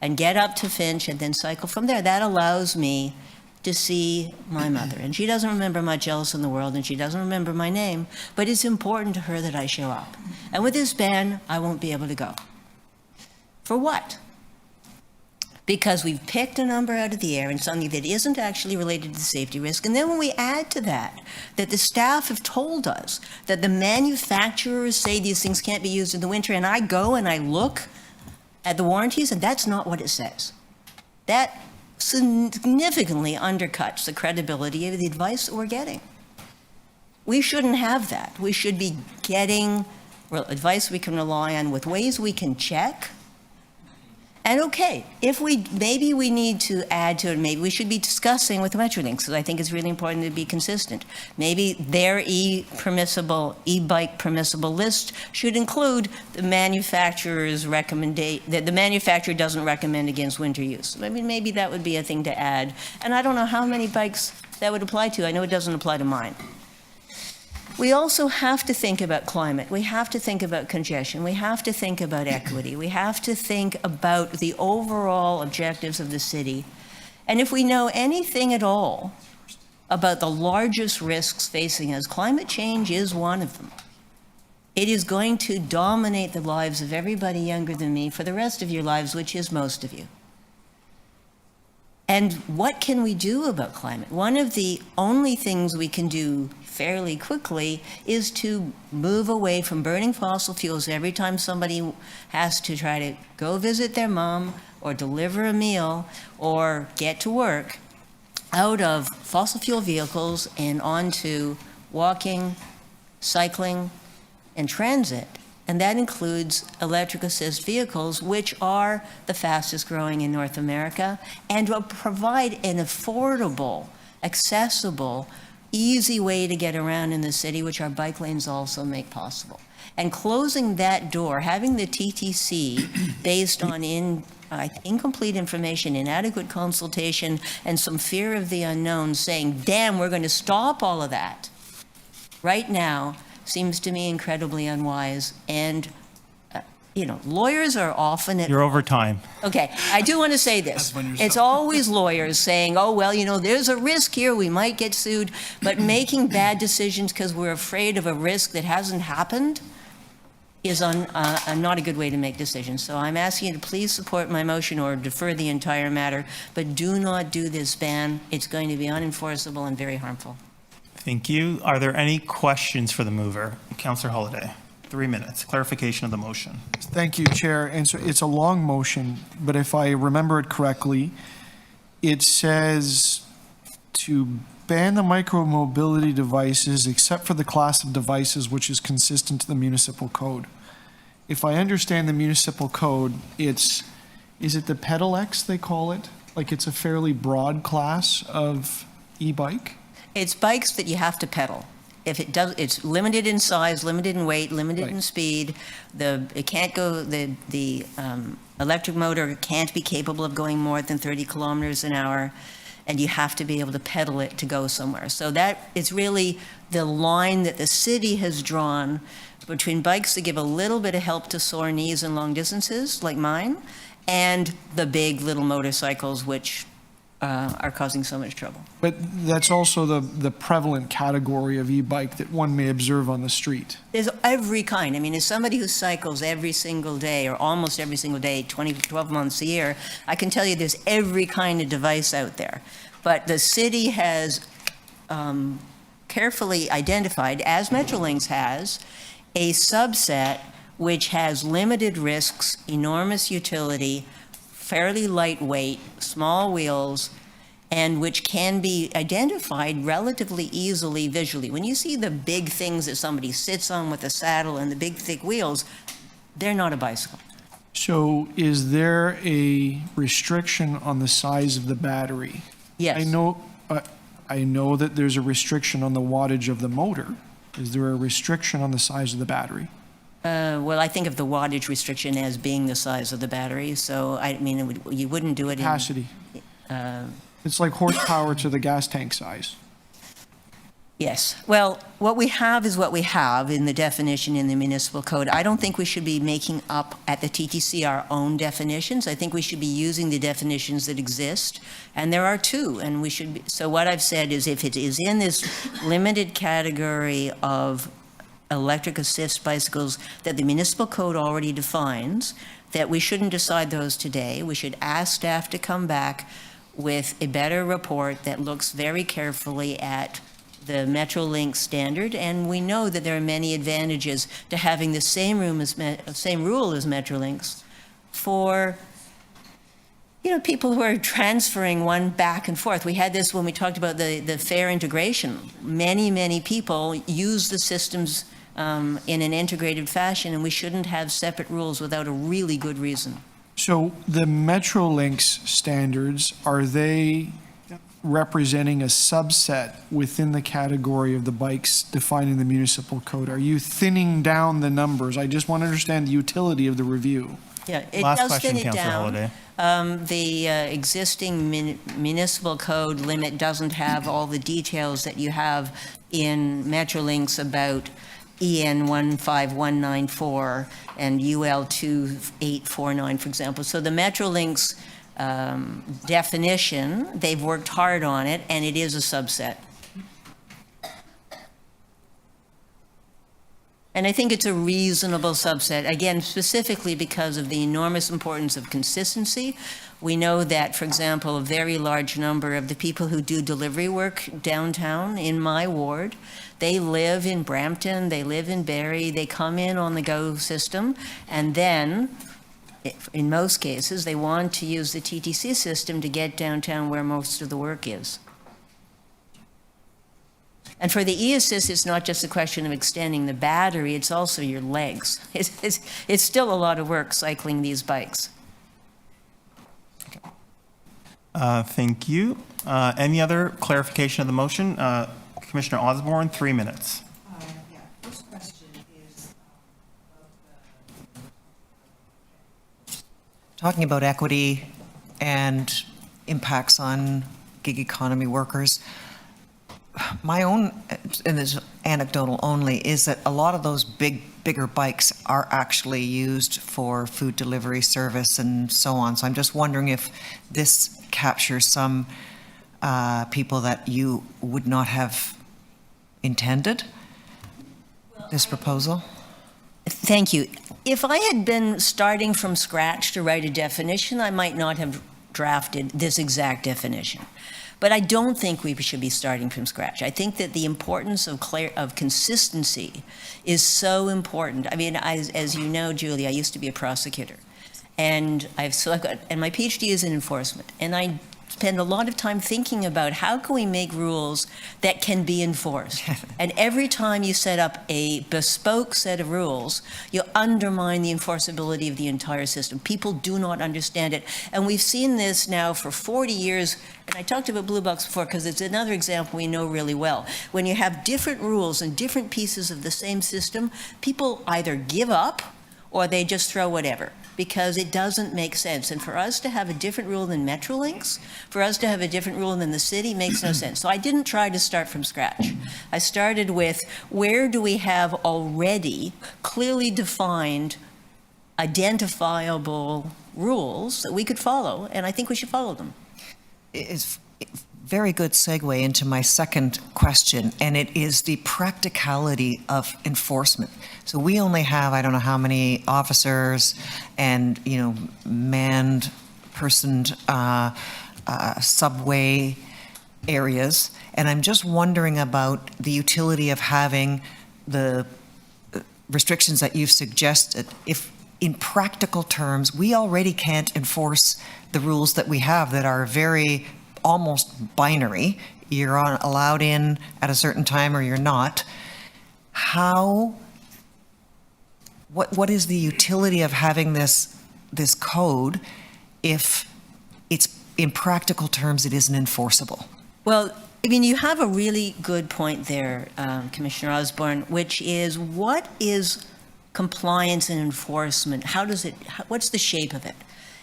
and get up to Finch and then cycle from there, that allows me to see my mother. And she doesn't remember much else in the world, and she doesn't remember my name, but it's important to her that I show up. And with this ban, I won't be able to go. For what? Because we've picked a number out of the air and something that isn't actually related to the safety risk. And then when we add to that the staff have told us that the manufacturers say these things can't be used in the winter, and I go and I look at the warranties, and that's not what it says. That significantly undercuts the credibility of the advice that we're getting. We shouldn't have that. We should be getting advice we can rely on with ways we can check. And okay, maybe we need to add to it, maybe we should be discussing with Metrolinx, because I think it's really important to be consistent. Maybe their e-bike permissible list should include the manufacturer's recommendation, that the manufacturer doesn't recommend against winter use. Maybe that would be a thing to add. And I don't know how many bikes that would apply to. I know it doesn't apply to mine. We also have to think about climate. We have to think about congestion. We have to think about equity. We have to think about the overall objectives of the city. And if we know anything at all about the largest risks facing us, climate change is one of them. It is going to dominate the lives of everybody younger than me for the rest of your lives, which is most of you. And what can we do about climate? One of the only things we can do fairly quickly is to move away from burning fossil fuels every time somebody has to try to go visit their mom or deliver a meal or get to work, out of fossil fuel vehicles and onto walking, cycling, and transit. And that includes electric assist vehicles, which are the fastest growing in North America and will provide an affordable, accessible, easy way to get around in the city, which our bike lanes also make possible. And closing that door, having the TTC based on incomplete information, inadequate consultation, and some fear of the unknown, saying, damn, we're going to stop all of that right now, seems to me incredibly unwise. And, lawyers are often at... You're over time. Okay, I do want to say this. It's always lawyers saying, oh, well, there's a risk here, we might get sued. But making bad decisions because we're afraid of a risk that hasn't happened is not a good way to make decisions. So I'm asking you to please support my motion or defer the entire matter, but do not do this ban. It's going to be unenforceable and very harmful. Thank you. Are there any questions for the mover? Councillor Holyday, 3 minutes. Clarification of the motion. Thank you, Chair. And so it's a long motion, but if I remember it correctly, it says to ban the micromobility devices except for the class of devices which is consistent to the municipal code. If I understand the municipal code, is it the Pedelecs they call it? Like it's a fairly broad class of e-bike? It's bikes that you have to pedal. It's limited in size, limited in weight, limited in speed. It can't go. The electric motor can't be capable of going more than 30 kilometers an hour, and you have to be able to pedal it to go somewhere. So that is really the line that the city has drawn between bikes that give a little bit of help to sore knees and long distances, like mine, and the big little motorcycles, which are causing so much trouble. But that's also the prevalent category of e-bike that one may observe on the street. There's every kind. I mean, as somebody who cycles every single day or almost every single day, 12 months a year, I can tell you there's every kind of device out there. But the city has carefully identified, as Metrolinx has, a subset which has limited risks, enormous utility, fairly lightweight, small wheels, and which can be identified relatively easily visually. When you see the big things that somebody sits on with a saddle and the big thick wheels, they're not a bicycle. So is there a restriction on the size of the battery? Yes. I know that there's a restriction on the wattage of the motor. Is there a restriction on the size of the battery? Well, I think of the wattage restriction as being the size of the battery. So, I mean, you wouldn't do it Capacity. in... It's like horsepower to the gas tank size. Yes. Well, what we have is what we have in the definition in the municipal code. I don't think we should be making up at the TTC our own definitions. I think we should be using the definitions that exist, and there are two. And we should be, so what I've said is if it is in this limited category of electric assist bicycles that the municipal code already defines, that we shouldn't decide those today. We should ask staff to come back with a better report that looks very carefully at the Metrolinx standard, and we know that there are many advantages to having the same rule as Metrolinx for people who are transferring one back and forth. We had this when we talked about the fare integration. Many people use the systems in an integrated fashion, and we shouldn't have separate rules without a really good reason. So the Metrolinx standards, are they representing a subset within the category of the bikes defined in the municipal code? Are you thinning down the numbers? I just want to understand the utility of the review. Yeah, it Last does question, thin it Councillor down. The existing municipal code limit doesn't have all the details that you have in Metrolinx about EN 15194 and UL 2849, for example. So the Metrolinx definition. They've worked hard on it, and it is a subset. And I think it's a reasonable subset, again, specifically because of the enormous importance of consistency. We know that, for example, a very large number of the people who do delivery work downtown in my ward, they live in Brampton, they live in Barrie, they come in on the GO system, and then, in most cases, they want to use the TTC system to get downtown where most of the work is. And for the e-assist, it's not just a question of extending the battery, it's also your legs. It's still a lot of work cycling these bikes. Thank you. Any other clarification of the motion? Commissioner Osborne, 3 minutes. First question is talking about equity and impacts on gig economy workers. My own, and this is anecdotal only, is that a lot of those bigger bikes are actually used for food delivery service and so on. So I'm just wondering if this captures some people that you would not have intended, this proposal? Thank you. If I had been starting from scratch to write a definition, I might not have drafted this exact definition. But I don't think we should be starting from scratch. I think that the importance of consistency is so important. I mean, as you know, Julie, I used to be a prosecutor, and my PhD is in enforcement, and I spend a lot of time thinking about how can we make rules that can be enforced. And every time you set up a bespoke set of rules, you undermine the enforceability of the entire system. People do not understand it. And we've seen this now for 40 years. And I talked about Blue Box before because it's another example we know really well. When you have different rules and different pieces of the same system, people either give up or they just throw whatever, because it doesn't make sense. And for us to have a different rule than Metrolinx, for us to have a different rule than the city, makes no sense. So I didn't try to start from scratch. I started with, where do we have already clearly defined, identifiable rules that we could follow? And I think we should follow them. It's very good segue into my second question, and it is the practicality of enforcement. So we only have, I don't know how many officers and, manned personed subway areas, and I'm just wondering about the utility of having the restrictions that you've suggested. If in practical terms, we already can't enforce the rules that we have that are very almost binary. You're allowed in at a certain time or you're not. What is the utility of having this code if it's, in practical terms, it isn't enforceable? Well, I mean, you have a really good point there, Commissioner Osborne, which is, what is compliance and enforcement? What's the shape of it?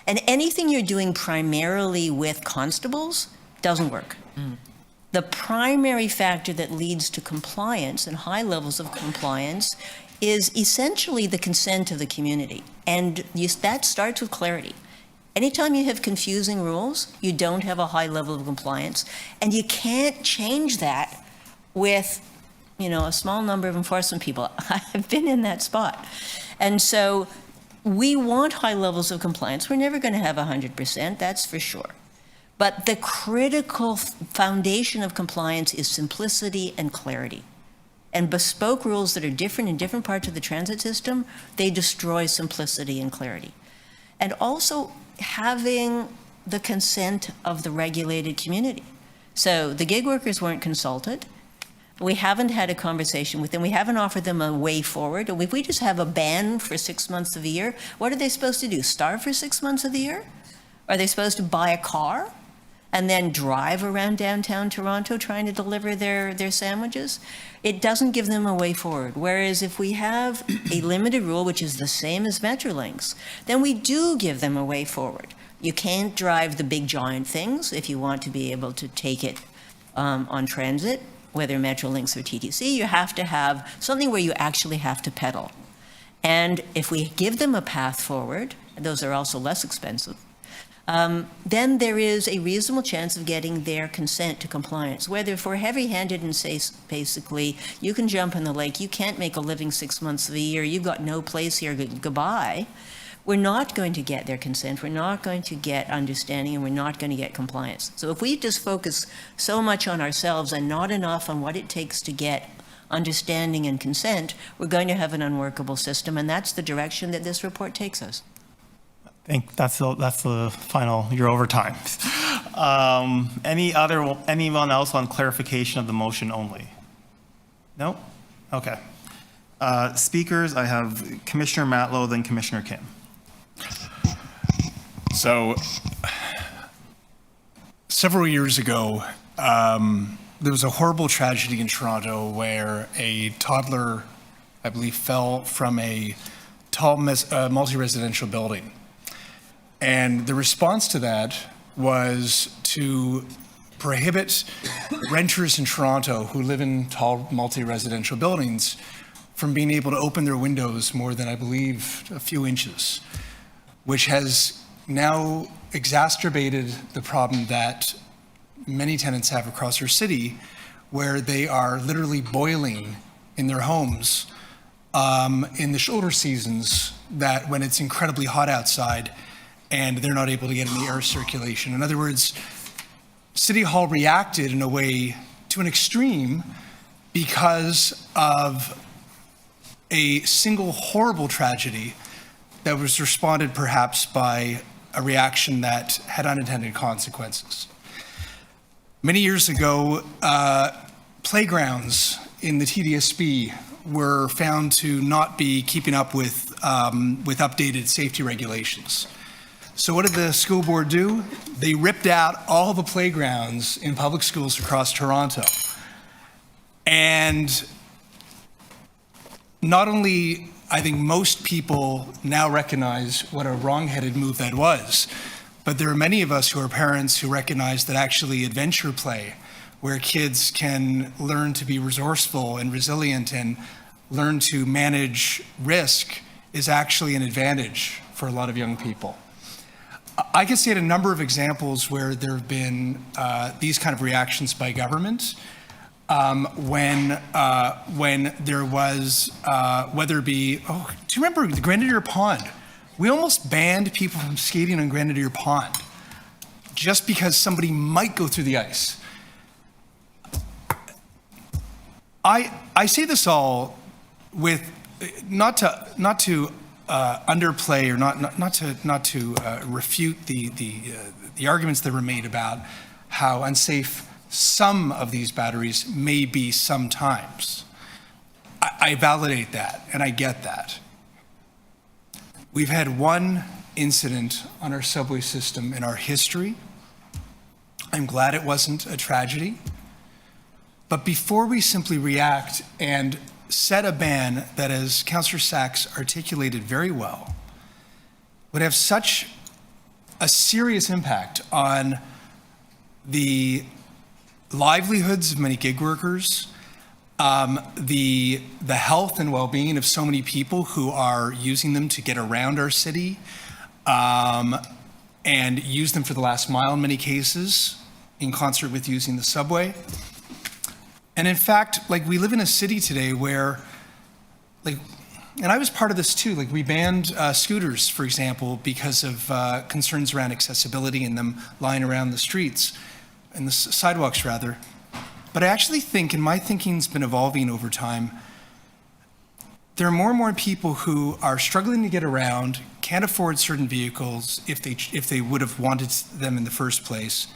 And anything you're doing primarily with constables doesn't work. The primary factor that leads to compliance and high levels of compliance is essentially the consent of the community. And that starts with clarity. Anytime you have confusing rules, you don't have a high level of compliance. And you can't change that with, a small number of enforcement people. I've been in that spot. And so we want high levels of compliance. We're never going to have 100%, that's for sure. But the critical foundation of compliance is simplicity and clarity. And bespoke rules that are different in different parts of the transit system, they destroy simplicity and clarity. And also having the consent of the regulated community. So the gig workers weren't consulted. We haven't had a conversation with them. We haven't offered them a way forward. If we just have a ban for 6 months of the year, what are they supposed to do? Starve for 6 months of the year? Are they supposed to buy a car and then drive around downtown Toronto trying to deliver their sandwiches? It doesn't give them a way forward. Whereas if we have a limited rule, which is the same as Metrolinx, then we do give them a way forward. You can't drive the big giant things if you want to be able to take it on transit, whether Metrolinx or TTC. You have to have something where you actually have to pedal. And if we give them a path forward, and those are also less expensive, then there is a reasonable chance of getting their consent to compliance. Whether if we're heavy-handed and say, basically, you can jump in the lake, you can't make a living 6 months of the year, you've got no place here, goodbye, we're not going to get their consent, we're not going to get understanding, and we're not going to get compliance. So if we just focus so much on ourselves and not enough on what it takes to get understanding and consent, we're going to have an unworkable system, and that's the direction that this report takes us. I think that's the final, you're over time. Anyone else on clarification of the motion only? No? Okay. Speakers, I have Commissioner Matlow, then Commissioner Kim. So, several years ago, there was a horrible tragedy in Toronto where a toddler, I believe, fell from a tall multi-residential building. And the response to that was to prohibit renters in Toronto who live in tall multi-residential buildings from being able to open their windows more than, I believe, a few inches, which has now exacerbated the problem that many tenants have across our city, where they are literally boiling in their homes in the shoulder seasons, that when it's incredibly hot outside and they're not able to get any air circulation. In other words, City Hall reacted in a way to an extreme because of a single horrible tragedy that was responded perhaps by a reaction that had unintended consequences. Many years ago, playgrounds in the TDSB were found to not be keeping up with updated safety regulations. So what did the school board do? They ripped out all the playgrounds in public schools across Toronto. And not only, I think most people now recognize what a wrong-headed move that was, but there are many of us who are parents who recognize that actually adventure play, where kids can learn to be resourceful and resilient and learn to manage risk, is actually an advantage for a lot of young people. I can state a number of examples where there have been these kind of reactions by government. When there was, whether it be, do you remember the Grenadier Pond? We almost banned people from skating on Grenadier Pond just because somebody might go through the ice. I say this all with, not to underplay or not to refute the arguments that were made about how unsafe some of these batteries may be sometimes. I validate that and I get that. We've had one incident on our subway system in our history. I'm glad it wasn't a tragedy. But before we simply react and set a ban that, as Councillor Sachs articulated very well, would have such a serious impact on the livelihoods of many gig workers, the health and well-being of so many people who are using them to get around our city, and use them for the last mile in many cases, in concert with using the subway. And in fact, we live in a city today where, and I was part of this too, we banned scooters, for example, because of concerns around accessibility and them lying around the streets, and the sidewalks rather. But I actually think, and my thinking's been evolving over time, there are more and more people who are struggling to get around, can't afford certain vehicles if they would have wanted them in the first place,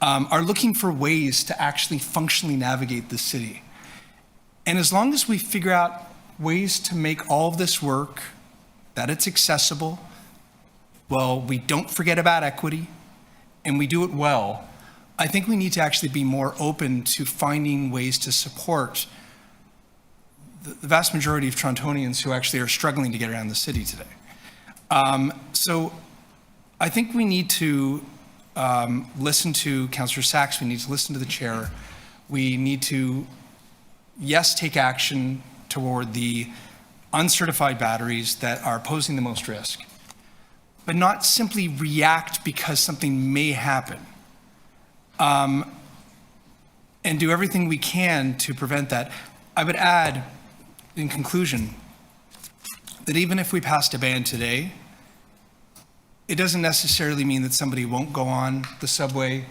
are looking for ways to actually functionally navigate the city. And as long as we figure out ways to make all of this work, that it's accessible, well, we don't forget about equity, and we do it well, I think we need to actually be more open to finding ways to support the vast majority of Torontonians who actually are struggling to get around the city today. So I think we need to listen to Councillor Sachs, we need to listen to the chair, we need to, yes, take action toward the uncertified batteries that are posing the most risk. but not simply react because something may happen. And do everything we can to prevent that. I would add, in conclusion, that even if we passed a ban today, it doesn't necessarily mean that somebody won't go on the subway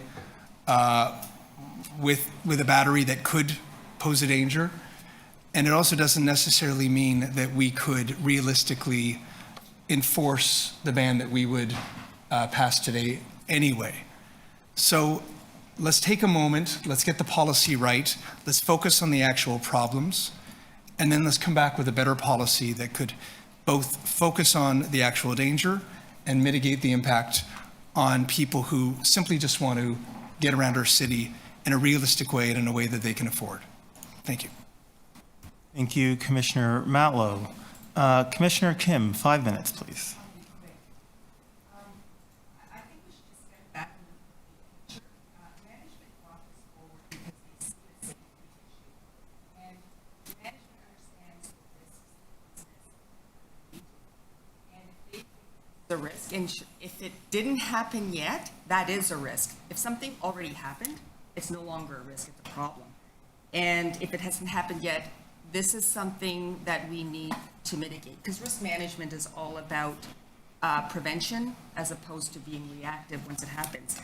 with a battery that could pose a danger. And it also doesn't necessarily mean that we could realistically enforce the ban that we would pass today anyway. So let's take a moment, let's get the policy right, let's focus on the actual problems, and then let's come back with a better policy that could both focus on the actual danger and mitigate the impact on people who simply just want to get around our city in a realistic way and in a way that they can afford. Thank you. Thank you, Commissioner Matlow. Commissioner Kim, 5 minutes, please. The risk, and if it didn't happen yet, that is a risk. If something already happened, it's no longer a risk, it's a problem. And if it hasn't happened yet, this is something that we need to mitigate, because risk management is all about prevention as opposed to being reactive once it happens.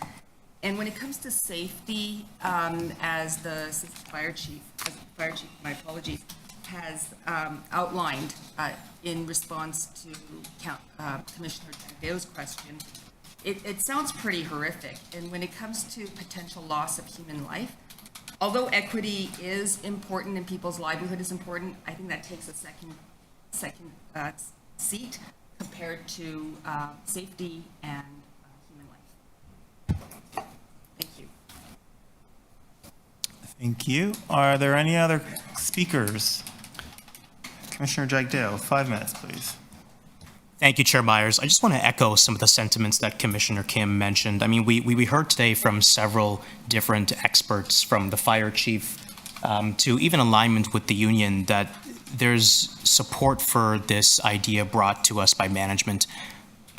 And when it comes to safety, as the fire chief, my apologies, has outlined in response to Commissioner Jagdeo's question, it sounds pretty horrific. And when it comes to potential loss of human life, although equity is important and people's livelihood is important, I think that takes a second seat compared to safety and human life. Thank you. Thank you. Are there any other speakers? Commissioner Jagdeo, 5 minutes, please. Thank you, Chair Myers. I just want to echo some of the sentiments that Commissioner Kim mentioned. I mean, we heard today from several different experts, from the fire chief to even alignment with the union, that there's support for this idea brought to us by management.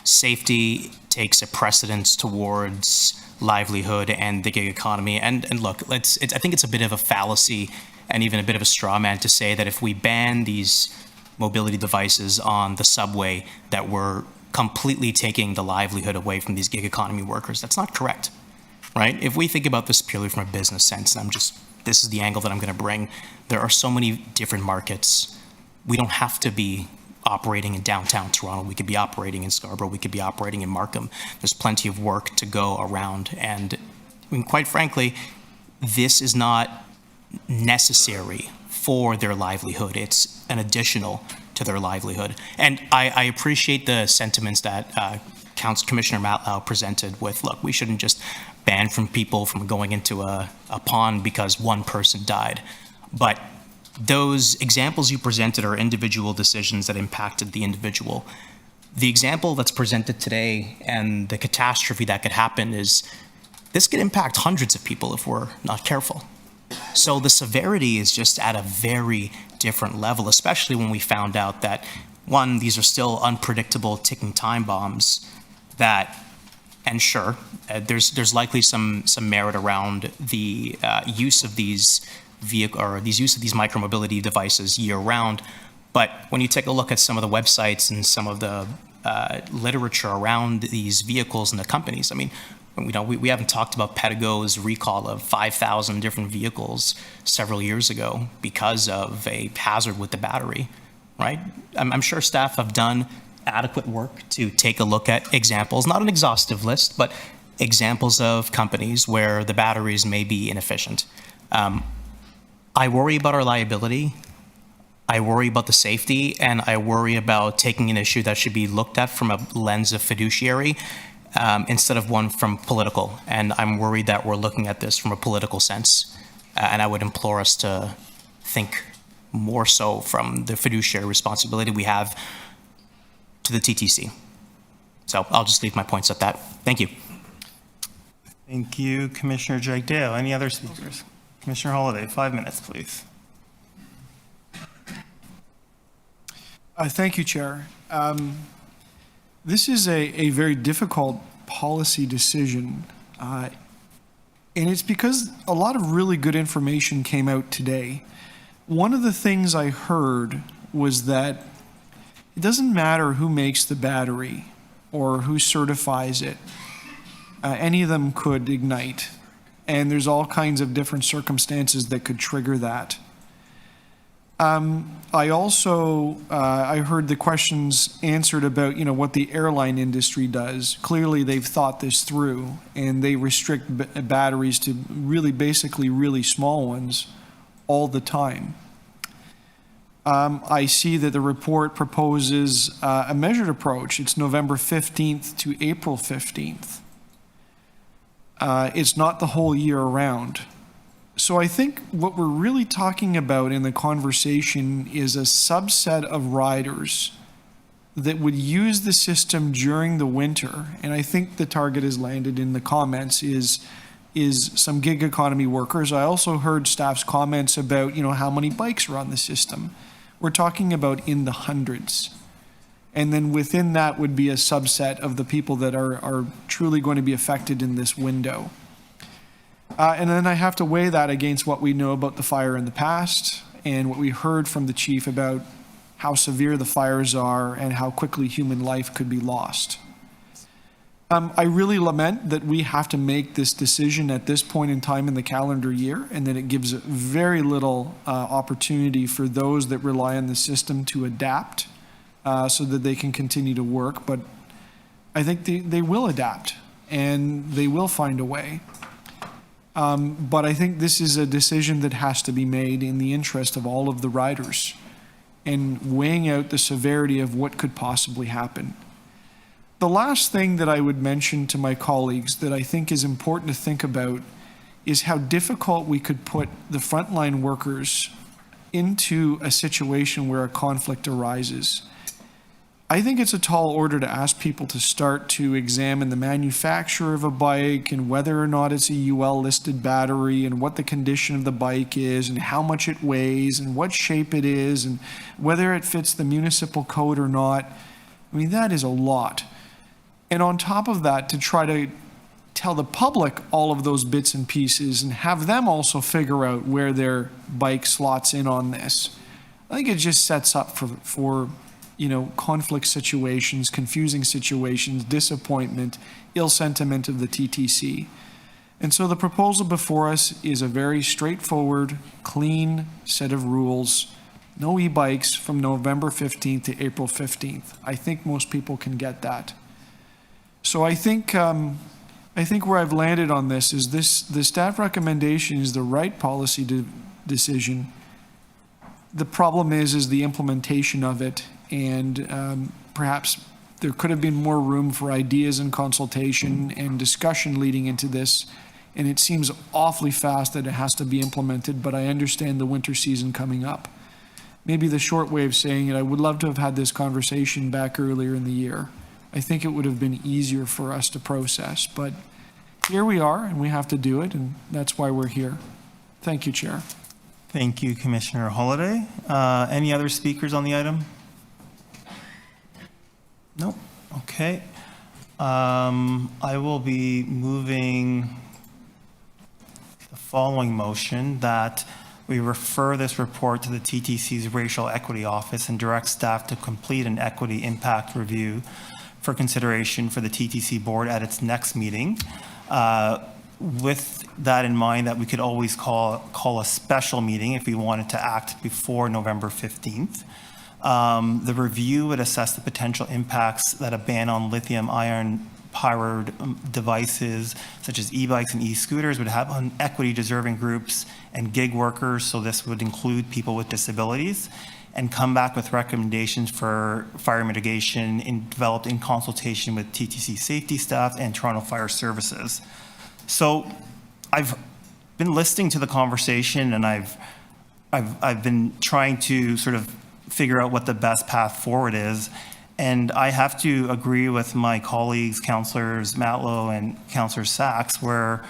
Safety takes a precedence towards livelihood and the gig economy. And look, I think it's a bit of a fallacy and even a bit of a straw man to say that if we ban these mobility devices on the subway, that we're completely taking the livelihood away from these gig economy workers. That's not correct, right? If we think about this purely from a business sense, and this is the angle that I'm going to bring, there are so many different markets. We don't have to be operating in downtown Toronto. We could be operating in Scarborough. We could be operating in Markham. There's plenty of work to go around. And I mean, quite frankly, this is not necessary for their livelihood. It's an additional to their livelihood. And I appreciate the sentiments that Commissioner Matlow presented with, look, we shouldn't just ban from people from going into a pond because one person died. But those examples you presented are individual decisions that impacted the individual. The example that's presented today and the catastrophe that could happen is this could impact hundreds of people if we're not careful. So the severity is just at a very different level, especially when we found out that, one, these are still unpredictable ticking time bombs that, and sure, there's likely some merit around the use of these use of these micromobility devices year round. But when you take a look at some of the websites and some of the literature around these vehicles and the companies, I mean, we haven't talked about Pedigo's recall of 5,000 different vehicles several years ago because of a hazard with the battery, right? I'm sure staff have done adequate work to take a look at examples, not an exhaustive list, but examples of companies where the batteries may be inefficient. I worry about our liability. I worry about the safety, and I worry about taking an issue that should be looked at from a lens of fiduciary instead of one from political. And I'm worried that we're looking at this from a political sense. And I would implore us to think more so from the fiduciary responsibility we have to the TTC. So I'll just leave my points at that. Thank you. Thank you, Commissioner Jagdeo. Any other speakers? Commissioner Holiday, 5 minutes, please. Thank you, Chair. This is a very difficult policy decision, and it's because a lot of really good information came out today. One of the things I heard was that it doesn't matter who makes the battery or who certifies it. Any of them could ignite, and there's all kinds of different circumstances that could trigger that. I also I heard the questions answered about what the airline industry does. Clearly, they've thought this through, and they restrict batteries to basically really small ones all the time. I see that the report proposes a measured approach. It's November 15th to April 15th. It's not the whole year around. So I think what we're really talking about in the conversation is a subset of riders that would use the system during the winter. And I think the target is landed in the comments is some gig economy workers. I also heard staff's comments about, how many bikes are on the system. We're talking about in the hundreds. And then within that would be a subset of the people that are truly going to be affected in this window. And then I have to weigh that against what we know about the fire in the past and what we heard from the chief about how severe the fires are and how quickly human life could be lost. I really lament that we have to make this decision at this point in time in the calendar year, and that it gives very little opportunity for those that rely on the system to adapt so that they can continue to work. But I think they will adapt, and they will find a way. But I think this is a decision that has to be made in the interest of all of the riders and weighing out the severity of what could possibly happen. The last thing that I would mention to my colleagues that I think is important to think about is how difficult we could put the frontline workers into a situation where a conflict arises. I think it's a tall order to ask people to start to examine the manufacturer of a bike and whether or not it's a UL listed battery and what the condition of the bike is and how much it weighs and what shape it is and whether it fits the municipal code or not. I mean, that is a lot. And on top of that, to try to tell the public all of those bits and pieces and have them also figure out where their bike slots in on this, I think it just sets up for conflict situations, confusing situations, disappointment, ill sentiment of the TTC. And so the proposal before us is a very straightforward, clean set of rules. No e-bikes from November 15th to April 15th. I think most people can get that. So I think where I've landed on this is the staff recommendation is the right policy decision. The problem is the implementation of it, and perhaps there could have been more room for ideas and consultation and discussion leading into this. And it seems awfully fast that it has to be implemented, but I understand the winter season coming up. Maybe the short way of saying it, I would love to have had this conversation back earlier in the year. I think it would have been easier for us to process, but here we are and we have to do it, and that's why we're here. Thank you, Chair. Thank you, Commissioner Holliday. Any other speakers on the item? Nope. Okay. I will be moving the following motion that we refer this report to the TTC's Racial Equity Office and direct staff to complete an equity impact review for consideration for the TTC Board at its next meeting. With that in mind, that we could always call a special meeting if we wanted to act before November 15th. The review would assess the potential impacts that a ban on lithium-ion powered devices such as e-bikes and e-scooters would have on equity-deserving groups and gig workers, so this would include people with disabilities, and come back with recommendations for fire mitigation developed in consultation with TTC safety staff and Toronto Fire Services. So I've been listening to the conversation, and I've been trying to sort of figure out what the best path forward is. And I have to agree with my colleagues, Councillors Matlow and Councillor Sachs, where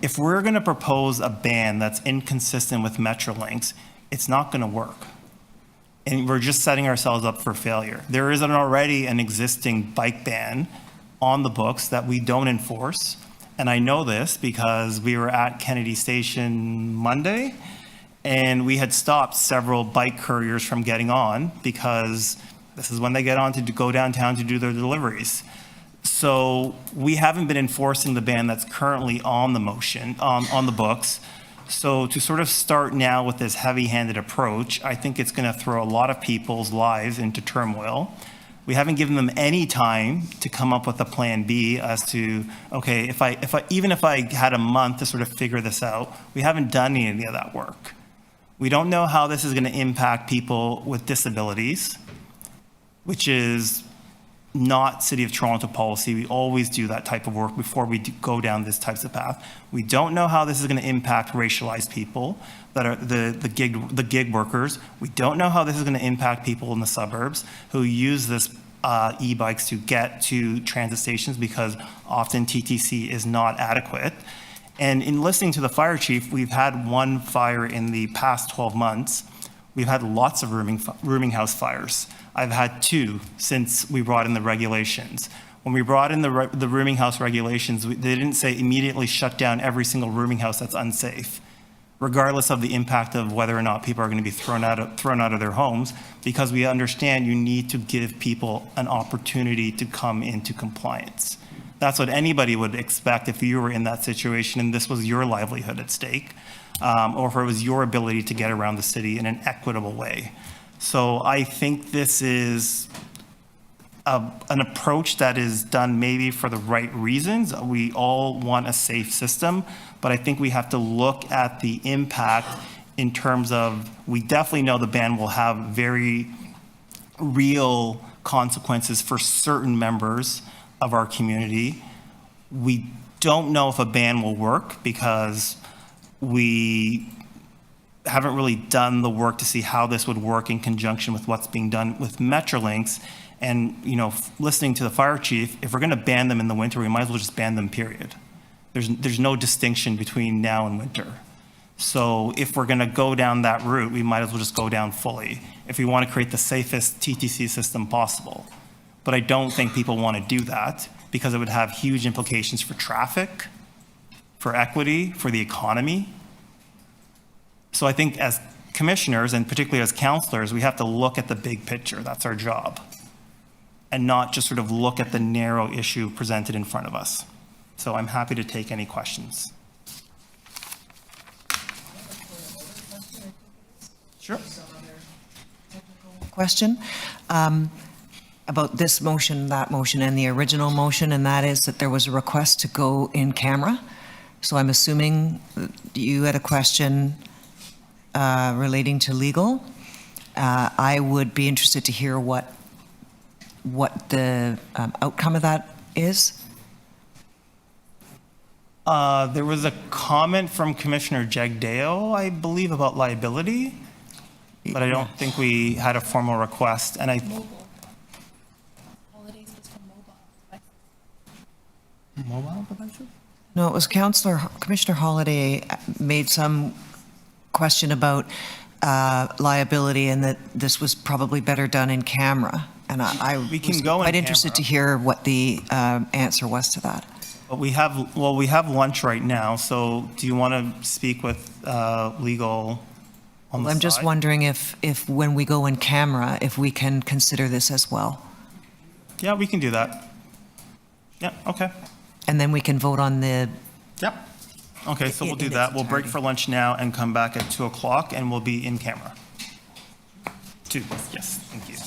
if we're going to propose a ban that's inconsistent with Metrolinx, it's not going to work. and we're just setting ourselves up for failure. There is already an existing bike ban on the books that we don't enforce. And I know this because we were at Kennedy Station Monday, and we had stopped several bike couriers from getting on because this is when they get on to go downtown to do their deliveries. So we haven't been enforcing the ban that's currently on the motion, on the books. So to sort of start now with this heavy-handed approach, I think it's going to throw a lot of people's lives into turmoil. We haven't given them any time to come up with a plan B as to, okay, even if I had a month to sort of figure this out, we haven't done any of that work. We don't know how this is going to impact people with disabilities, which is not City of Toronto policy. We always do that type of work before we go down this types of path. We don't know how this is going to impact racialized people that are the gig workers. We don't know how this is going to impact people in the suburbs who use this e-bikes to get to transit stations because often TTC is not adequate. And in listening to the fire chief, we've had one fire in the past 12 months. We've had lots of rooming house fires. I've had 2 since we brought in the regulations. When we brought in the rooming house regulations, they didn't say immediately shut down every single rooming house that's unsafe, regardless of the impact of whether or not people are going to be thrown out of their homes, because we understand you need to give people an opportunity to come into compliance. That's what anybody would expect if you were in that situation and this was your livelihood at stake, or if it was your ability to get around the city in an equitable way. So I think this is an approach that is done maybe for the right reasons. We all want a safe system, but I think we have to look at the impact in terms of, we definitely know the ban will have very real consequences for certain members of our community. We don't know if a ban will work because we haven't really done the work to see how this would work in conjunction with what's being done with Metrolinx. And, listening to the fire chief, if we're going to ban them in the winter, we might as well just ban them, period. There's no distinction between now and winter. So if we're going to go down that route, we might as well just go down fully if we want to create the safest TTC system possible. But I don't think people want to do that because it would have huge implications for traffic, for equity, for the economy. So I think as commissioners, and particularly as councillors, we have to look at the big picture. That's our job. And not just sort of look at the narrow issue presented in front of us. So I'm happy to take any questions. Sure. Question about this motion, that motion, and the original motion, and that is that there was a request to go in camera. So I'm assuming you had a question relating to legal. I would be interested to hear what the outcome of that is. There was a comment from Commissioner Jagdeo, I believe, about liability, but I don't think we had a formal request. And mobile devices? No, it was Commissioner Holiday made some question about liability and that this was probably better done in camera. And I was quite interested to hear what the answer was to that. But we have lunch right now, so do you want to speak with legal on the side? I'm just wondering if when we go in camera, if we can consider this as well. Yeah, we can do that. Yeah, okay. And then we can vote on the... Yep. Okay, so we'll do that. We'll break for lunch now and come back at 2 o'clock, and we'll be in camera. 2, yes, thank you.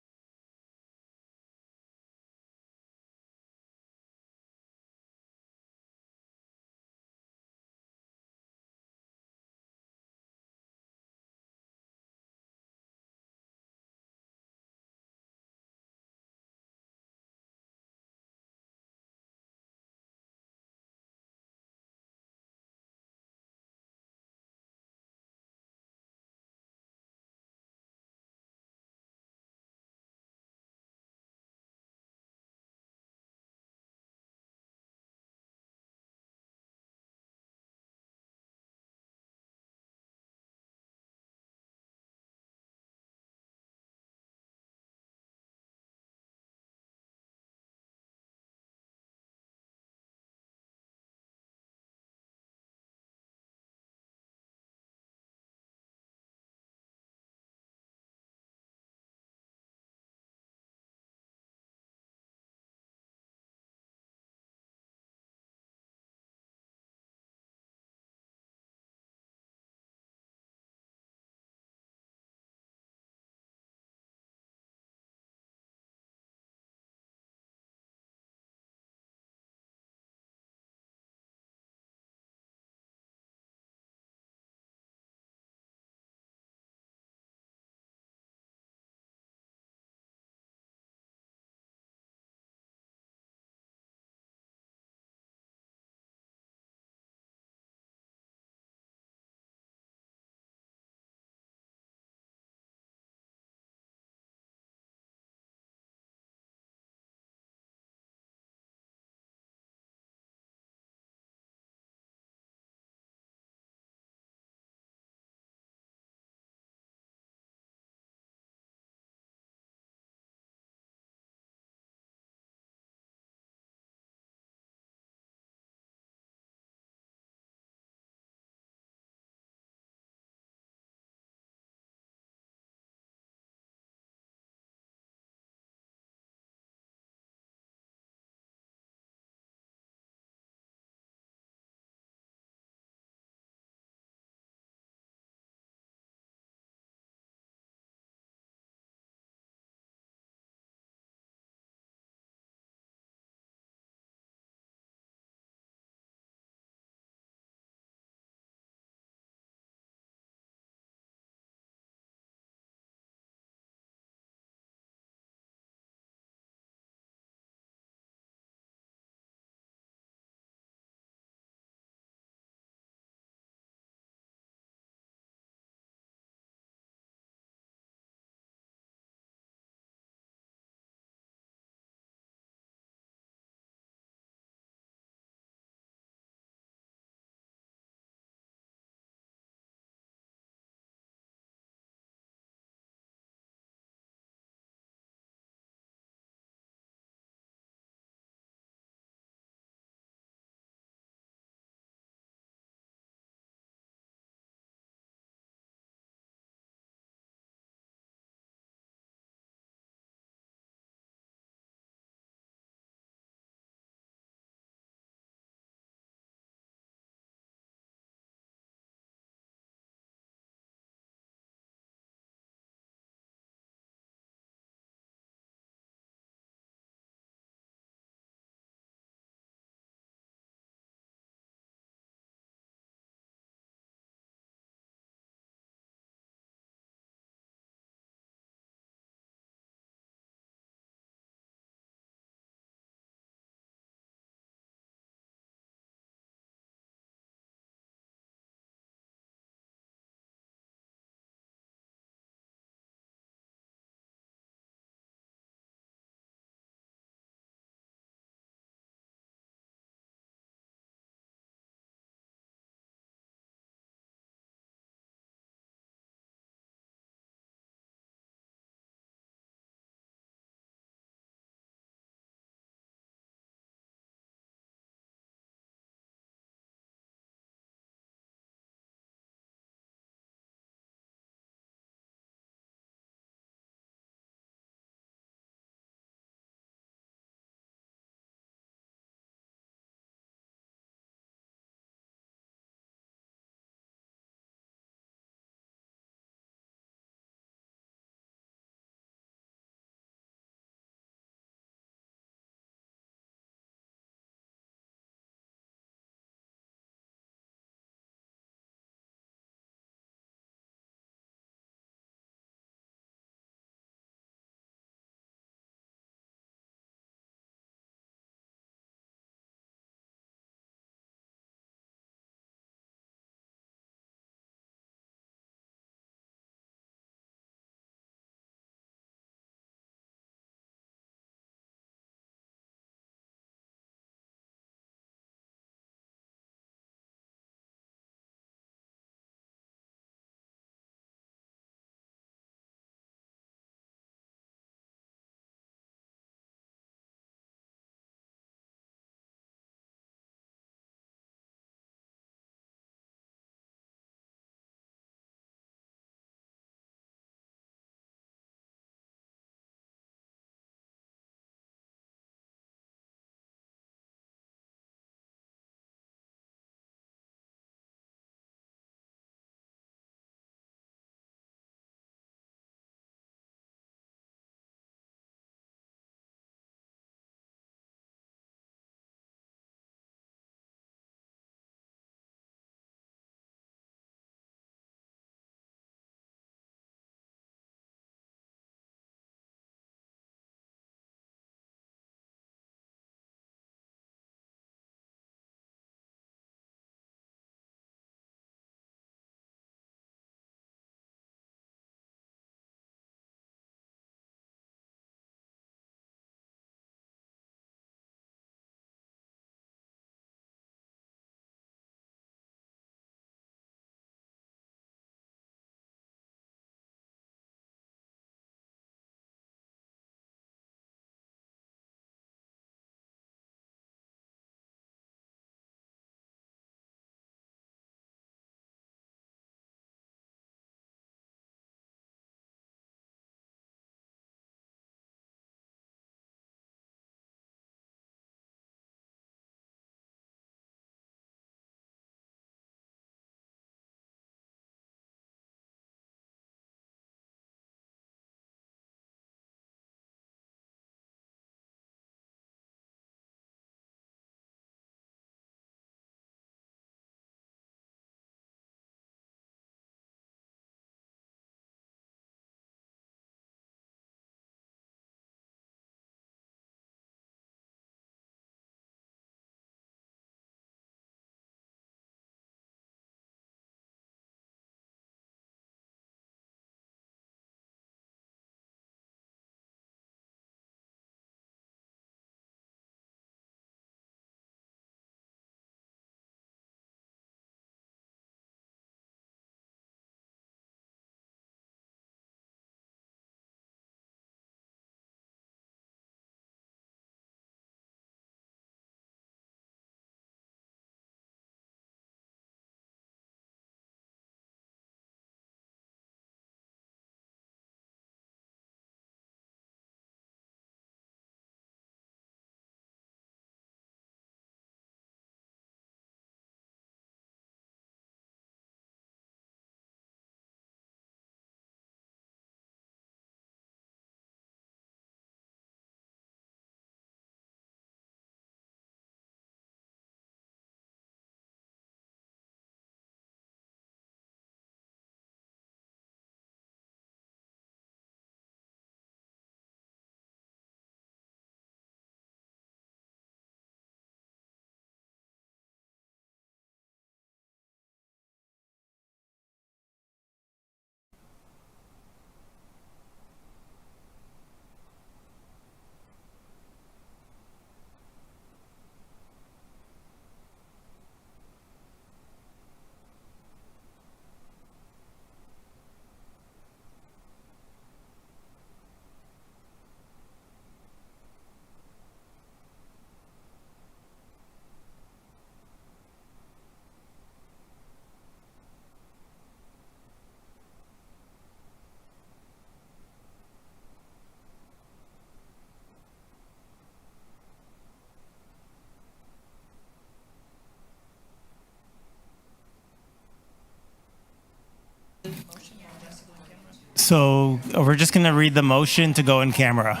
So we're just going to read the motion to go in camera.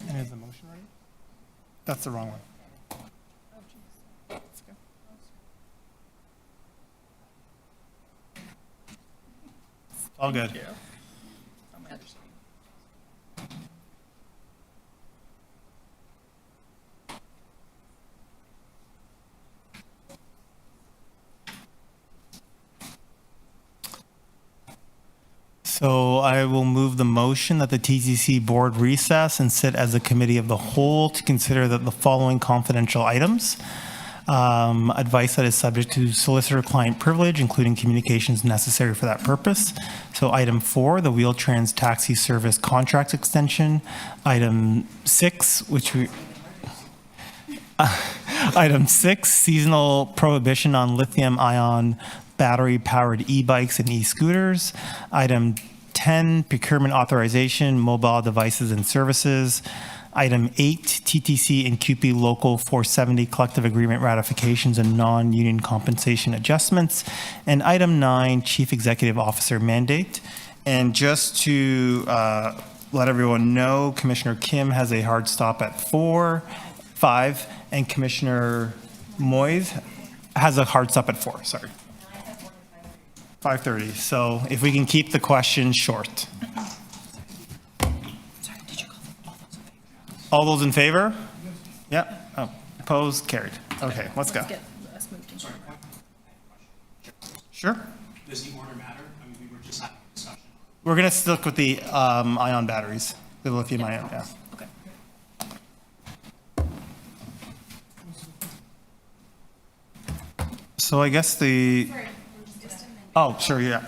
And is the motion ready? That's the wrong one. All good. So I will move the motion that the TTC Board recess and sit as a committee of the whole to consider that the following confidential items. Advice that is subject to solicitor-client privilege, including communications necessary for that purpose. So item 4, the Wheel-Trans taxi service contract extension. Item 6, item 6, seasonal prohibition on lithium-ion battery-powered e-bikes and e-scooters. Item 10, procurement authorization, mobile devices and services. Item 8, TTC and CUPE Local 470 collective agreement ratifications and non-union compensation adjustments. And item 9, Chief Executive Officer mandate. And just to let everyone know, Commissioner Kim has a hard stop at 5, and Commissioner Moyes has a hard stop at 4, sorry. 5:30. So if we can keep the questions short. All those in favor? Yeah. Oh, opposed? Carried. Okay, let's go. Sure. Does the order matter? I mean, we were just having a discussion. We're going to stick with the ion batteries, the lithium ion, yeah. Okay. So I guess the... Oh, sure, yeah.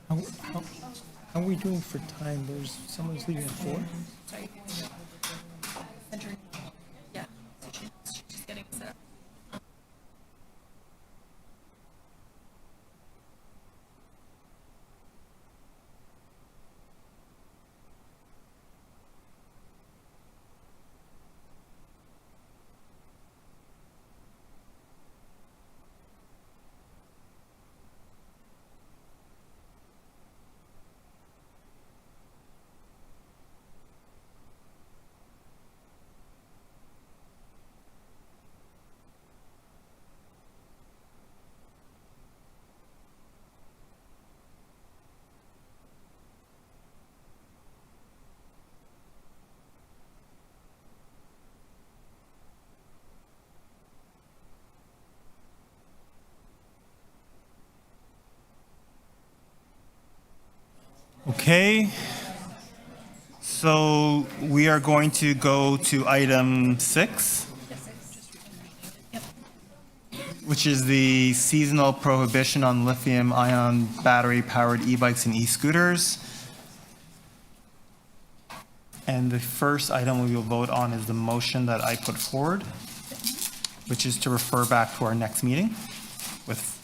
How are we doing for time? Someone's leaving at 4? Sorry. Yeah, she's just getting set up. Okay. So we are going to go to item 6, which is the seasonal prohibition on lithium-ion battery-powered e-bikes and e-scooters. And the first item we will vote on is the motion that I put forward, which is to refer back to our next meeting with.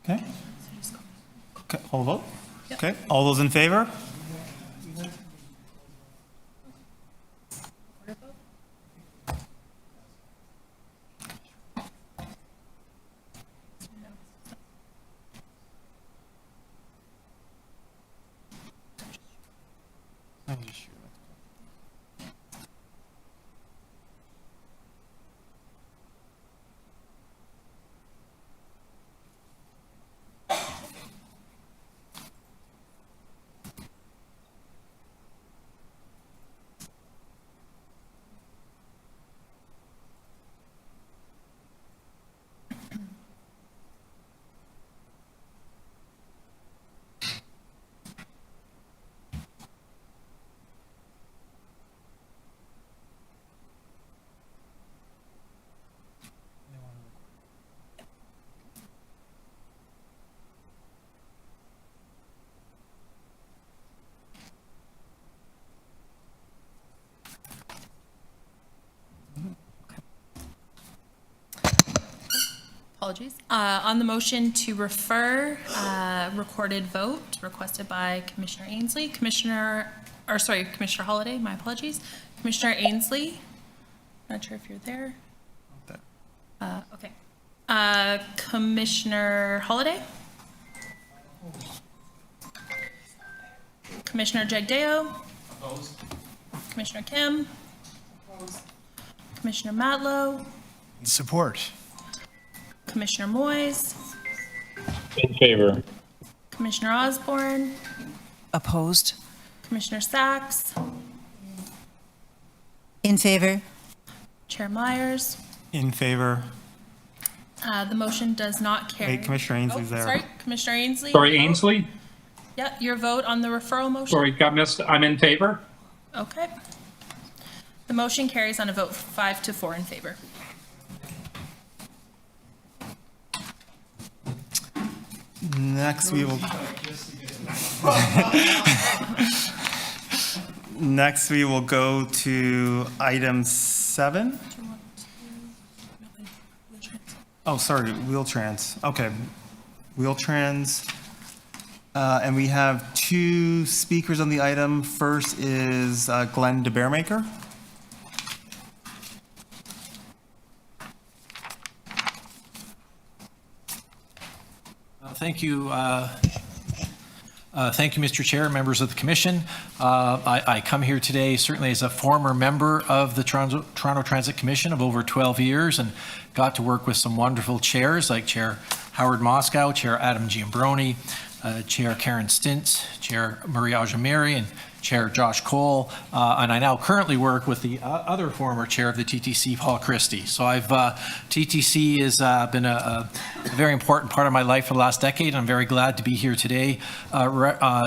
Okay. Okay, all vote? Okay, all those in favor? Apologies. On the motion to refer, recorded vote requested by Commissioner Ainsley, Commissioner Holiday, my apologies. Commissioner Ainsley, not sure if you're there. Okay. Commissioner Holiday? Commissioner Jagdeo? Opposed. Commissioner Kim? Opposed. Commissioner Matlow? Support. Commissioner Moyes? In favor. Commissioner Osborne? Opposed? Commissioner Sachs? In favor? Chair Myers? In favor? The motion does not carry. Wait, Commissioner Ainsley's there. Sorry, Commissioner Ainsley? Sorry, your vote? Ainsley? Yeah, your vote on the referral motion? Sorry, got missed. I'm in favor. Okay. The motion carries on a vote 5-4 in favor. Next, we will. Next, we will go to item 7. Oh, sorry, Wheel-Trans. Okay, Wheel-Trans. And we have 2 speakers on the item. First is Glenn DeBearmaker. Thank you. Thank you, Mr. Chair, members of the commission. I come here today certainly as a former member of the Toronto Transit Commission of over 12 years and got to work with some wonderful chairs like Chair Howard Moscow, Chair Adam Giambroni, Chair Karen Stintz, Chair Maria Ajamiri, and Chair Josh Cole, and I now currently work with the other former chair of the TTC, Paul Christie. So TTC has been a very important part of my life for the last decade. I'm very glad to be here today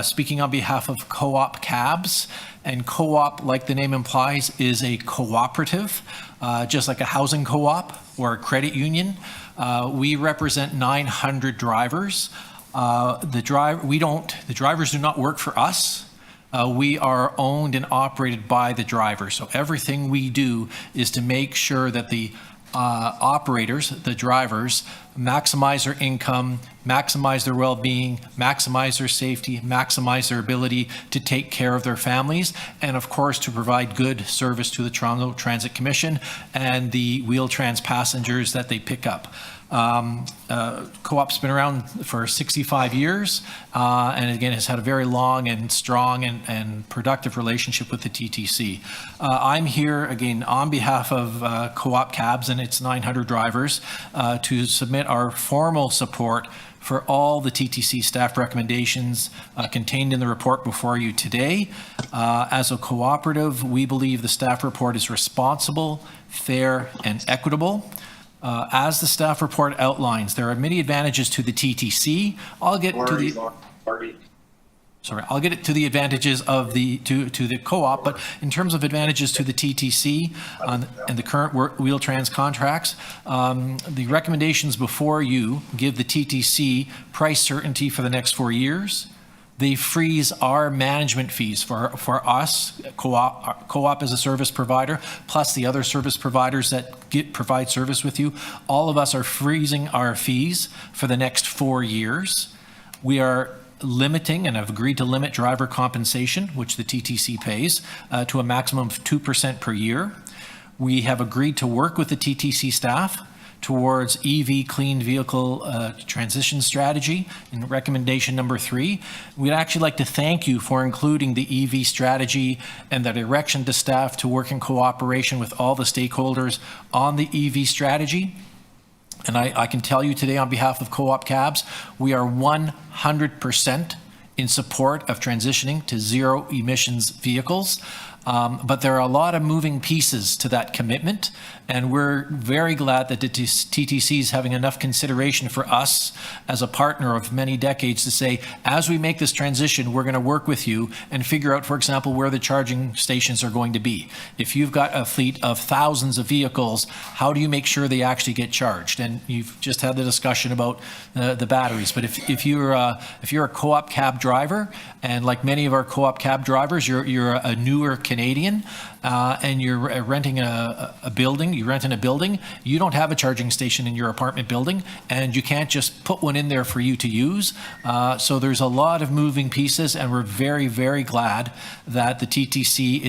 speaking on behalf of Co-op Cabs. And co-op, like the name implies, is a cooperative, just like a housing co-op or a credit union. We represent 900 drivers. The drivers do not work for us. We are owned and operated by the drivers. So everything we do is to make sure that the operators, the drivers, maximize their income, maximize their well-being, maximize their safety, maximize their ability to take care of their families, and of course to provide good service to the Toronto Transit Commission and the Wheel-Trans passengers that they pick up. Co-op's been around for 65 years and again has had a very long and strong and productive relationship with the TTC. I'm here again on behalf of Co-op Cabs and its 900 drivers to submit our formal support for all the TTC staff recommendations contained in the report before you today. As a cooperative, we believe the staff report is responsible, fair, and equitable. As the staff report outlines, there are many advantages to the TTC. I'll get to the advantages of the co-op, but in terms of advantages to the TTC and the current Wheel-Trans contracts, the recommendations before you give the TTC price certainty for the next 4 years. They freeze our management fees for us, co-op as a service provider, plus the other service providers that provide service with you. All of us are freezing our fees for the next 4 years. We are limiting and have agreed to limit driver compensation, which the TTC pays, to a maximum of 2% per year. We have agreed to work with the TTC staff towards EV clean vehicle transition strategy in recommendation number 3. We'd actually like to thank you for including the EV strategy and the direction to staff to work in cooperation with all the stakeholders on the EV strategy. And I can tell you today on behalf of Co-op Cabs, we are 100% in support of transitioning to zero emissions vehicles. But there are a lot of moving pieces to that commitment, and we're very glad that the TTC is having enough consideration for us as a partner of many decades to say, as we make this transition, we're going to work with you and figure out, for example, where the charging stations are going to be. If you've got a fleet of thousands of vehicles, how do you make sure they actually get charged? And you've just had the discussion about the batteries. But if you're a co-op cab driver, and like many of our co-op cab drivers, you're a newer Canadian, and you're renting a building, you rent in a building, you don't have a charging station in your apartment building, and you can't just put one in there for you to use. So there's a lot of moving pieces, and we're very, very glad that the TTC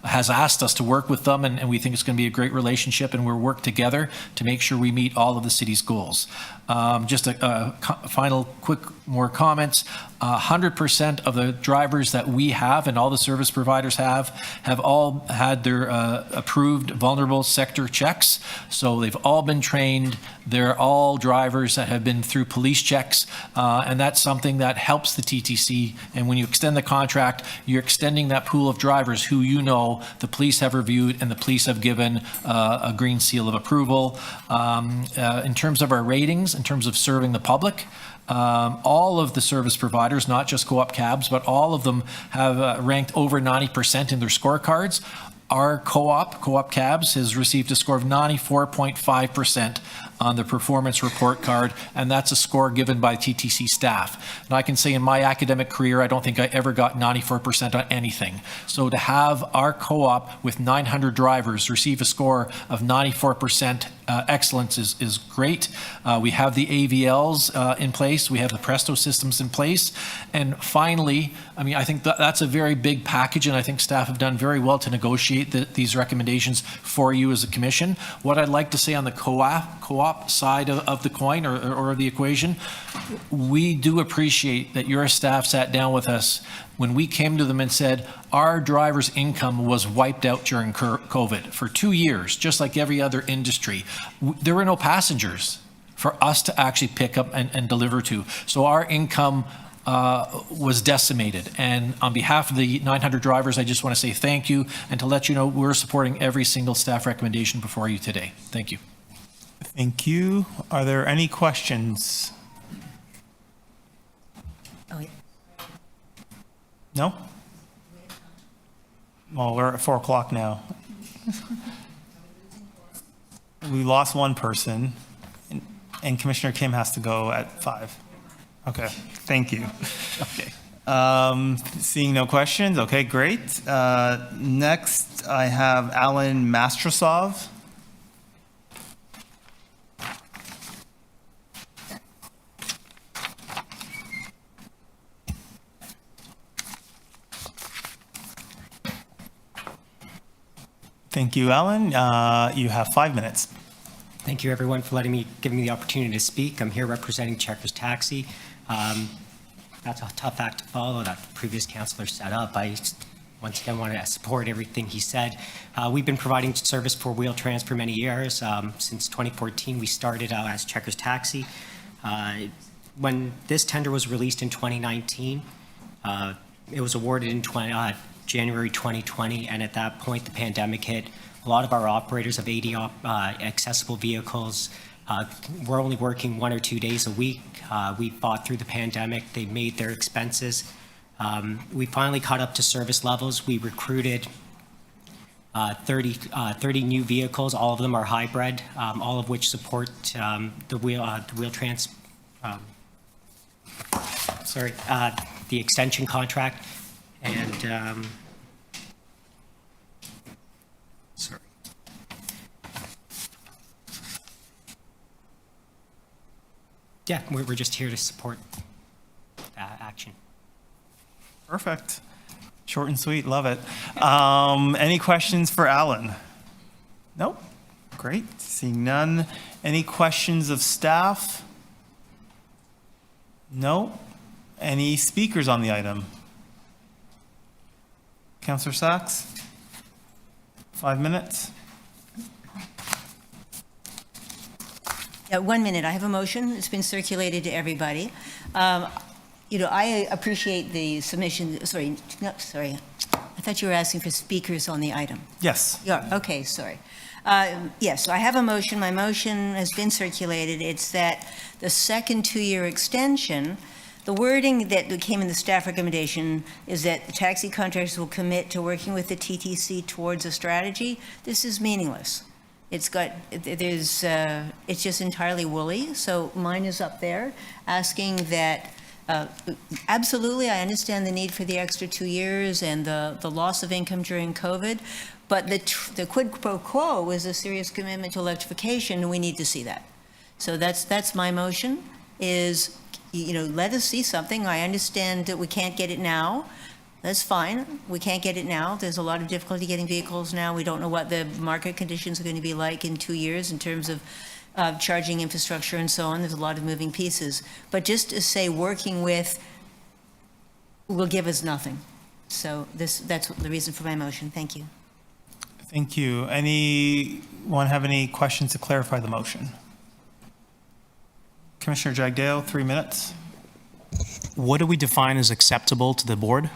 has asked us to work with them, and we think it's going to be a great relationship, and we'll work together to make sure we meet all of the city's goals. Just a final quick more comments. 100% of the drivers that we have and all the service providers have all had their approved vulnerable sector checks. So they've all been trained. They're all drivers that have been through police checks, and that's something that helps the TTC. And when you extend the contract, you're extending that pool of drivers who the police have reviewed and the police have given a green seal of approval. In terms of our ratings, in terms of serving the public, all of the service providers, not just Co-op Cabs, but all of them have ranked over 90% in their scorecards. Our Co-op Cabs, has received a score of 94.5% on the performance report card, and that's a score given by TTC staff. And I can say in my academic career, I don't think I ever got 94% on anything. So to have our co-op with 900 drivers receive a score of 94% excellence is great. We have the AVLs in place. We have the Presto systems in place. And finally, I mean, I think that's a very big package, and I think staff have done very well to negotiate these recommendations for you as a commission. What I'd like to say on the co-op side of the coin or the equation, we do appreciate that your staff sat down with us when we came to them and said, our driver's income was wiped out during COVID for 2 years, just like every other industry. There were no passengers for us to actually pick up and deliver to. So our income was decimated. And on behalf of the 900 drivers, I just want to say thank you and to let you know we're supporting every single staff recommendation before you today. Thank you. Thank you. Are there any questions? Oh, yeah. No? Well, we're at 4 o'clock now. We lost one person, and Commissioner Kim has to go at 5. Okay, thank you. Okay. Seeing no questions, okay, great. Next, I have Alan Mastrosov. Thank you, Alan. You have 5 minutes. Thank you, everyone, for giving me the opportunity to speak. I'm here representing Checkers Taxi. That's a tough act to follow that the previous councillor set up. I once again want to support everything he said. We've been providing service for Wheel-Trans for many years. Since 2014, we started out as Checkers Taxi. When this tender was released in 2019, it was awarded in January 2020, and at that point, the pandemic hit. A lot of our operators of 80 accessible vehicles were only working 1 or 2 days a week. We fought through the pandemic. They made their expenses. We finally caught up to service levels. We recruited 30 new vehicles. All of them are hybrid, all of which support the Wheel-Trans, the extension contract. And sorry. Yeah, we're just here to support action. Perfect. Short and sweet, love it. Any questions for Alan? Nope. Great, seeing none. Any questions of staff? No. Any speakers on the item? Councillor Sachs? 5 minutes. Yeah, 1 minute. I have a motion. It's been circulated to everybody. I appreciate the submission. Sorry. I thought you were asking for speakers on the item. Yes. Yeah, okay, sorry. Yes, so I have a motion. My motion has been circulated. It's that the second 2-year extension, the wording that came in the staff recommendation is that the taxi contractors will commit to working with the TTC towards a strategy. This is meaningless. It's just entirely woolly. So mine is up there asking that, absolutely, I understand the need for the extra 2 years and the loss of income during COVID, but the quid pro quo is a serious commitment to electrification, and we need to see that. So that's my motion, is, let us see something. I understand that we can't get it now. That's fine. We can't get it now. There's a lot of difficulty getting vehicles now. We don't know what the market conditions are going to be like in 2 years in terms of charging infrastructure and so on. There's a lot of moving pieces. But just to say working with will give us nothing. So that's the reason for my motion. Thank you. Thank you. Anyone have any questions to clarify the motion? Commissioner Jagdale, 3 minutes. What do we define as acceptable to the board?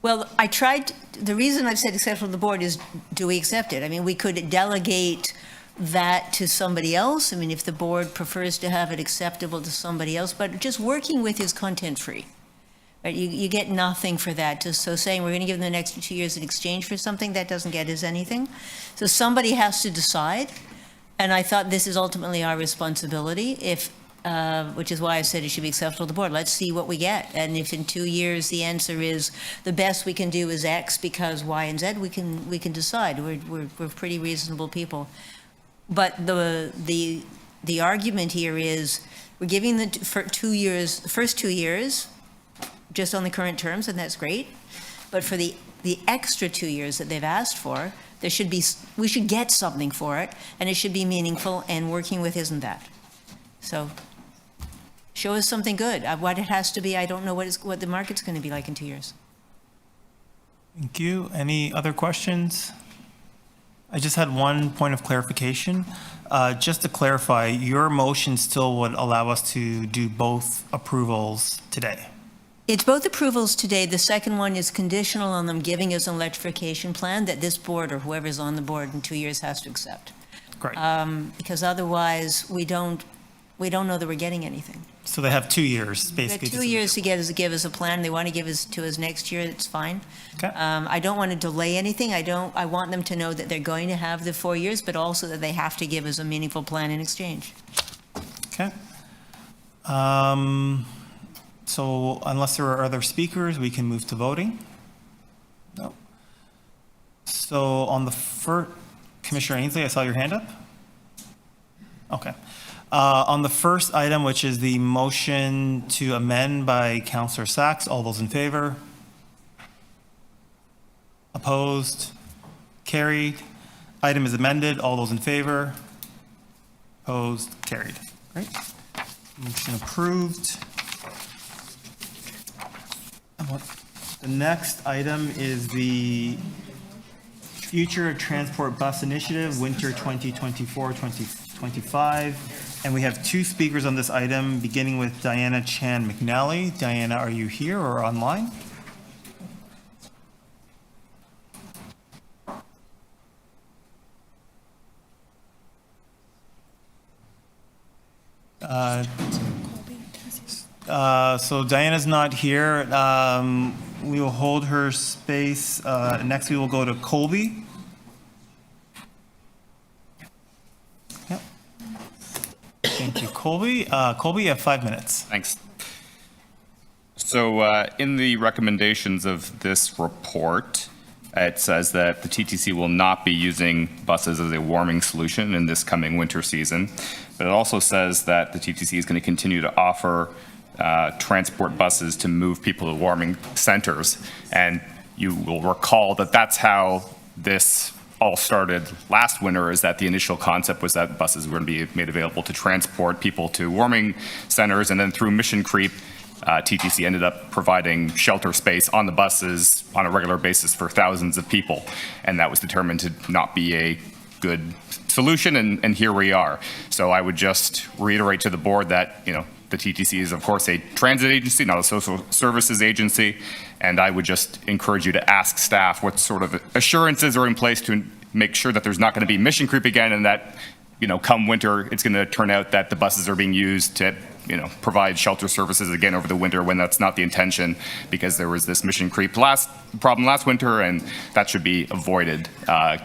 Well, the reason I've said acceptable to the board is, do we accept it? I mean, we could delegate that to somebody else. I mean, if the board prefers to have it acceptable to somebody else, but just working with is content-free. Right? You get nothing for that. So saying we're going to give them the next 2 years in exchange for something, that doesn't get us anything. So somebody has to decide, and I thought this is ultimately our responsibility, which is why I said it should be acceptable to the board. Let's see what we get. And if in 2 years the answer is the best we can do is X because Y and Z, we can decide. We're pretty reasonable people. But the argument here is we're giving the first 2 years just on the current terms, and that's great. But for the extra 2 years that they've asked for, we should get something for it, and it should be meaningful, and working with isn't that. So show us something good. What it has to be, I don't know what the market's going to be like in 2 years. Thank you. Any other questions? I just had one point of clarification. Just to clarify, your motion still would allow us to do both approvals today? It's both approvals today. The second one is conditional on them giving us an electrification plan that this board or whoever's on the board in 2 years has to accept. Great. Because otherwise, we don't know that we're getting anything. So they have 2 years, We basically. have 2 years to give us a plan. They want to give us to us next year, it's fine. Okay. I don't want to delay anything. I want them to know that they're going to have the 4 years, but also that they have to give us a meaningful plan in exchange. Okay. So unless there are other speakers, we can move to voting. No. So on the first, Commissioner Ainsley, I saw your hand up. Okay. On the first item, which is the motion to amend by Councillor Sachs, all those in favor? Opposed? Carried. Item is amended. All those in favor? Opposed? Carried. Great. Motion approved. The next item is the Future Transport Bus Initiative, Winter 2024-2025. And we have 2 speakers on this item, beginning with Diana Chan McNally. Diana, are you here or online? So Diana's not here. We will hold her space. Next, we will go to Colby. Yep. Thank you, Colby. Colby, you have 5 minutes. Thanks. So in the recommendations of this report, it says that the TTC will not be using buses as a warming solution in this coming winter season. But it also says that the TTC is going to continue to offer transport buses to move people to warming centers. And you will recall that that's how this all started last winter, is that the initial concept was that buses were going to be made available to transport people to warming centers. And then through mission creep, TTC ended up providing shelter space on the buses on a regular basis for thousands of people. And that was determined to not be a good solution, and here we are. So I would just reiterate to the board that, you know, the TTC is, of course, a transit agency, not a social services agency, and I would just encourage you to ask staff what sort of assurances are in place to make sure that there's not going to be mission creep again, and that, you know, come winter, it's going to turn out that the buses are being used to, you know, provide shelter services again over the winter, when that's not the intention, because there was this mission creep problem last winter, and that should be avoided,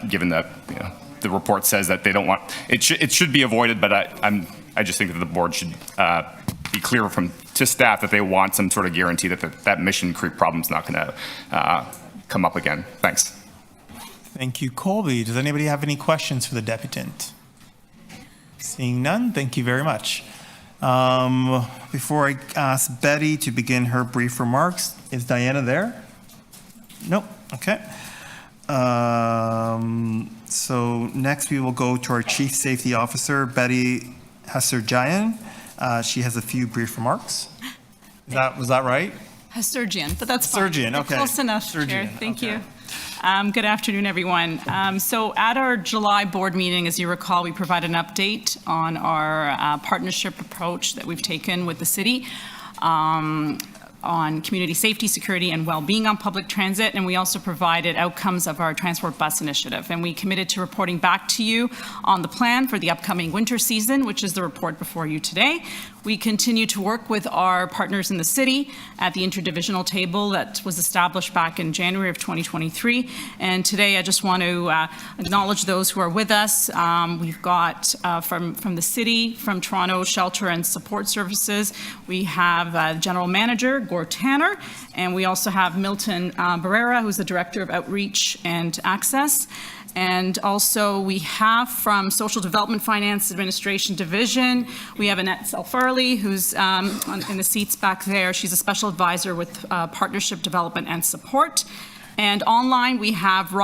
given that, you know, the report says that they don't want it. It should be avoided, but I just think that the board should be clear to staff that they want some sort of guarantee that that mission creep problem is not going to come up again. Thanks. Thank you, Colby. Does anybody have any questions for the deputant? Seeing none, thank you very much. Before I ask Betty to begin her brief remarks, is Diana there? Nope. Okay. So next we will go to our Chief Safety Officer, Betty Hasserjayan. She has a few brief remarks. Was that right? Surgeon, but that's fine. Surgeon, okay. Close enough, Chair. Thank you. Good afternoon, everyone. So at our July board meeting, as you recall, we provided an update on our partnership approach that we've taken with the city on community safety, security, and well-being on public transit, and we also provided outcomes of our transport bus initiative. And we committed to reporting back to you on the plan for the upcoming winter season, which is the report before you today. We continue to work with our partners in the city at the interdivisional table that was established back in January of 2023. And today I just want to acknowledge those who are with us. We've got from the city, from Toronto Shelter and Support Services, we have General Manager Gord Tanner, and we also have Milton Barrera, who's the Director of Outreach and Access. And also we have from Social Development Finance Administration Division, we have Annette Selfarley, who's in the seats back there. She's a special advisor with Partnership Development and Support. And online we have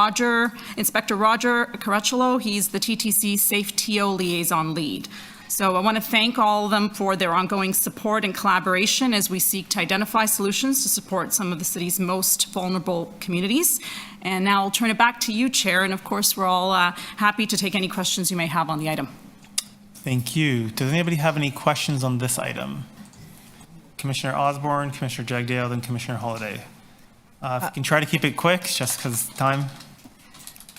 Inspector Roger Caracciolo. He's the TTC Safe TO Liaison Lead. So I want to thank all of them for their ongoing support and collaboration as we seek to identify solutions to support some of the city's most vulnerable communities. And now I'll turn it back to you, Chair, and of course we're all happy to take any questions you may have on the item. Thank you. Does anybody have any questions on this item? Commissioner Osborne, Commissioner Jagdale, then Commissioner Holiday. If you can try to keep it quick, just because time.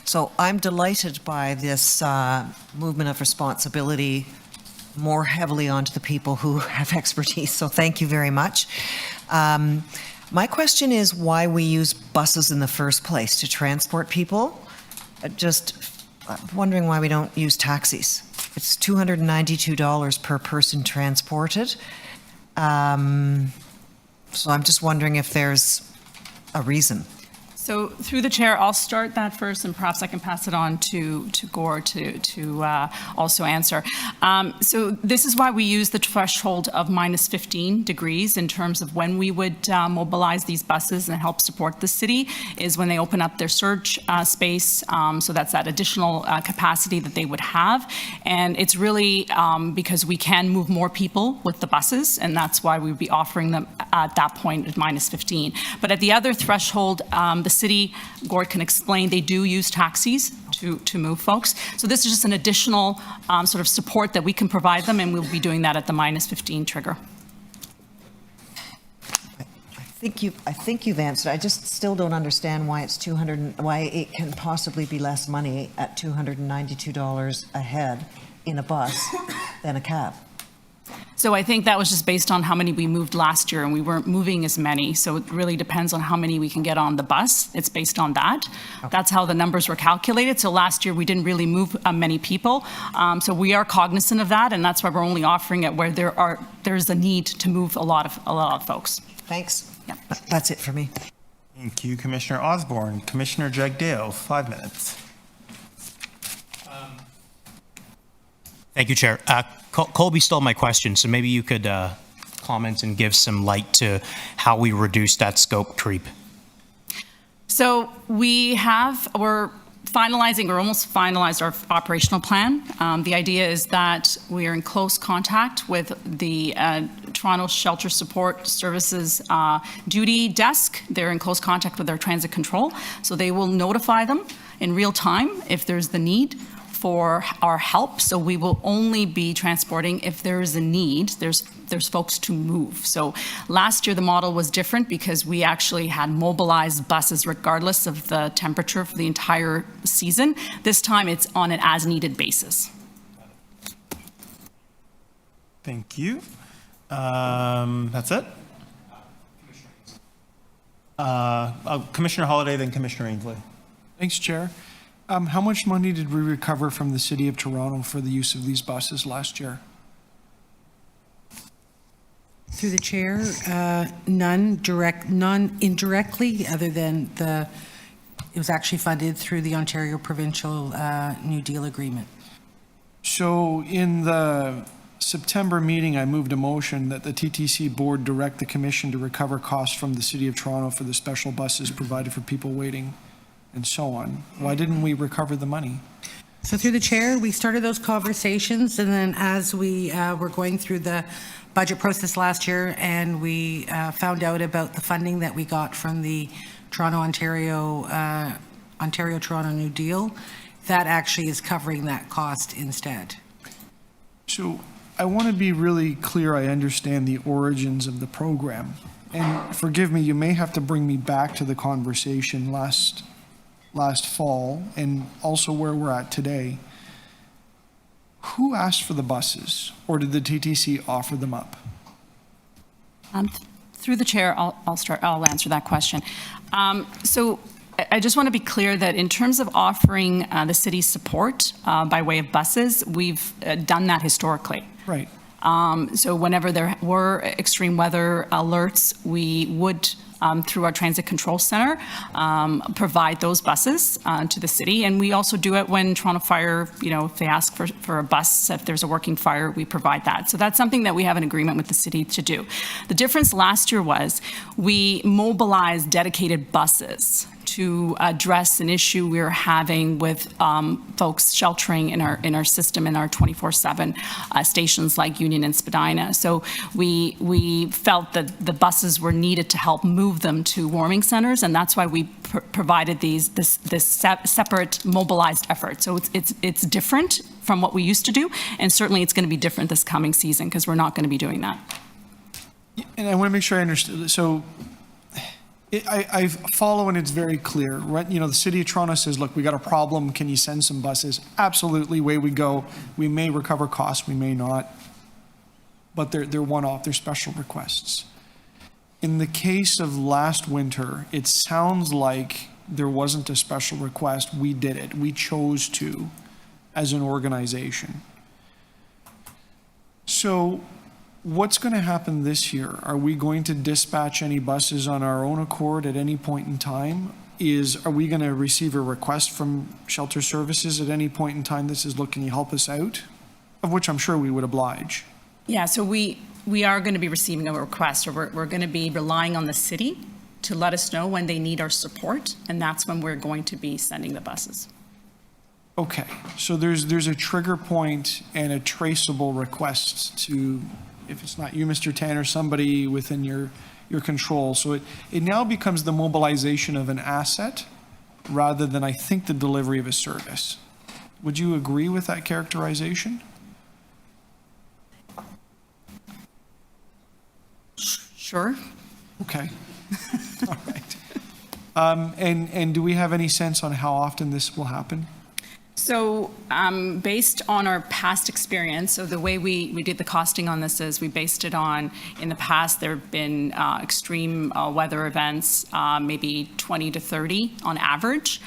So I'm delighted by this movement of responsibility more heavily onto the people who have expertise, so thank you very much. My question is why we use buses in the first place to transport people. Just wondering why we don't use taxis. It's $292 per person transported. So I'm just wondering if there's a reason. So through the chair, I'll start that first, and perhaps I can pass it on to Gore to also answer. So this is why we use the threshold of minus 15 degrees in terms of when we would mobilize these buses and help support the city, is when they open up their surge space. So that's that additional capacity that they would have. And it's really because we can move more people with the buses, and that's why we'd be offering them at that point at minus 15. But at the other threshold, the city, Gord can explain, they do use taxis to move folks. So this is just an additional sort of support that we can provide them, and we'll be doing that at the minus 15 trigger. I think you've answered. I just still don't understand why it's why it can possibly be less money at $292 a head in a bus than a cab. So I think that was just based on how many we moved last year, and we weren't moving as many. So it really depends on how many we can get on the bus. It's based on that. Okay. That's how the numbers were calculated. So last year we didn't really move many people. So we are cognizant of that, and that's why we're only offering it where there's a need to move a lot of folks. Thanks. Yeah. That's it for me. Thank you, Commissioner Osborne. Commissioner Jagdale, 5 minutes. Thank you, Chair. Colby stole my question, so maybe you could comment and give some light to how we reduce that scope creep. So we're finalizing or almost finalized our operational plan. The idea is that we are in close contact with the Toronto Shelter Support Services duty desk. They're in close contact with our transit control, so they will notify them in real time if there's the need for our help. So we will only be transporting if there is a need. There's folks to move. So last year the model was different because we actually had mobilized buses regardless of the temperature for the entire season. This time it's on an as-needed basis. Thank you. That's it. Commissioner Holiday, then Commissioner Ainsley. Thanks, Chair. How much money did we recover from the City of Toronto for the use of these buses last year? Through the chair, none indirectly, other than it was actually funded through the Ontario Provincial New Deal Agreement. So in the September meeting, I moved a motion that the TTC Board direct the Commission to recover costs from the City of Toronto for the special buses provided for people waiting and so on. Why didn't we recover the money? So through the chair, we started those conversations, and then as we were going through the budget process last year, and we found out about the funding that we got from the Ontario New Deal, that actually is covering that cost instead. So I want to be really clear I understand the origins of the program. And forgive me, you may have to bring me back to the conversation last fall and also where we're at today. Who asked for the buses, or did the TTC offer them up? Through the chair, I'll answer that question. So I just want to be clear that in terms of offering the city's support by way of buses, we've done that historically. Right. So whenever there were extreme weather alerts, we would, through our transit control center, provide those buses to the city. And we also do it when Toronto Fire, if they ask for a bus, if there's a working fire, we provide that. So that's something that we have an agreement with the city to do. The difference last year was we mobilized dedicated buses to address an issue we were having with folks sheltering in our system in our 24/7 stations like Union and Spadina. So we felt that the buses were needed to help move them to warming centers, and that's why we provided this separate mobilized effort. So it's different from what we used to do, and certainly it's going to be different this coming season because we're not going to be doing that. And I want to make sure I understood. So I follow, and it's very clear, right? You know, the City of Toronto says, look, we got a problem. Can you send some buses? Absolutely, away we go. We may recover costs, we may not. But they're one-off, they're special requests. In the case of last winter, it sounds like there wasn't a special request. We did it. We chose to as an organization. So what's going to happen this year? Are we going to dispatch any buses on our own accord at any point in time? Are we going to receive a request from Shelter Services at any point in time that says, look, can you help us out? Of which I'm sure we would oblige. Yeah, so we are going to be receiving a request, or we're going to be relying on the city to let us know when they need our support, and that's when we're going to be sending the buses. Okay, so there's a trigger point and a traceable request to, if it's not you, Mr. Tanner, somebody within your control. So it now becomes the mobilization of an asset rather than, I think, the delivery of a service. Would you agree with that characterization? Sure. Okay. All right. And do we have any sense on how often this will happen? So based on our past experience, so the way we did the costing on this is we based it on, in the past, there have been extreme weather events, maybe 20 to 30 on average.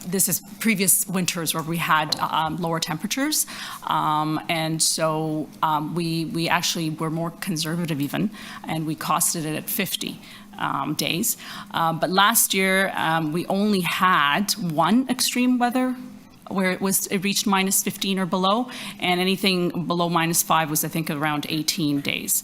This is previous winters where we had lower temperatures. And so we actually were more conservative even, and we costed it at 50 days. But last year, we only had one extreme weather where it reached minus 15 or below, and anything below minus 5 was, I think, around 18 days.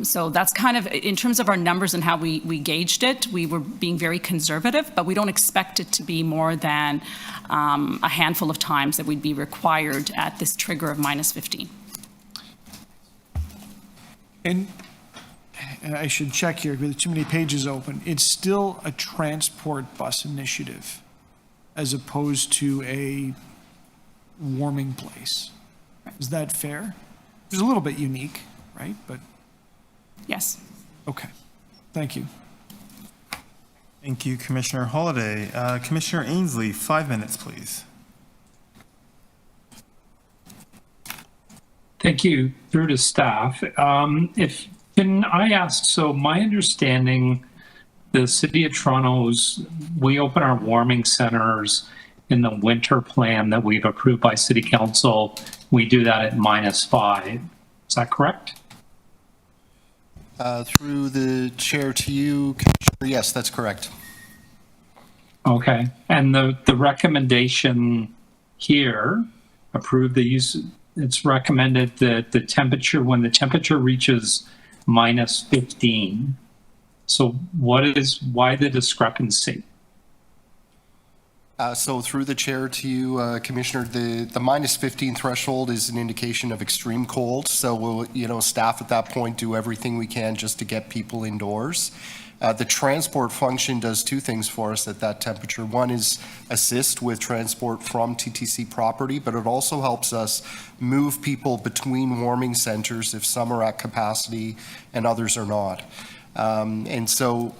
So that's kind of, in terms of our numbers and how we gauged it, we were being very conservative, but we don't expect it to be more than a handful of times that we'd be required at this trigger of minus 15. And I should check here, because too many pages open. It's still a transport bus initiative, as opposed to a warming place. Is that fair? It's a little bit unique, right? But yes. Okay. Thank you. Thank you, Commissioner Holliday. Commissioner Ainsley, 5 minutes, please. Thank you. Through to staff. Can I ask, so my understanding, the City of Toronto's, we open our warming centers in the winter plan that we've approved by City Council. We do that at -5. Is that correct? Through the chair to you, Commissioner, yes, that's correct. Okay. And the recommendation here, approve the use, it's recommended that the temperature, when the temperature reaches -15, so why the discrepancy? So through the chair to you, Commissioner, the -15 threshold is an indication of extreme cold. So we'll, staff at that point do everything we can just to get people indoors. The transport function does two things for us at that temperature. One is assist with transport from TTC property, but it also helps us move people between warming centers if some are at capacity and others are not. And so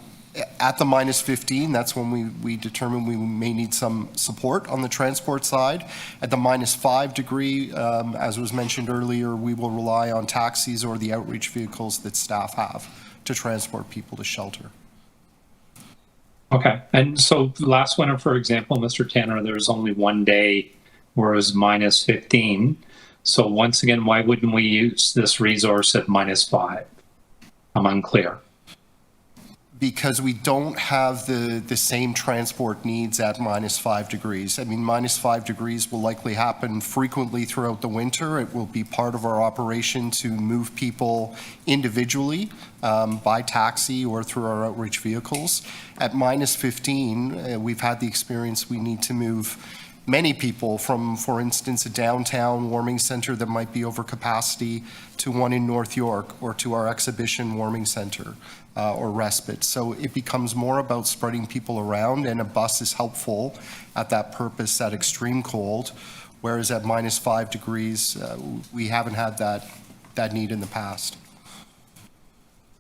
at the -15, that's when we determine we may need some support on the transport side. At the -5 degree, as was mentioned earlier, we will rely on taxis or the outreach vehicles that staff have to transport people to shelter. Okay. And so last winter, for example, Mr. Tanner, there was only one day where it was -15. So once again, why wouldn't we use this resource at -5? I'm unclear. Because we don't have the same transport needs at -5 degrees. I mean, -5 degrees will likely happen frequently throughout the winter. It will be part of our operation to move people individually by taxi or through our outreach vehicles. At -15, we've had the experience we need to move many people from, for instance, a downtown warming center that might be over capacity to one in North York or to our exhibition warming center or respite. So it becomes more about spreading people around, and a bus is helpful at that purpose at extreme cold, whereas at -5 degrees, we haven't had that need in the past.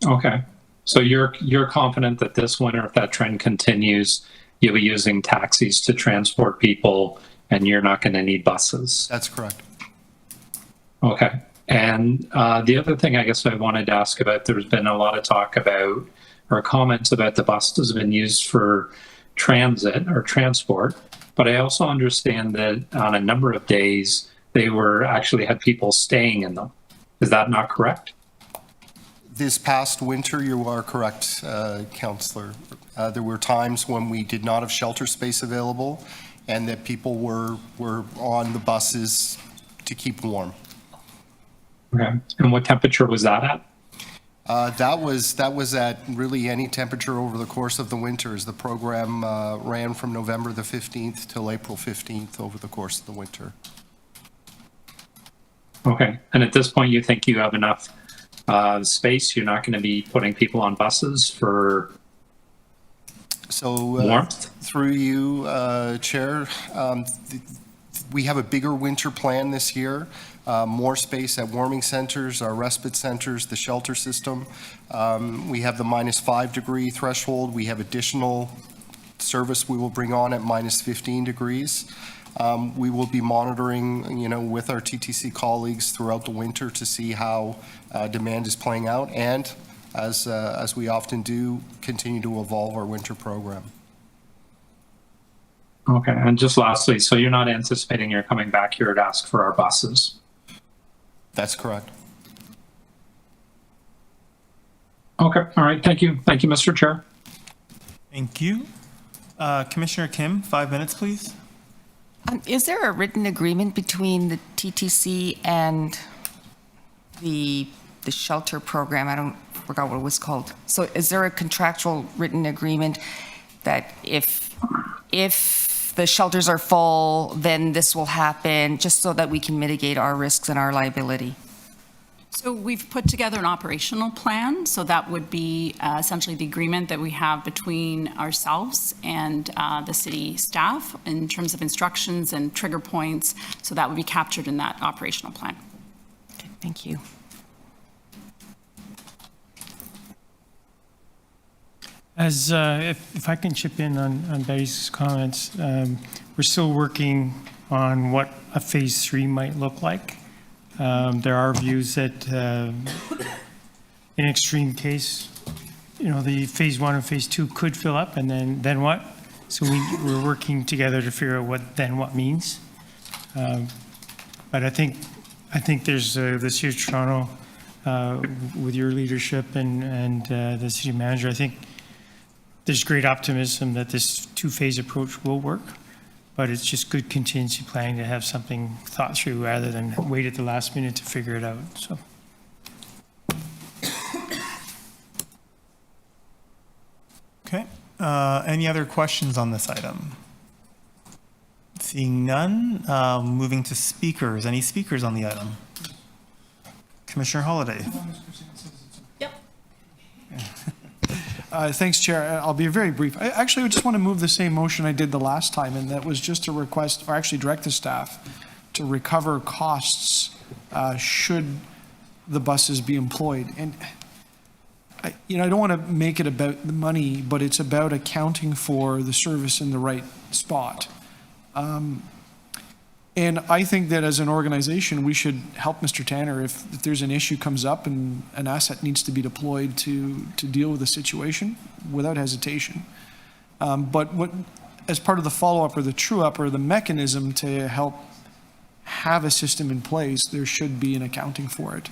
Okay. So you're confident that this winter, if that trend continues, you'll be using taxis to transport people and you're not going to need buses? That's correct. Okay. And the other thing I guess I wanted to ask about, there's been a lot of talk about, or comments about the buses have been used for transit or transport, but I also understand that on a number of days, they were actually had people staying in them. Is that not correct? This past winter, you are correct, Councillor. There were times when we did not have shelter space available and that people were on the buses to keep warm. Okay. And what temperature was that at? That was at really any temperature over the course of the winter, as the program ran from November the 15th till April 15th over the course of the winter. Okay. And at this point, you think you have enough space? You're not going to be putting people on buses for warmth? Through you, Chair, we have a bigger winter plan this year. More space at warming centers, our respite centers, the shelter system. We have the -5 degree threshold. We have additional service we will bring on at -15 degrees. We will be monitoring, with our TTC colleagues throughout the winter to see how demand is playing out, and as we often do, continue to evolve our winter program. Okay. And just lastly, so you're not anticipating you're coming back here to ask for our buses? That's correct. Okay. All right. Thank you. Thank you, Mr. Chair. Thank you. Commissioner Kim, 5 minutes, please. Is there a written agreement between the TTC and the shelter program? I forgot what it was called. So is there a contractual written agreement that if the shelters are full, then this will happen, just so that we can mitigate our risks and our liability? So we've put together an operational plan. So that would be essentially the agreement that we have between ourselves and the city staff in terms of instructions and trigger points. So that would be captured in that operational plan. Okay, thank you. As if I can chip in on Betty's comments, we're still working on what a phase 3 might look like. There are views that in extreme case, the phase 1 and phase 2 could fill up, and then what? So we're working together to figure out what means. But I think there's this year Toronto with your leadership and the city manager. I think there's great optimism that this 2-phase approach will work, but it's just good contingency planning to have something thought through rather than wait at the last minute to figure it out. So. Okay. Any other questions on this item? Seeing none, moving to speakers. Any speakers on the item? Commissioner Holliday. Thanks, Chair. I'll be very brief. I just want to move the same motion I did the last time, and that was just to request, or actually direct the staff to recover costs should the buses be employed. And I don't want to make it about the money, but it's about accounting for the service in the right spot. And I think that as an organization, we should help Mr. Tanner if there's an issue comes up and an asset needs to be deployed to deal with the situation without hesitation. But as part of the follow-up or the true-up or the mechanism to help have a system in place, there should be an accounting for it.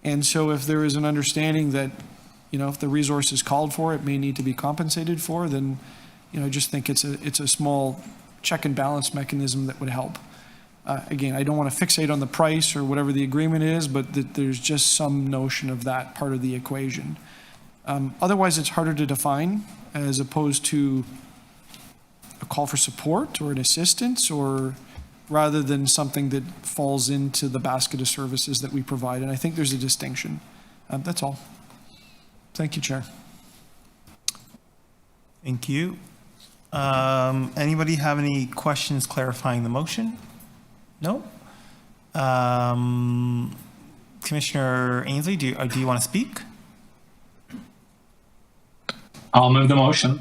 And so if there is an understanding that, if the resource is called for, it may need to be compensated for, then, I just think it's a small check and balance mechanism that would help. Again, I don't want to fixate on the price or whatever the agreement is, but that there's just some notion of that part of the equation. Otherwise, it's harder to define as opposed to a call for support or an assistance, or rather than something that falls into the basket of services that we provide. And I think there's a distinction. That's all. Thank you, Chair. Thank you. Anybody have any questions clarifying the motion? No? Commissioner Ainsley, do you want to speak? I'll move the motion,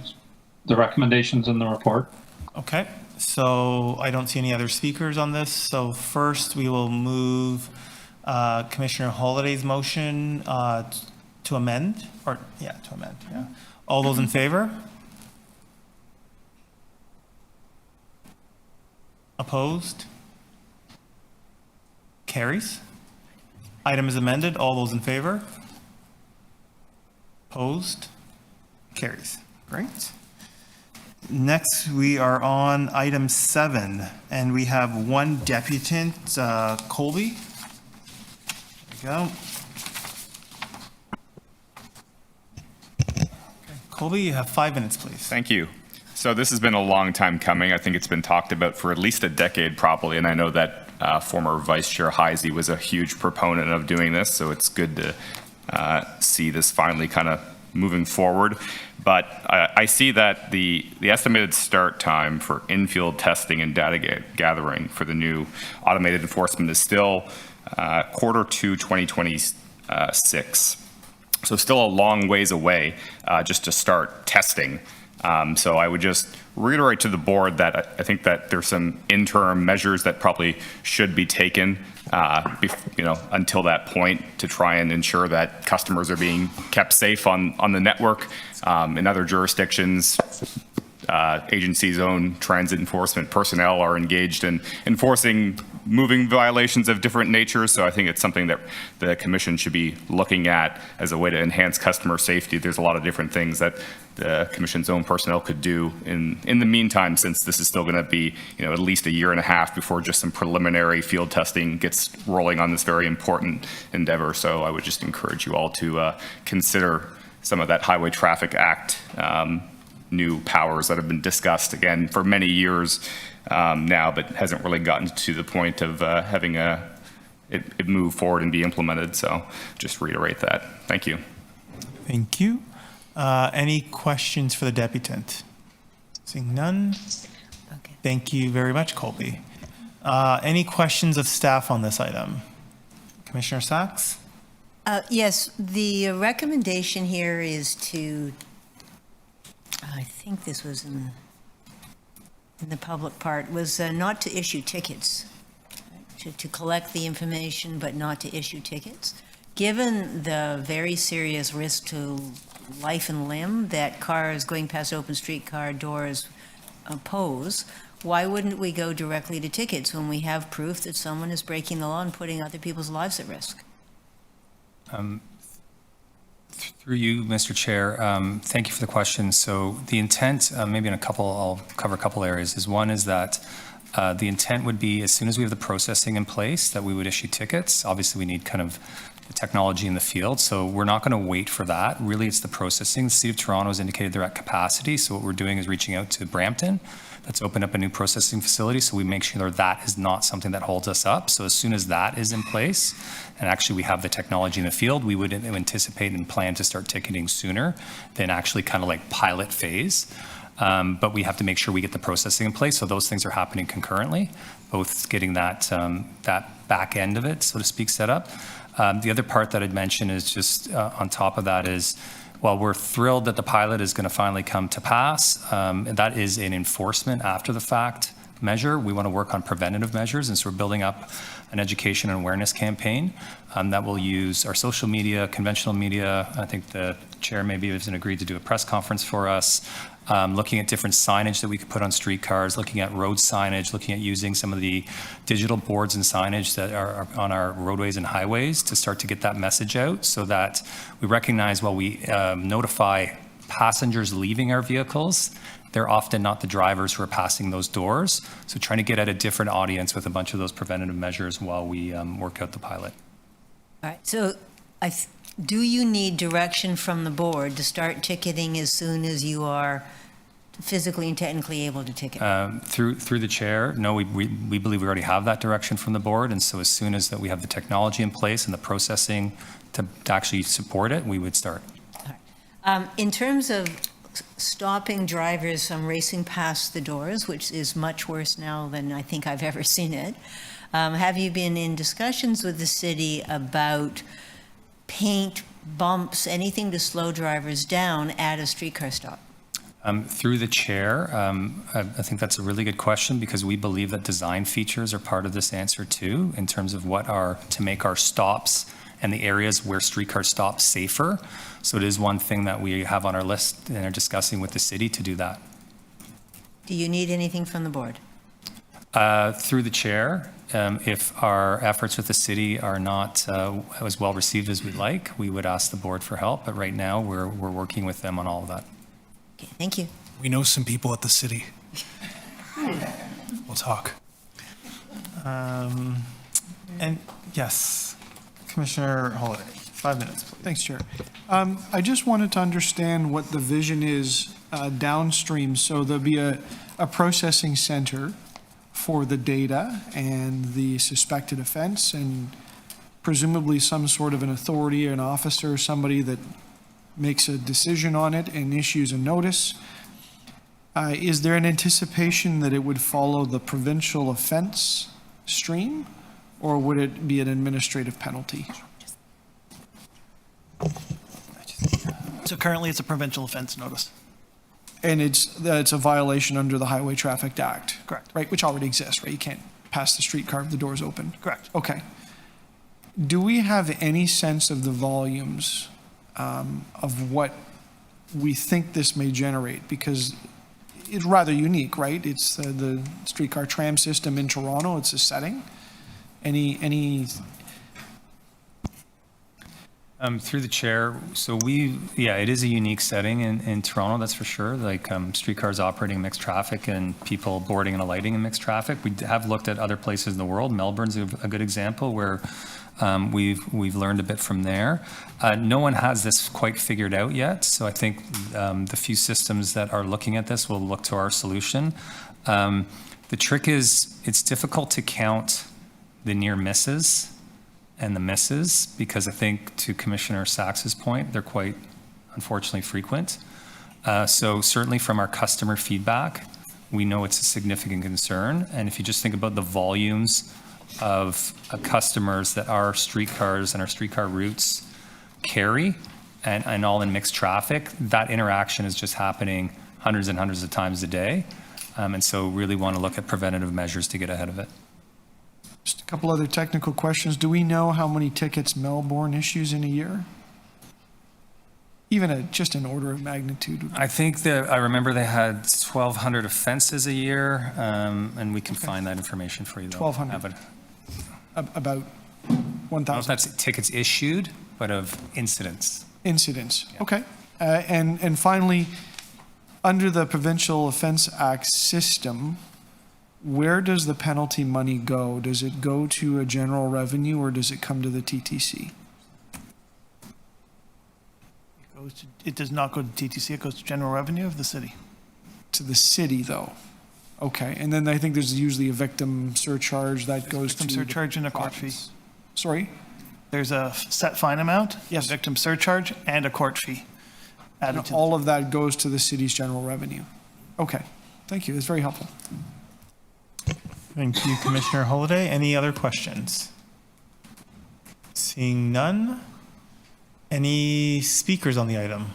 the recommendations in the report. Okay, so I don't see any other speakers on this. So first, we will move Commissioner Holliday's motion to amend, to amend, yeah. All those in favor? Opposed? Carries. Item is amended. All those in favor? Opposed? Carries. Great. Next, we are on item 7, and we have one deputant, Colby. There we go. Colby, you have 5 minutes, please. Thank you. So this has been a long time coming. I think it's been talked about for at least a decade probably, and I know that former Vice Chair Heisey was a huge proponent of doing this, so it's good to see this finally kind of moving forward. But I see that the estimated start time for in-field testing and data gathering for the new automated enforcement is still Q2 2026. So still a long ways away just to start testing. So I would just reiterate to the board that I think that there's some interim measures that probably should be taken until that point to try and ensure that customers are being kept safe on the network. In other jurisdictions, agencies' own transit enforcement personnel are engaged in enforcing moving violations of different natures. So I think it's something that the commission should be looking at as a way to enhance customer safety. There's a lot of different things that the commission's own personnel could do in the meantime, since this is still going to be at least a year and a half before just some preliminary field testing gets rolling on this very important endeavor. So I would just encourage you all to consider some of that Highway Traffic Act new powers that have been discussed again for many years now, but hasn't really gotten to the point of having it move forward and be implemented. So just reiterate that. Thank you. Thank you. Any questions for the deputant? Seeing none. Okay. Thank you very much, Colby. Any questions of staff on this item? Commissioner Sachs? Yes, the recommendation here is to, I think this was in the public part, was not to issue tickets, to collect the information but not to issue tickets. Given the very serious risk to life and limb that cars going past open streetcar doors pose, why wouldn't we go directly to tickets when we have proof that someone is breaking the law and putting other people's lives at risk? Through you, Mr. Chair, thank you for the question. So the intent, maybe I'll cover a couple areas, is one is that the intent would be as soon as we have the processing in place that we would issue tickets. Obviously, we need kind of the technology in the field, so we're not going to wait for that. Really, it's the processing. The City of Toronto has indicated they're at capacity, so what we're doing is reaching out to Brampton. That's opened up a new processing facility, so we make sure that is not something that holds us up. So as soon as that is in place, and actually we have the technology in the field, we would anticipate and plan to start ticketing sooner than actually kind of like pilot phase. But we have to make sure we get the processing in place, so those things are happening concurrently, both getting that back end of it, so to speak, set up. The other part that I'd mention is just on top of that is, while we're thrilled that the pilot is going to finally come to pass, that is an enforcement after the fact measure. We want to work on preventative measures, and so we're building up an education and awareness campaign that will use our social media, conventional media. I think the chair maybe has agreed to do a press conference for us, looking at different signage that we could put on streetcars, looking at road signage, looking at using some of the digital boards and signage that are on our roadways and highways to start to get that message out, so that we recognize while we notify passengers leaving our vehicles, they're often not the drivers who are passing those doors. So trying to get at a different audience with a bunch of those preventative measures while we work out the pilot. All right, so do you need direction from the board to start ticketing as soon as you are physically and technically able to ticket? Through the chair, no, we believe we already have that direction from the board, and so as soon as that we have the technology in place and the processing to actually support it, we would start. All right. In terms of stopping drivers from racing past the doors, which is much worse now than I think I've ever seen it, have you been in discussions with the city about paint, bumps, anything to slow drivers down at a streetcar stop? Through the chair, I think that's a really good question because we believe that design features are part of this answer too, in terms of to make our stops and the areas where streetcar stop safer. So it is one thing that we have on our list and are discussing with the city to do that. Do you need anything from the board? Through the chair, if our efforts with the city are not as well received as we'd like, we would ask the board for help. But right now, we're working with them on all of that. Okay, thank you. We know some people at the city. We'll talk. And yes, Commissioner Holiday, 5 minutes, please. Thanks, Chair. I just wanted to understand what the vision is downstream. So there'll be a processing center for the data and the suspected offense, and presumably some sort of an authority, an officer, somebody that makes a decision on it and issues a notice. Is there an anticipation that it would follow the provincial offense stream, or would it be an administrative penalty? So currently, it's a provincial offense notice. And it's a violation under the Highway Traffic Act? Correct. Right, which already exists, right? You can't pass the streetcar if the door's open? Correct. Okay. Do we have any sense of the volumes of what we think this may generate? Because it's rather unique, right? It's the streetcar tram system in Toronto. It's a setting. Any Through the chair, so it is a unique setting in Toronto, that's for sure. Like streetcars operating in mixed traffic and people boarding and alighting in mixed traffic. We have looked at other places in the world. Melbourne's a good example where we've learned a bit from there. No one has this quite figured out yet, so I think the few systems that are looking at this will look to our solution. The trick is it's difficult to count the near misses and the misses, because I think, to Commissioner Sachs's point, they're quite, unfortunately, frequent. So certainly from our customer feedback, we know it's a significant concern. And if you just think about the volumes of customers that our streetcars and our streetcar routes carry, and all in mixed traffic, that interaction is just happening hundreds and hundreds of times a day. And so really want to look at preventative measures to get ahead of it. Just a couple other technical questions. Do we know how many tickets Melbourne issues in a year? Even just an order of magnitude. I think I remember they had 1,200 offenses a year, and we can find that information for you. 1,200. About 1,000. That's tickets issued, but of incidents. Incidents. Yeah. Okay. And finally, under the Provincial Offence Act system, where does the penalty money go? Does it go to a general revenue, or does it come to the TTC? It does not go to TTC, it goes to general revenue of the city. To the city, though? Okay, and then I think there's usually a victim surcharge that goes to... Victim surcharge and a court fee. Sorry? There's a set fine amount, yes, a victim surcharge, and a court fee. And all of that goes to the city's general revenue. Okay, thank you, that's very helpful. Thank you, Commissioner Holiday. Any other questions? Seeing none. Any speakers on the item?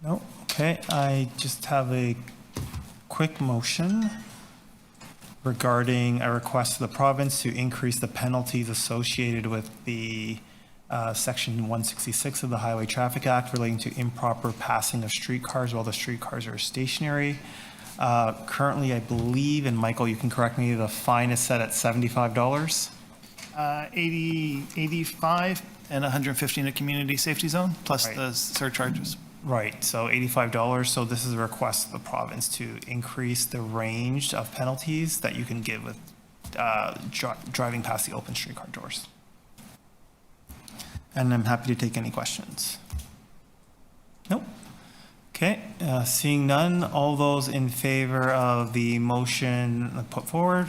No? Okay, I just have a quick motion regarding a request to the province to increase the penalties associated with the Section 166 of the Highway Traffic Act relating to improper passing of streetcars while the streetcars are stationary. Currently, I believe, and Michael, you can correct me, the fine is set at $75. 85 and 150 in a community safety zone, plus the surcharges. Right, so $85. So this is a request of the province to increase the range of penalties that you can give with driving past the open streetcar doors. And I'm happy to take any questions. Nope. Okay, seeing none, all those in favor of the motion put forward?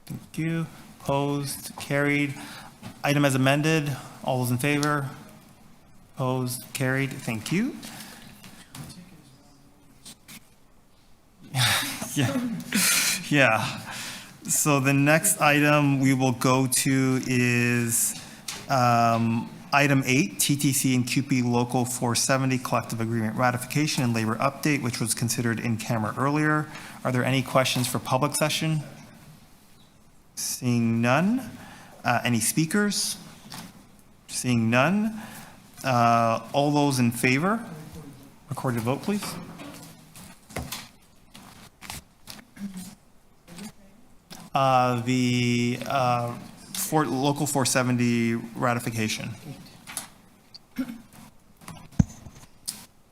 Thank you. Opposed? Carried. Item as amended, all those in favor? Opposed? Carried. Thank you. Yeah. So the next item we will go to is Item 8, TTC and QP Local 470 Collective Agreement Ratification and Labor Update, which was considered in camera earlier. Are there any questions for public session? Seeing none. Any speakers? Seeing none. All those in favor? Recorded vote, please. Local 470 ratification.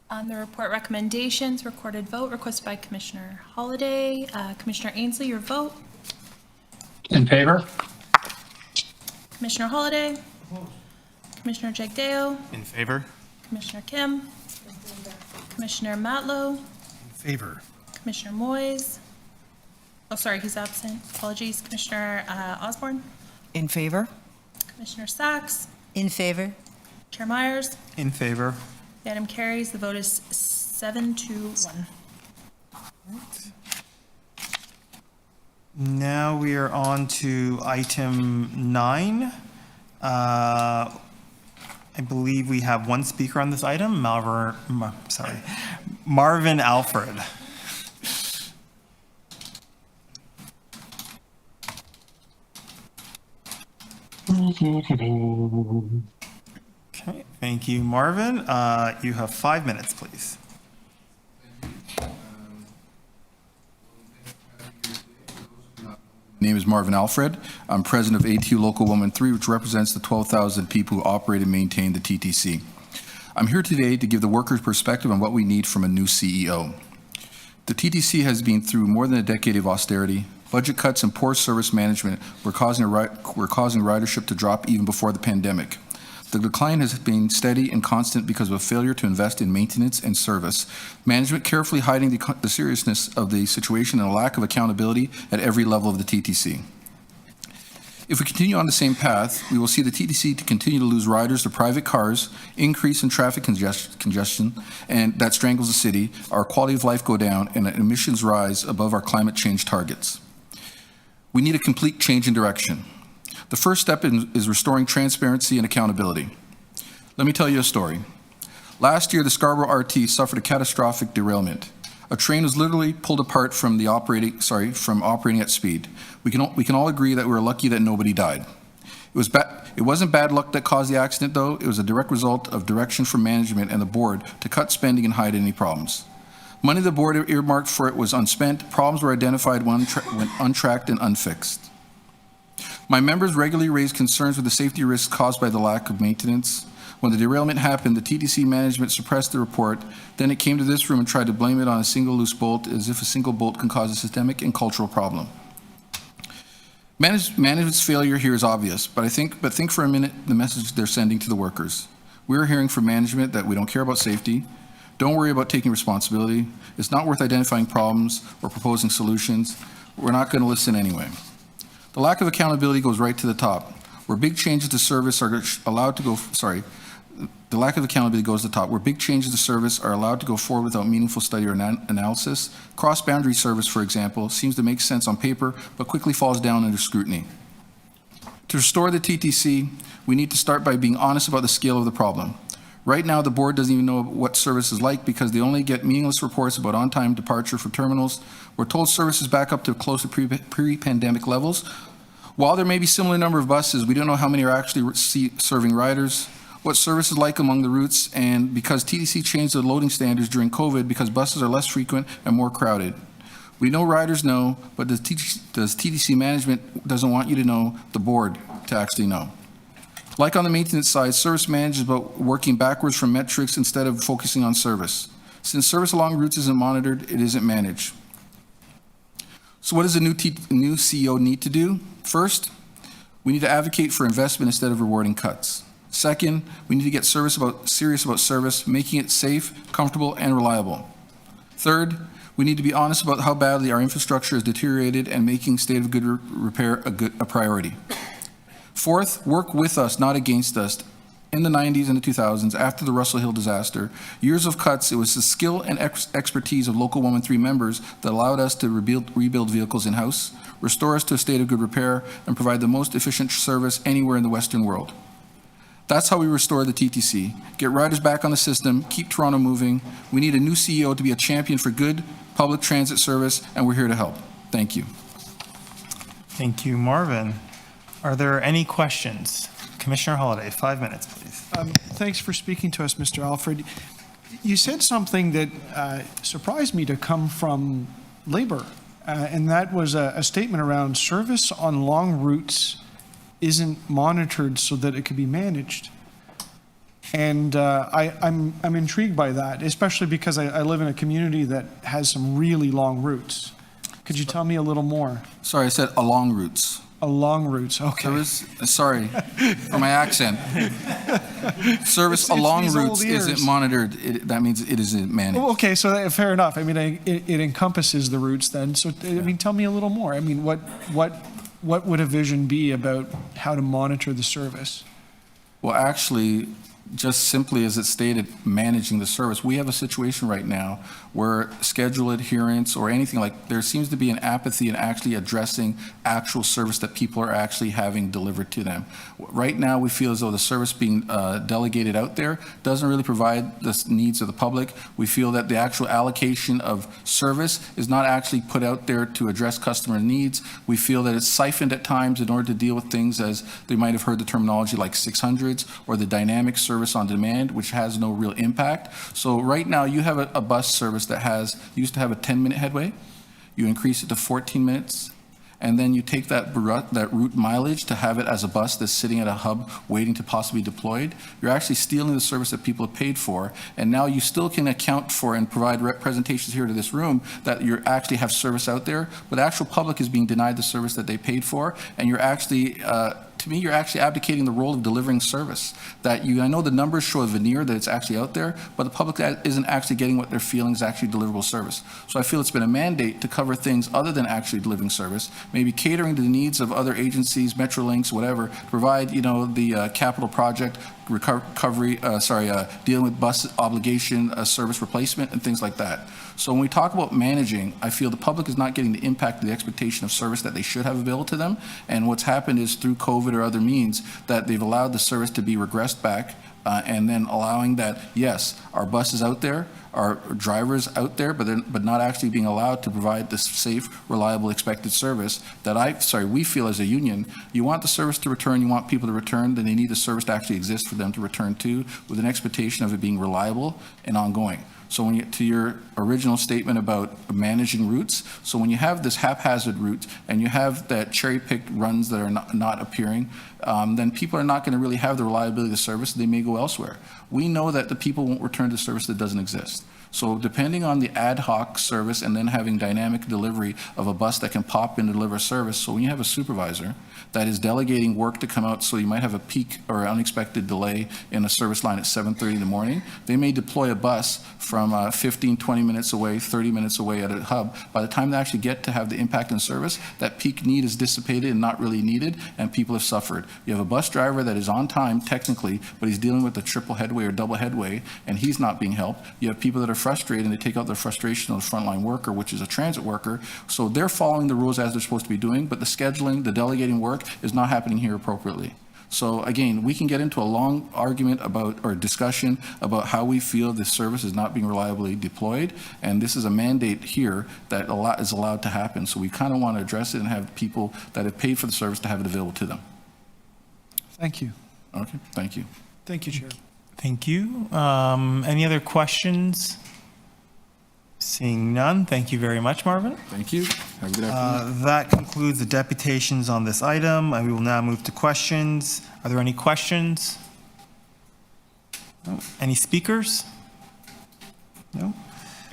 On the report recommendations, recorded vote requested by Commissioner Holiday. Commissioner Ainsley, your vote. In favor? Commissioner Holiday. Commissioner Jagdeo. In favor? Commissioner Kim. Commissioner Matlow. In favor. Commissioner Moyes. Oh, sorry, he's absent. Apologies. Commissioner Osborne. In favor? Commissioner Sachs. In favor? Chair Myers. In favor. The item carries. The vote is 7-1. Now we are on to item 9. I believe we have one speaker on this item, Marvin Alfred. Okay, thank you, Marvin. You have 5 minutes, please. My name is Marvin Alfred. I'm president of ATU Local 113, which represents the 12,000 people who operate and maintain the TTC. I'm here today to give the workers' perspective on what we need from a new CEO. The TTC has been through more than a decade of austerity. Budget cuts and poor service management were causing ridership to drop even before the pandemic. The decline has been steady and constant because of a failure to invest in maintenance and service, management carefully hiding the seriousness of the situation, and a lack of accountability at every level of the TTC. If we continue on the same path, we will see the TTC to continue to lose riders to private cars, increase in traffic congestion, and that strangles the city, our quality of life go down, and emissions rise above our climate change targets. We need a complete change in direction. The first step is restoring transparency and accountability. Let me tell you a story. Last year, the Scarborough RT suffered a catastrophic derailment. A train was literally pulled apart from operating at speed. We can all agree that we were lucky that nobody died. It wasn't bad luck that caused the accident, though. It was a direct result of direction from management and the board to cut spending and hide any problems. Money the board earmarked for it was unspent. Problems were identified when untracked and unfixed. My members regularly raised concerns with the safety risks caused by the lack of maintenance. When the derailment happened, the TTC management suppressed the report. Then it came to this room and tried to blame it on a single loose bolt, as if a single bolt can cause a systemic and cultural problem. Management's failure here is obvious, but think for a minute the message they're sending to the workers. We're hearing from management that we don't care about safety. Don't worry about taking responsibility. It's not worth identifying problems or proposing solutions. We're not going to listen anyway. The lack of accountability goes right to the top. Where big changes to service are allowed to go, the lack of accountability goes to the top. Where big changes to service are allowed to go forward without meaningful study or analysis. Cross-boundary service, for example, seems to make sense on paper, but quickly falls down under scrutiny. To restore the TTC, we need to start by being honest about the scale of the problem. Right now, the board doesn't even know what service is like because they only get meaningless reports about on-time departure for terminals. We're told service is back up to close to pre-pandemic levels. While there may be similar number of buses, we don't know how many are actually serving riders, what service is like among the routes, and because TTC changed the loading standards during COVID because buses are less frequent and more crowded. We know riders know, but does TTC management doesn't want you to know, the board to actually know. Like on the maintenance side, service management is about working backwards from metrics instead of focusing on service. Since service along routes isn't monitored, it isn't managed. So what does a new CEO need to do? First, we need to advocate for investment instead of rewarding cuts. Second, we need to get serious about service, making it safe, comfortable, and reliable. Third, we need to be honest about how badly our infrastructure is deteriorated and making state of good repair a priority. Fourth, work with us, not against us. In the 90s and the 2000s, after the Russell Hill disaster, years of cuts, it was the skill and expertise of Local 113 members that allowed us to rebuild vehicles in-house, restore us to a state of good repair, and provide the most efficient service anywhere in the Western world. That's how we restore the TTC. Get riders back on the system, keep Toronto moving. We need a new CEO to be a champion for good public transit service, and we're here to help. Thank you. Thank you, Marvin. Are there any questions? Commissioner Holiday, 5 minutes, please. Thanks for speaking to us, Mr. Alfred. You said something that surprised me to come from Labor, and that was a statement around service on long routes isn't monitored so that it could be managed. And I'm intrigued by that, especially because I live in a community that has some really long routes. Could you tell me a little more? Sorry, I said along routes. Along routes, okay. Sorry for my accent. Service along routes isn't monitored. That means it isn't managed. Well, okay, so fair enough. I mean, it encompasses the routes then. So, I mean, tell me a little more. I mean, what would a vision be about how to monitor the service? Well, actually, just simply as it stated, managing the service. We have a situation right now where schedule adherence or anything like, there seems to be an apathy in actually addressing actual service that people are actually having delivered to them. Right now, we feel as though the service being delegated out there doesn't really provide the needs of the public. We feel that the actual allocation of service is not actually put out there to address customer needs. We feel that it's siphoned at times in order to deal with things as they might have heard the terminology like 600s or the dynamic service on demand, which has no real impact. So right now you have a bus service that used to have a 10-minute headway. You increase it to 14 minutes, and then you take that route mileage to have it as a bus that's sitting at a hub waiting to possibly be deployed. You're actually stealing the service that people have paid for, and now you still can account for and provide presentations here to this room that you actually have service out there, but the actual public is being denied the service that they paid for, and you're actually to me, you're actually abdicating the role of delivering service. I know the numbers show a veneer that it's actually out there, but the public isn't actually getting what they're feeling is actually deliverable service. So I feel it's been a mandate to cover things other than actually delivering service, maybe catering to the needs of other agencies, Metrolinx, whatever, provide, the capital project, dealing with bus obligation, service replacement, and things like that. So when we talk about managing, I feel the public is not getting the impact of the expectation of service that they should have available to them. And what's happened is through COVID or other means that they've allowed the service to be regressed back and then allowing that, yes, our buses out there, our drivers out there, but not actually being allowed to provide the safe, reliable, expected service that we feel as a union. You want the service to return, you want people to return, then they need the service to actually exist for them to return to with an expectation of it being reliable and ongoing. So to your original statement about managing routes, so when you have this haphazard route and you have that cherry-picked runs that are not appearing, then people are not going to really have the reliability of the service. They may go elsewhere. We know that the people won't return to service that doesn't exist. So depending on the ad hoc service and then having dynamic delivery of a bus that can pop in and deliver service, so when you have a supervisor that is delegating work to come out, so you might have a peak or unexpected delay in a service line at 7:30 in the morning, they may deploy a bus from 15, 20 minutes away, 30 minutes away at a hub. By the time they actually get to have the impact in service, that peak need is dissipated and not really needed, and people have suffered. You have a bus driver that is on time technically, but he's dealing with a triple headway or double headway, and he's not being helped. You have people that are frustrated and they take out their frustration on the frontline worker, which is a transit worker. So they're following the rules as they're supposed to be doing, but the scheduling, the delegating work is not happening here appropriately. So again, we can get into a long argument about or discussion about how we feel the service is not being reliably deployed, and this is a mandate here that is allowed to happen. So we kind of want to address it and have people that have paid for the service to have it available to them. Thank you. Okay, thank you. Thank you, Chair. Thank you. Any other questions? Seeing none, thank you very much, Marvin. Thank you. Have a good afternoon. That concludes the deputations on this item, and we will now move to questions. Are there any questions? No. Any speakers? No.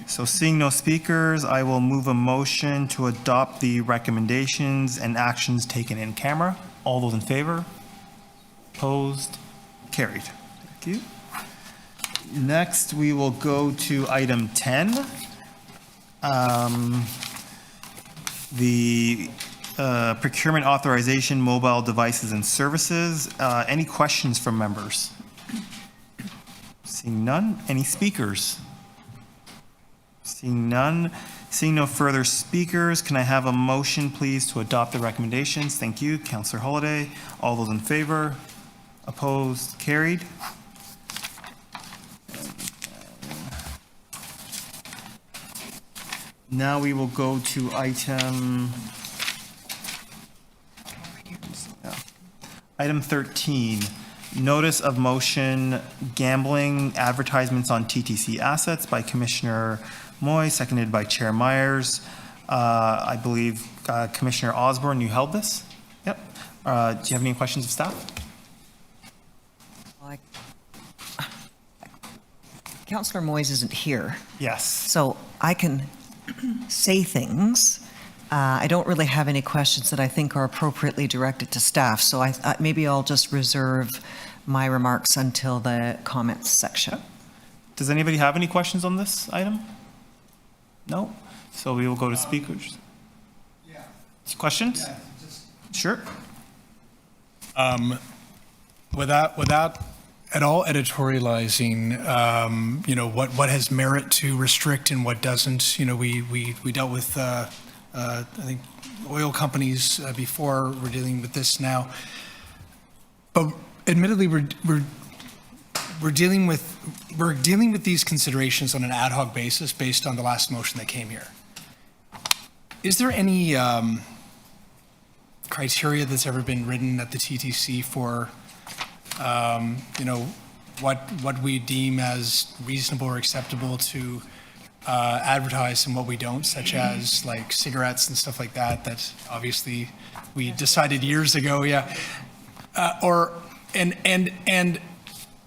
So seeing no speakers, I will move a motion to adopt the recommendations and actions taken in camera. All those in favor? Opposed? Carried. Thank you. Next, we will go to item 10. The procurement authorization, mobile devices and services. Any questions from members? Seeing none. Any speakers? Seeing none. Seeing no further speakers, can I have a motion, please, to adopt the recommendations? Thank you. Councillor Holyday. All those in favor? Opposed? Carried. Now we will go to item 13, notice of motion gambling advertisements on TTC assets by Commissioner Moy, seconded by Chair Myers. I believe Commissioner Osborne, you held this? Yep. Do you have any questions of staff? Councillor Moyes isn't here. Yes. So I can say things. I don't really have any questions that I think are appropriately directed to staff, so maybe I'll just reserve my remarks until the comments section. Does anybody have any questions on this item? No? So we will go to speakers. Yeah. Questions? Yeah, sure. Without at all editorializing, what has merit to restrict and what doesn't. We dealt with, I think, oil companies before. We're dealing with this now. But admittedly, we're dealing with these considerations on an ad hoc basis based on the last motion that came here. Is there any criteria that's ever been written at the TTC for what we deem as reasonable or acceptable to advertise and what we don't, such as like cigarettes and stuff like that, that obviously we decided years ago,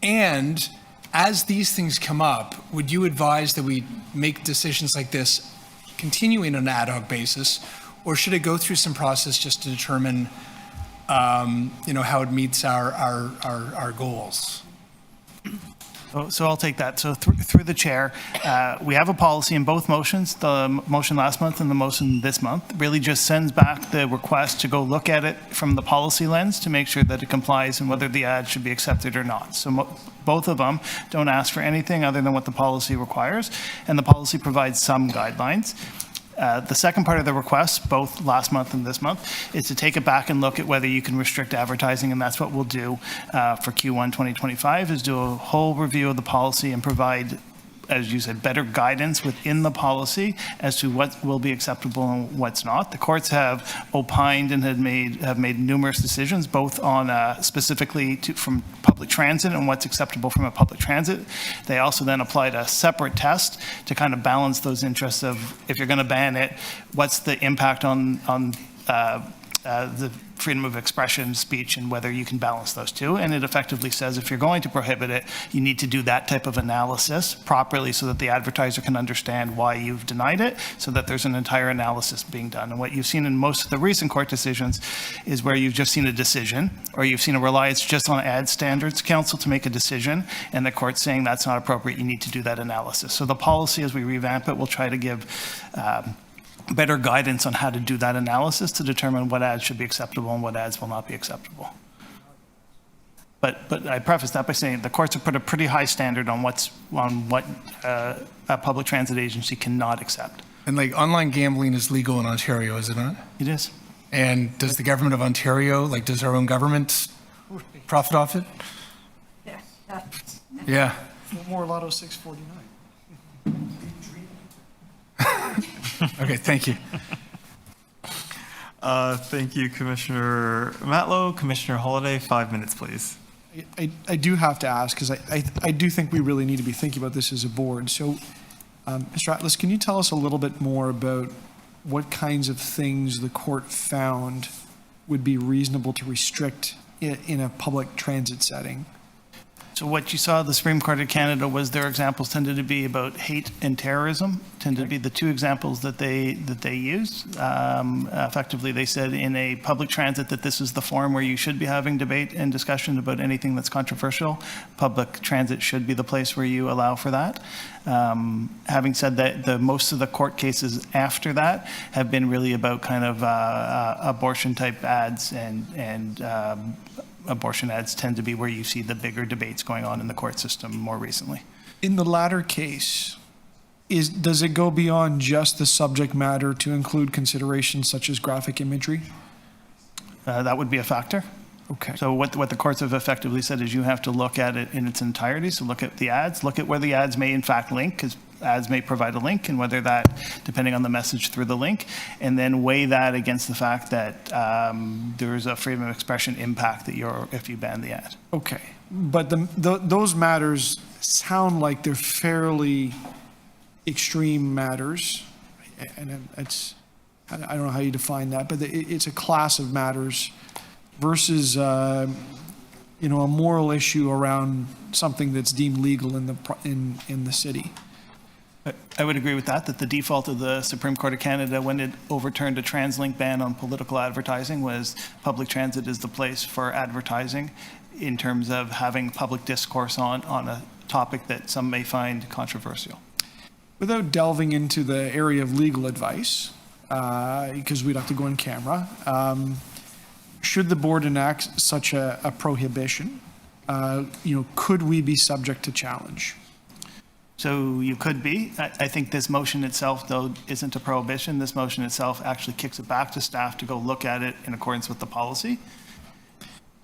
and as these things come up, would you advise that we make decisions like this continuing on an ad hoc basis, or should it go through some process just to determine how it meets our goals? So I'll take that. So through the chair, we have a policy in both motions, the motion last month and the motion this month, really just sends back the request to go look at it from the policy lens to make sure that it complies and whether the ad should be accepted or not. So both of them don't ask for anything other than what the policy requires, and the policy provides some guidelines. The second part of the request, both last month and this month, is to take it back and look at whether you can restrict advertising, and that's what we'll do for Q1 2025, is do a whole review of the policy and provide, as you said, better guidance within the policy as to what will be acceptable and what's not. The courts have opined and have made numerous decisions, both on specifically from public transit and what's acceptable from a public transit. They also then applied a separate test to kind of balance those interests of, if you're going to ban it, what's the impact on the freedom of expression, speech, and whether you can balance those two. And it effectively says if you're going to prohibit it, you need to do that type of analysis properly so that the advertiser can understand why you've denied it, so that there's an entire analysis being done. And what you've seen in most of the recent court decisions is where you've just seen a decision, or you've seen a reliance just on ad standards council to make a decision, and the court's saying that's not appropriate, you need to do that analysis. So the policy, as we revamp it, will try to give better guidance on how to do that analysis to determine what ads should be acceptable and what ads will not be acceptable. But I preface that by saying the courts have put a pretty high standard on what a public transit agency cannot accept. And like online gambling is legal in Ontario, is it not? It is. And does the government of Ontario, does our own government profit off it? Yeah. More Lotto 649. Okay, thank you. Thank you, Commissioner Matlow. Commissioner Holiday, 5 minutes, please. I do have to ask, because I do think we really need to be thinking about this as a board. So, Mr. Atlas, can you tell us a little bit more about what kinds of things the court found would be reasonable to restrict in a public transit setting? So what you saw at the Supreme Court of Canada was their examples tended to be about hate and terrorism, tended to be the two examples that they used. Effectively, they said in a public transit that this is the forum where you should be having debate and discussion about anything that's controversial. Public transit should be the place where you allow for that. Having said that, most of the court cases after that have been really about kind of abortion type ads, and abortion ads tend to be where you see the bigger debates going on in the court system more recently. In the latter case, does it go beyond just the subject matter to include considerations such as graphic imagery? That would be a factor. Okay. So what the courts have effectively said is you have to look at it in its entirety. So look at the ads, look at where the ads may in fact link, because ads may provide a link, and whether that, depending on the message through the link, and then weigh that against the fact that there's a freedom of expression impact that if you ban the ad. Okay, but those matters sound like they're fairly extreme matters, and I don't know how you define that, but it's a class of matters versus a moral issue around something that's deemed legal in the city. I would agree with that the default of the Supreme Court of Canada when it overturned a TransLink ban on political advertising was public transit is the place for advertising in terms of having public discourse on a topic that some may find controversial. Without delving into the area of legal advice, because we'd have to go in camera, should the board enact such a prohibition, could we be subject to challenge? So you could be. I think this motion itself, though, isn't a prohibition. This motion itself actually kicks it back to staff to go look at it in accordance with the policy.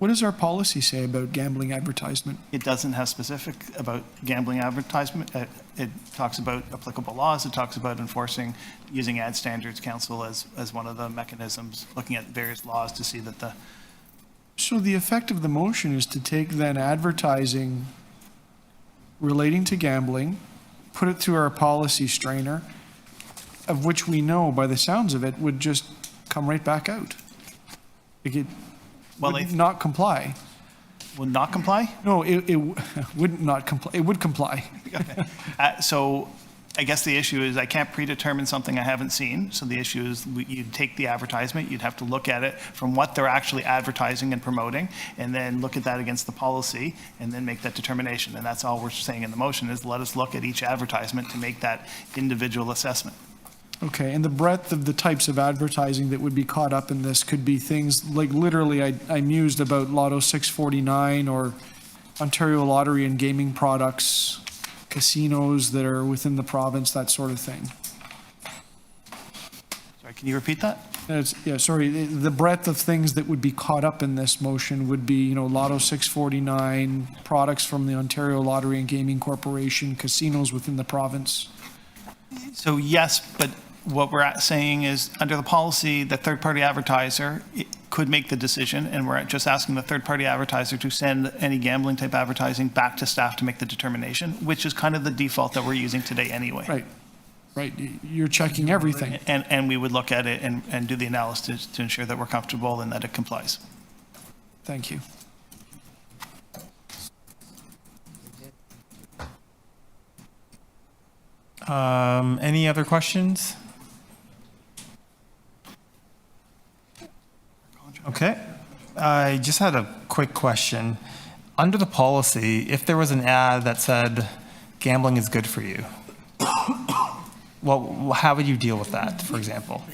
What does our policy say about gambling advertisement? It doesn't have specific about gambling advertisement. It talks about applicable laws. It talks about enforcing, using Ad Standards Council as one of the mechanisms, looking at various laws to see that the... So the effect of the motion is to take then advertising relating to gambling, put it through our policy strainer, of which we know by the sounds of it would just come right back out. It would not comply. Would not comply? No, it wouldn't not comply. It would comply. Okay. So I guess the issue is I can't predetermine something I haven't seen. So the issue is you'd take the advertisement, you'd have to look at it from what they're actually advertising and promoting, and then look at that against the policy, and then make that determination. And that's all we're saying in the motion is let us look at each advertisement to make that individual assessment. Okay, and the breadth of the types of advertising that would be caught up in this could be things like literally I mused about Lotto 649 or Ontario Lottery and gaming products, casinos that are within the province, that sort of thing. Sorry, can you repeat that? The breadth of things that would be caught up in this motion would be, Lotto 649, products from the Ontario Lottery and Gaming Corporation, casinos within the province. So yes, but what we're saying is under the policy, the third-party advertiser could make the decision, and we're just asking the third-party advertiser to send any gambling type advertising back to staff to make the determination, which is kind of the default that we're using today anyway. Right. You're checking everything. And we would look at it and do the analysis to ensure that we're comfortable and that it complies. Thank you. Any other questions? Okay. I just had a quick question. Under the policy, if there was an ad that said gambling is good for you, well, how would you deal with that, for example?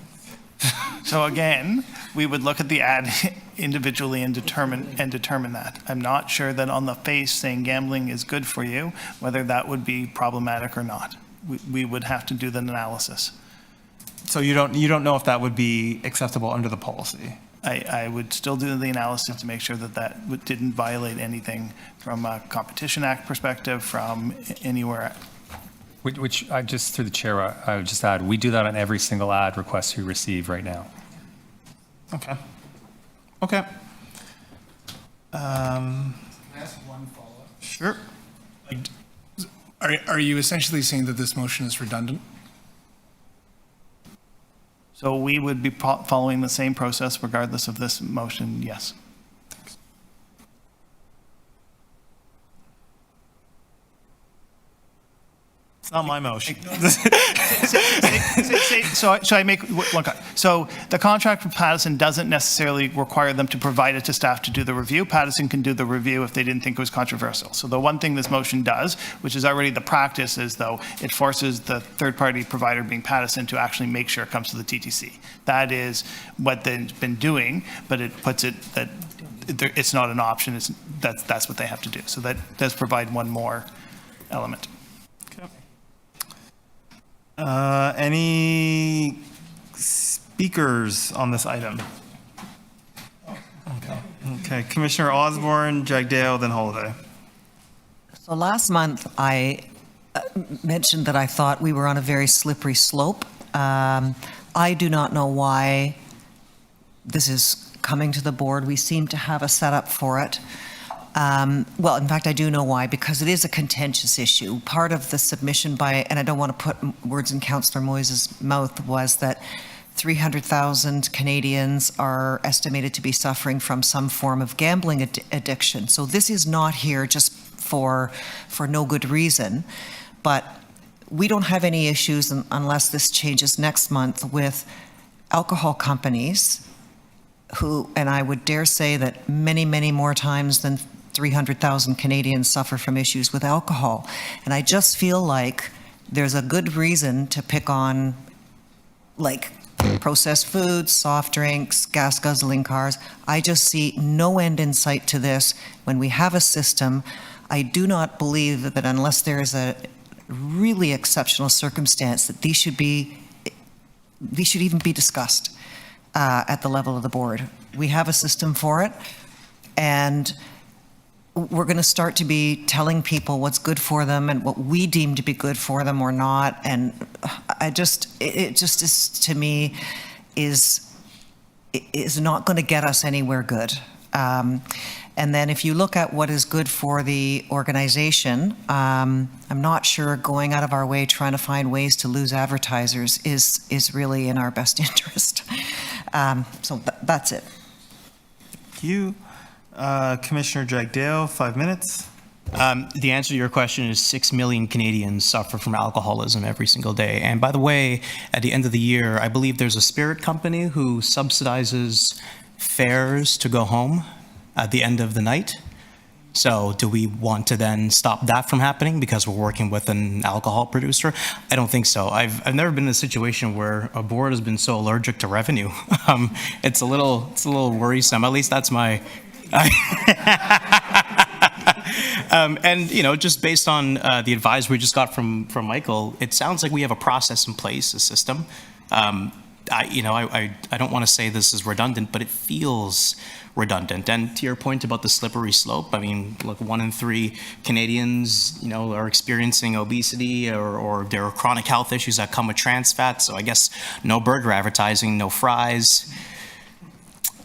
So again, we would look at the ad individually and determine that. I'm not sure that on the face saying gambling is good for you, whether that would be problematic or not. We would have to do the analysis. So you don't know if that would be acceptable under the policy? I would still do the analysis to make sure that didn't violate anything from a Competition Act perspective, from anywhere. Which I just, through the chair, I would just add, we do that on every single ad request we receive right now. Okay. Can I ask one follow-up? Sure. Are you essentially saying that this motion is redundant? So we would be following the same process regardless of this motion, yes. It's not my motion. So I make one comment. So the contract with Pattison doesn't necessarily require them to provide it to staff to do the review. Pattison can do the review if they didn't think it was controversial. So the one thing this motion does, which is already the practice, is though it forces the third-party provider, being Pattison, to actually make sure it comes to the TTC. That is what they've been doing, but it puts it that it's not an option. That's what they have to do. So that does provide one more element. Any speakers on this item? Okay. Okay, Commissioner Osborne, Jagdale, then Holiday. So last month, I mentioned that I thought we were on a very slippery slope. I do not know why this is coming to the board. We seem to have a setup for it. Well, in fact, I do know why, because it is a contentious issue. Part of the submission by, and I don't want to put words in Councillor Moyes' mouth, was that 300,000 Canadians are estimated to be suffering from some form of gambling addiction. So this is not here just for no good reason, but we don't have any issues unless this changes next month with alcohol companies who, and I would dare say that many, many more times than 300,000 Canadians suffer from issues with alcohol. And I just feel like there's a good reason to pick on, like, processed foods, soft drinks, gas guzzling cars. I just see no end in sight to this. When we have a system, I do not believe that unless there is a really exceptional circumstance, that these should even be discussed at the level of the board. We have a system for it, and we're going to start to be telling people what's good for them and what we deem to be good for them or not. And it just is, to me, is not going to get us anywhere good. And then if you look at what is good for the organization, I'm not sure going out of our way trying to find ways to lose advertisers is really in our best interest. So that's it. Thank you. Commissioner Jagdale, 5 minutes. The answer to your question is 6 million Canadians suffer from alcoholism every single day. And by the way, at the end of the year, I believe there's a spirit company who subsidizes fares to go home at the end of the night. So do we want to then stop that from happening because we're working with an alcohol producer? I don't think so. I've never been in a situation where a board has been so allergic to revenue. It's a little worrisome. At least that's my. And just based on the advice we just got from Michael, it sounds like we have a process in place, a system. I don't want to say this is redundant, but it feels redundant. And to your point about the slippery slope, I mean, look, 1 in 3 Canadians, are experiencing obesity or there are chronic health issues that come with trans fat. So I guess no burger advertising, no fries.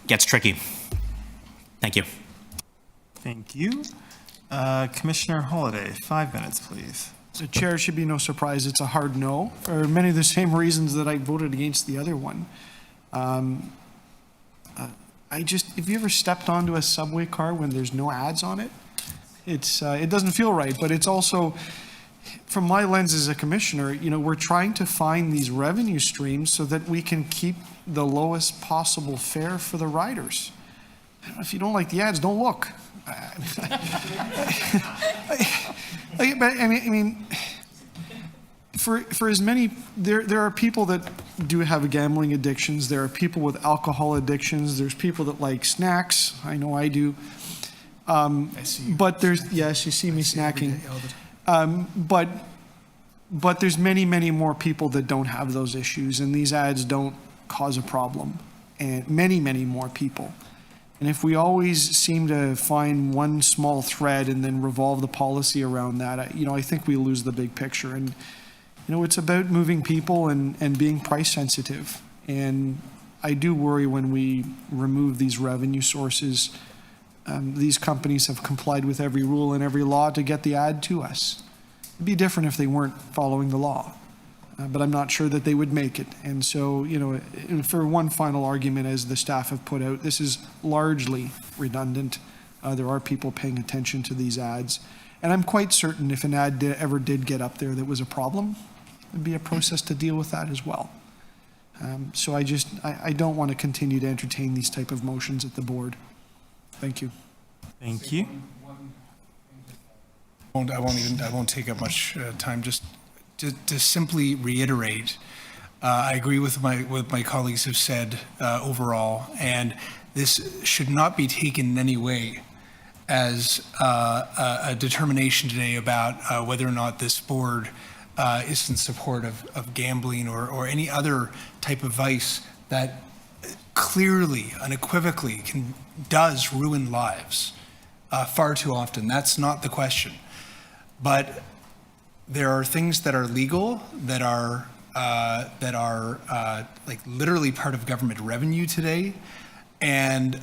Gets tricky. Thank you. Thank you. Commissioner Holiday, 5 minutes, please. The chair should be no surprise. It's a hard no, for many of the same reasons that I voted against the other one. If you ever stepped onto a subway car when there's no ads on it, it doesn't feel right. But it's also, from my lens as a commissioner, we're trying to find these revenue streams so that we can keep the lowest possible fare for the riders. If you don't like the ads, don't look. For as many, there are people that do have gambling addictions. There are people with alcohol addictions. There's people that like snacks. I know I do. But yes, you see me snacking. But there's many, many more people that don't have those issues, and these ads don't cause a problem. And many, many more people. And if we always seem to find one small thread and then revolve the policy around that, I think we lose the big picture. And, it's about moving people and being price sensitive. And I do worry when we remove these revenue sources. These companies have complied with every rule and every law to get the ad to us. It'd be different if they weren't following the law. But I'm not sure that they would make it. And so, for one final argument, as the staff have put out, this is largely redundant. There are people paying attention to these ads. And I'm quite certain if an ad ever did get up there that was a problem, there'd be a process to deal with that as well. So I don't want to continue to entertain these type of motions at the board. Thank you. Thank you. I won't take up much time. Just to simply reiterate, I agree with my colleagues have said overall, and this should not be taken in any way as a determination today about whether or not this board is in support of gambling or any other type of vice that clearly, unequivocally does ruin lives far too often. That's not the question. But there are things that are legal, that are like literally part of government revenue today. And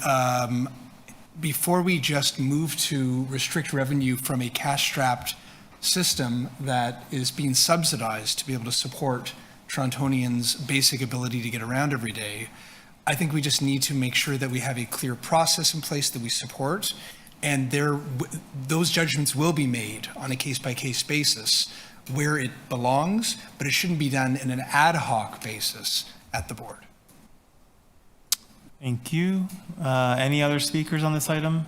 before we just move to restrict revenue from a cash-strapped system that is being subsidized to be able to support Torontonians' basic ability to get around every day, I think we just need to make sure that we have a clear process in place that we support, and those judgments will be made on a case-by-case basis where it belongs, but it shouldn't be done in an ad hoc basis at the board. Thank you. Any other speakers on this item?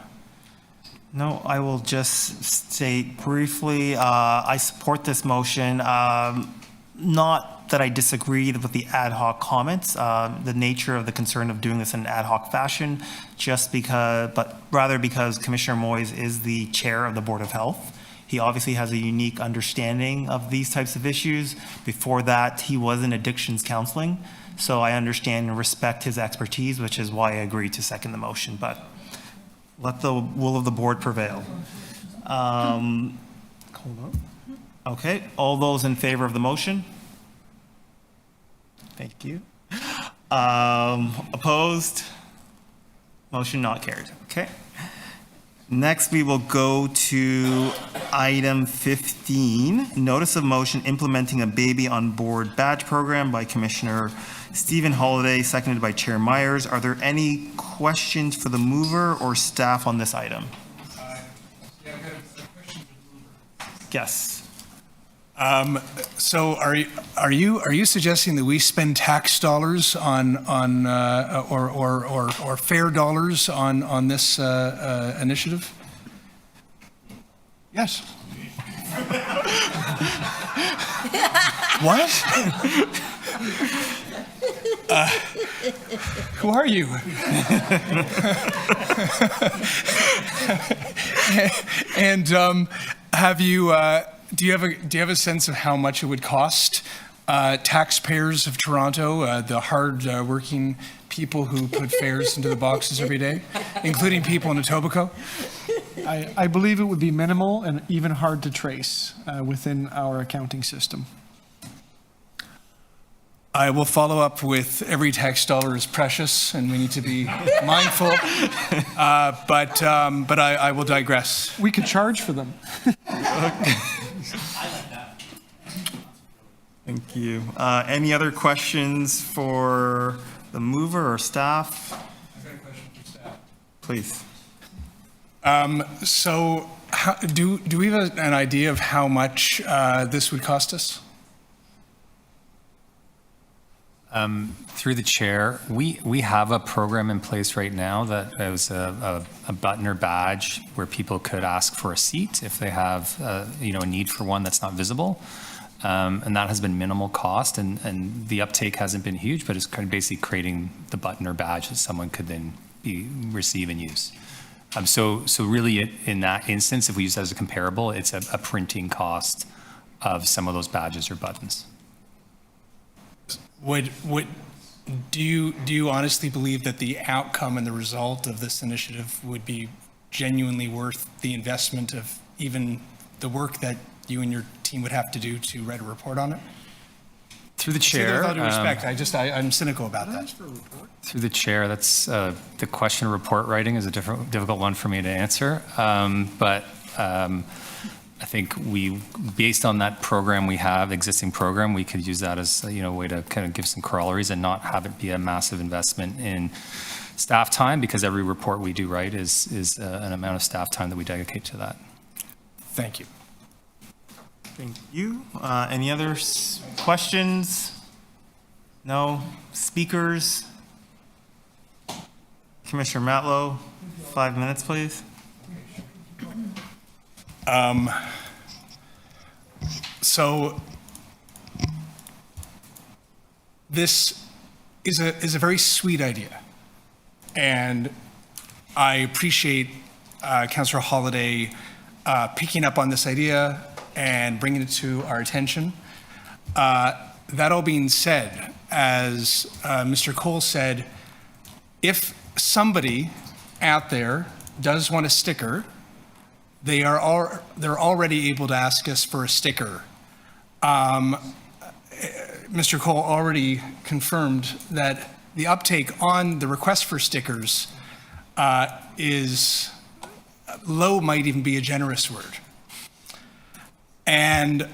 No, I will just state briefly, I support this motion. Not that I disagree with the ad hoc comments, the nature of the concern of doing this in an ad hoc fashion, but rather because Commissioner Moyes is the chair of the Board of Health. He obviously has a unique understanding of these types of issues. Before that, he was in addictions counseling. So I understand and respect his expertise, which is why I agree to second the motion, but let the will of the board prevail. Okay, all those in favor of the motion? Thank you. Opposed? Motion not carried. Okay. Next, we will go to item 15, notice of motion implementing a baby on board badge program by Commissioner Stephen Holliday, seconded by Chair Myers. Are there any questions for the mover or staff on this item? Yes. So are you suggesting that we spend tax dollars or fair dollars on this initiative? Yes. What? Who are you? And have you? Do you have a sense of how much it would cost taxpayers of Toronto, the hard-working people who put fares into the boxes every day, including people in Etobicoke? I believe it would be minimal and even hard to trace within our accounting system. I will follow up with every tax dollar is precious and we need to be mindful, but I will digress. We could charge for them. Thank you. Any other questions for the mover or staff? I've got a question for staff. Please. So do we have an idea of how much this would cost us? Through the chair, we have a program in place right now that is a button or badge where people could ask for a seat if they have a need for one that's not visible. And that has been minimal cost, and the uptake hasn't been huge, but it's kind of basically creating the button or badge that someone could then receive and use. So really, in that instance, if we use that as a comparable, it's a printing cost of some of those badges or buttons. Do you honestly believe that the outcome and the result of this initiative would be genuinely worth the investment of even the work that you and your team would have to do to write a report on it? Through the chair. With all due respect, I'm cynical about that. Through the chair, that's the question of report writing is a difficult one for me to answer. But I think based on that program we have, existing program, we could use that as a way to kind of give some corollaries and not have it be a massive investment in staff time, because every report we do write is an amount of staff time that we dedicate to that. Thank you. Thank you. Any other questions? No? Speakers? Commissioner Matlow, 5 minutes, please. So this is a very sweet idea, and I appreciate Councillor Holliday picking up on this idea and bringing it to our attention. That all being said, as Mr. Cole said, if somebody out there does want a sticker, they're already able to ask us for a sticker. Mr. Cole already confirmed that the uptake on the request for stickers is low, might even be a generous word. And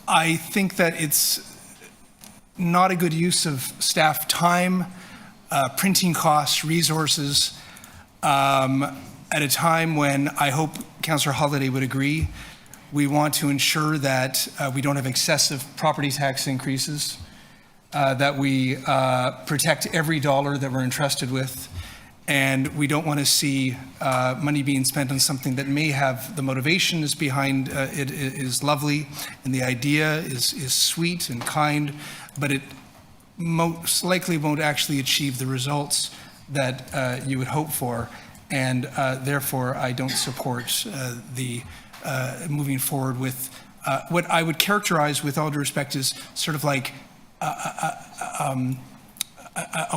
I think that it's not a good use of staff time, printing costs, resources, at a time when I hope Councillor Holliday would agree, we want to ensure that we don't have excessive property tax increases, that we protect every dollar that we're entrusted with, and we don't want to see money being spent on something that may have the motivation is behind it is lovely, and the idea is sweet and kind, but it most likely won't actually achieve the results that you would hope for, and therefore I don't support the moving forward with what I would characterize, with all due respect, as sort of like a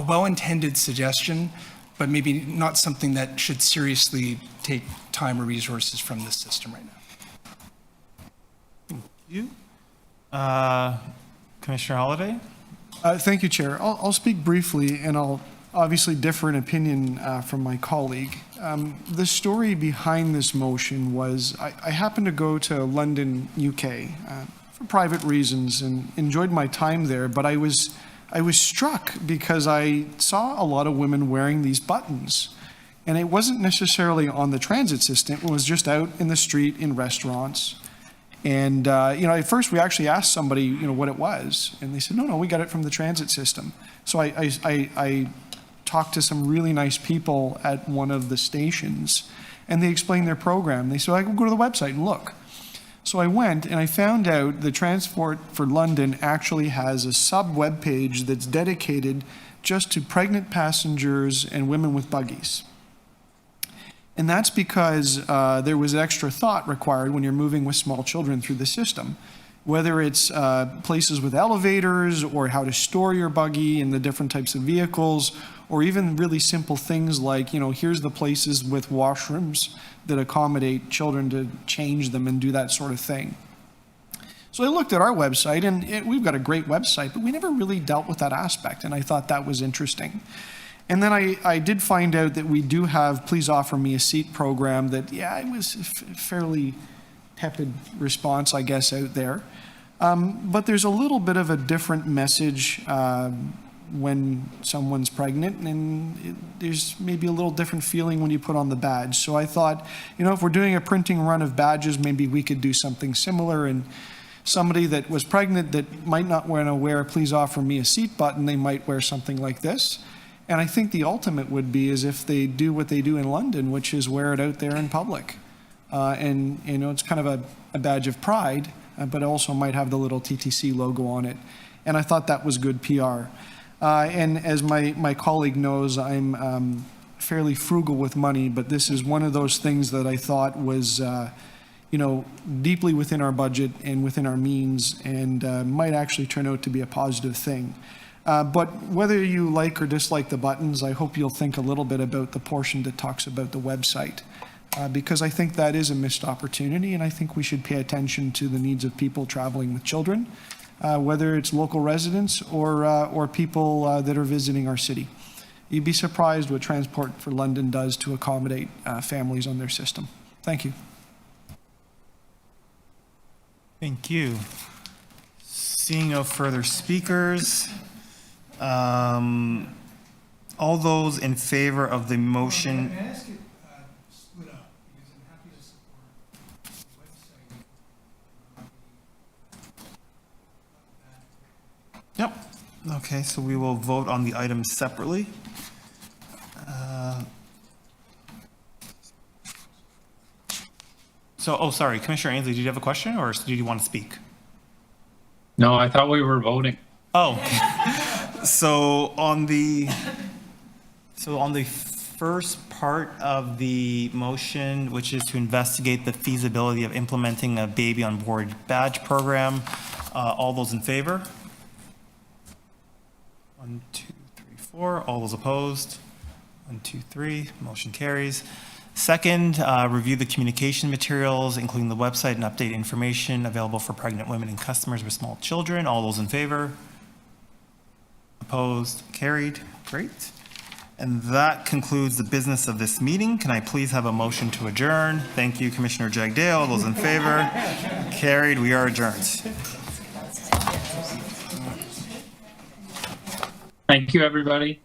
well-intended suggestion, but maybe not something that should seriously take time or resources from this system right now. You, Commissioner Holliday? Thank you, Chair. I'll speak briefly, and I'll obviously differ in opinion from my colleague. The story behind this motion was I happened to go to London, UK, for private reasons, and enjoyed my time there, but I was struck because I saw a lot of women wearing these buttons, and it wasn't necessarily on the transit system. It was just out in the street in restaurants. And, at first we actually asked somebody, what it was. And they said, no, we got it from the transit system. So I talked to some really nice people at one of the stations, and they explained their program. They said, I can go to the website and look. So I went, and I found out the Transport for London actually has a sub-web page that's dedicated just to pregnant passengers and women with buggies. And that's because there was extra thought required when you're moving with small children through the system, whether it's places with elevators or how to store your buggy and the different types of vehicles, or even really simple things like, here's the places with washrooms that accommodate children to change them and do that sort of thing. So I looked at our website, and we've got a great website, but we never really dealt with that aspect, and I thought that was interesting. And then I did find out that we do have Please Offer Me a Seat program that, it was a fairly tepid response, I guess, out there. But there's a little bit of a different message when someone's pregnant, and there's maybe a little different feeling when you put on the badge. So I thought, if we're doing a printing run of badges, maybe we could do something similar, and somebody that was pregnant that might not want to wear a Please Offer Me a Seat button, they might wear something like this. And I think the ultimate would be is if they do what they do in London, which is wear it out there in public. And, it's kind of a badge of pride, but also might have the little TTC logo on it. And I thought that was good PR. And as my colleague knows, I'm fairly frugal with money, but this is one of those things that I thought was, deeply within our budget and within our means, and might actually turn out to be a positive thing. But whether you like or dislike the buttons, I hope you'll think a little bit about the portion that talks about the website, because I think that is a missed opportunity, and I think we should pay attention to the needs of people traveling with children, whether it's local residents or people that are visiting our city. You'd be surprised what Transport for London does to accommodate families on their system. Thank you. Thank you. Seeing no further speakers, all those in favor of the motion. Can I ask it split up, because I'm happy to support the website. Yep. Okay, so we will vote on the items separately. Sorry, Commissioner Ainsley, did you have a question, or did you want to speak? No, I thought we were voting. Oh, so on the first part of the motion, which is to investigate the feasibility of implementing a baby on board badge program, all those in favor? 1, 2, 3, 4. All those opposed? 1, 2, 3. Motion carries. Second, review the communication materials, including the website and update information available for pregnant women and customers with small children. All those in favor? Opposed? Carried. Great. And that concludes the business of this meeting. Can I please have a motion to adjourn? Thank you, Commissioner Jagdale. All those in favor? Carried. We are adjourned. Thank you, everybody.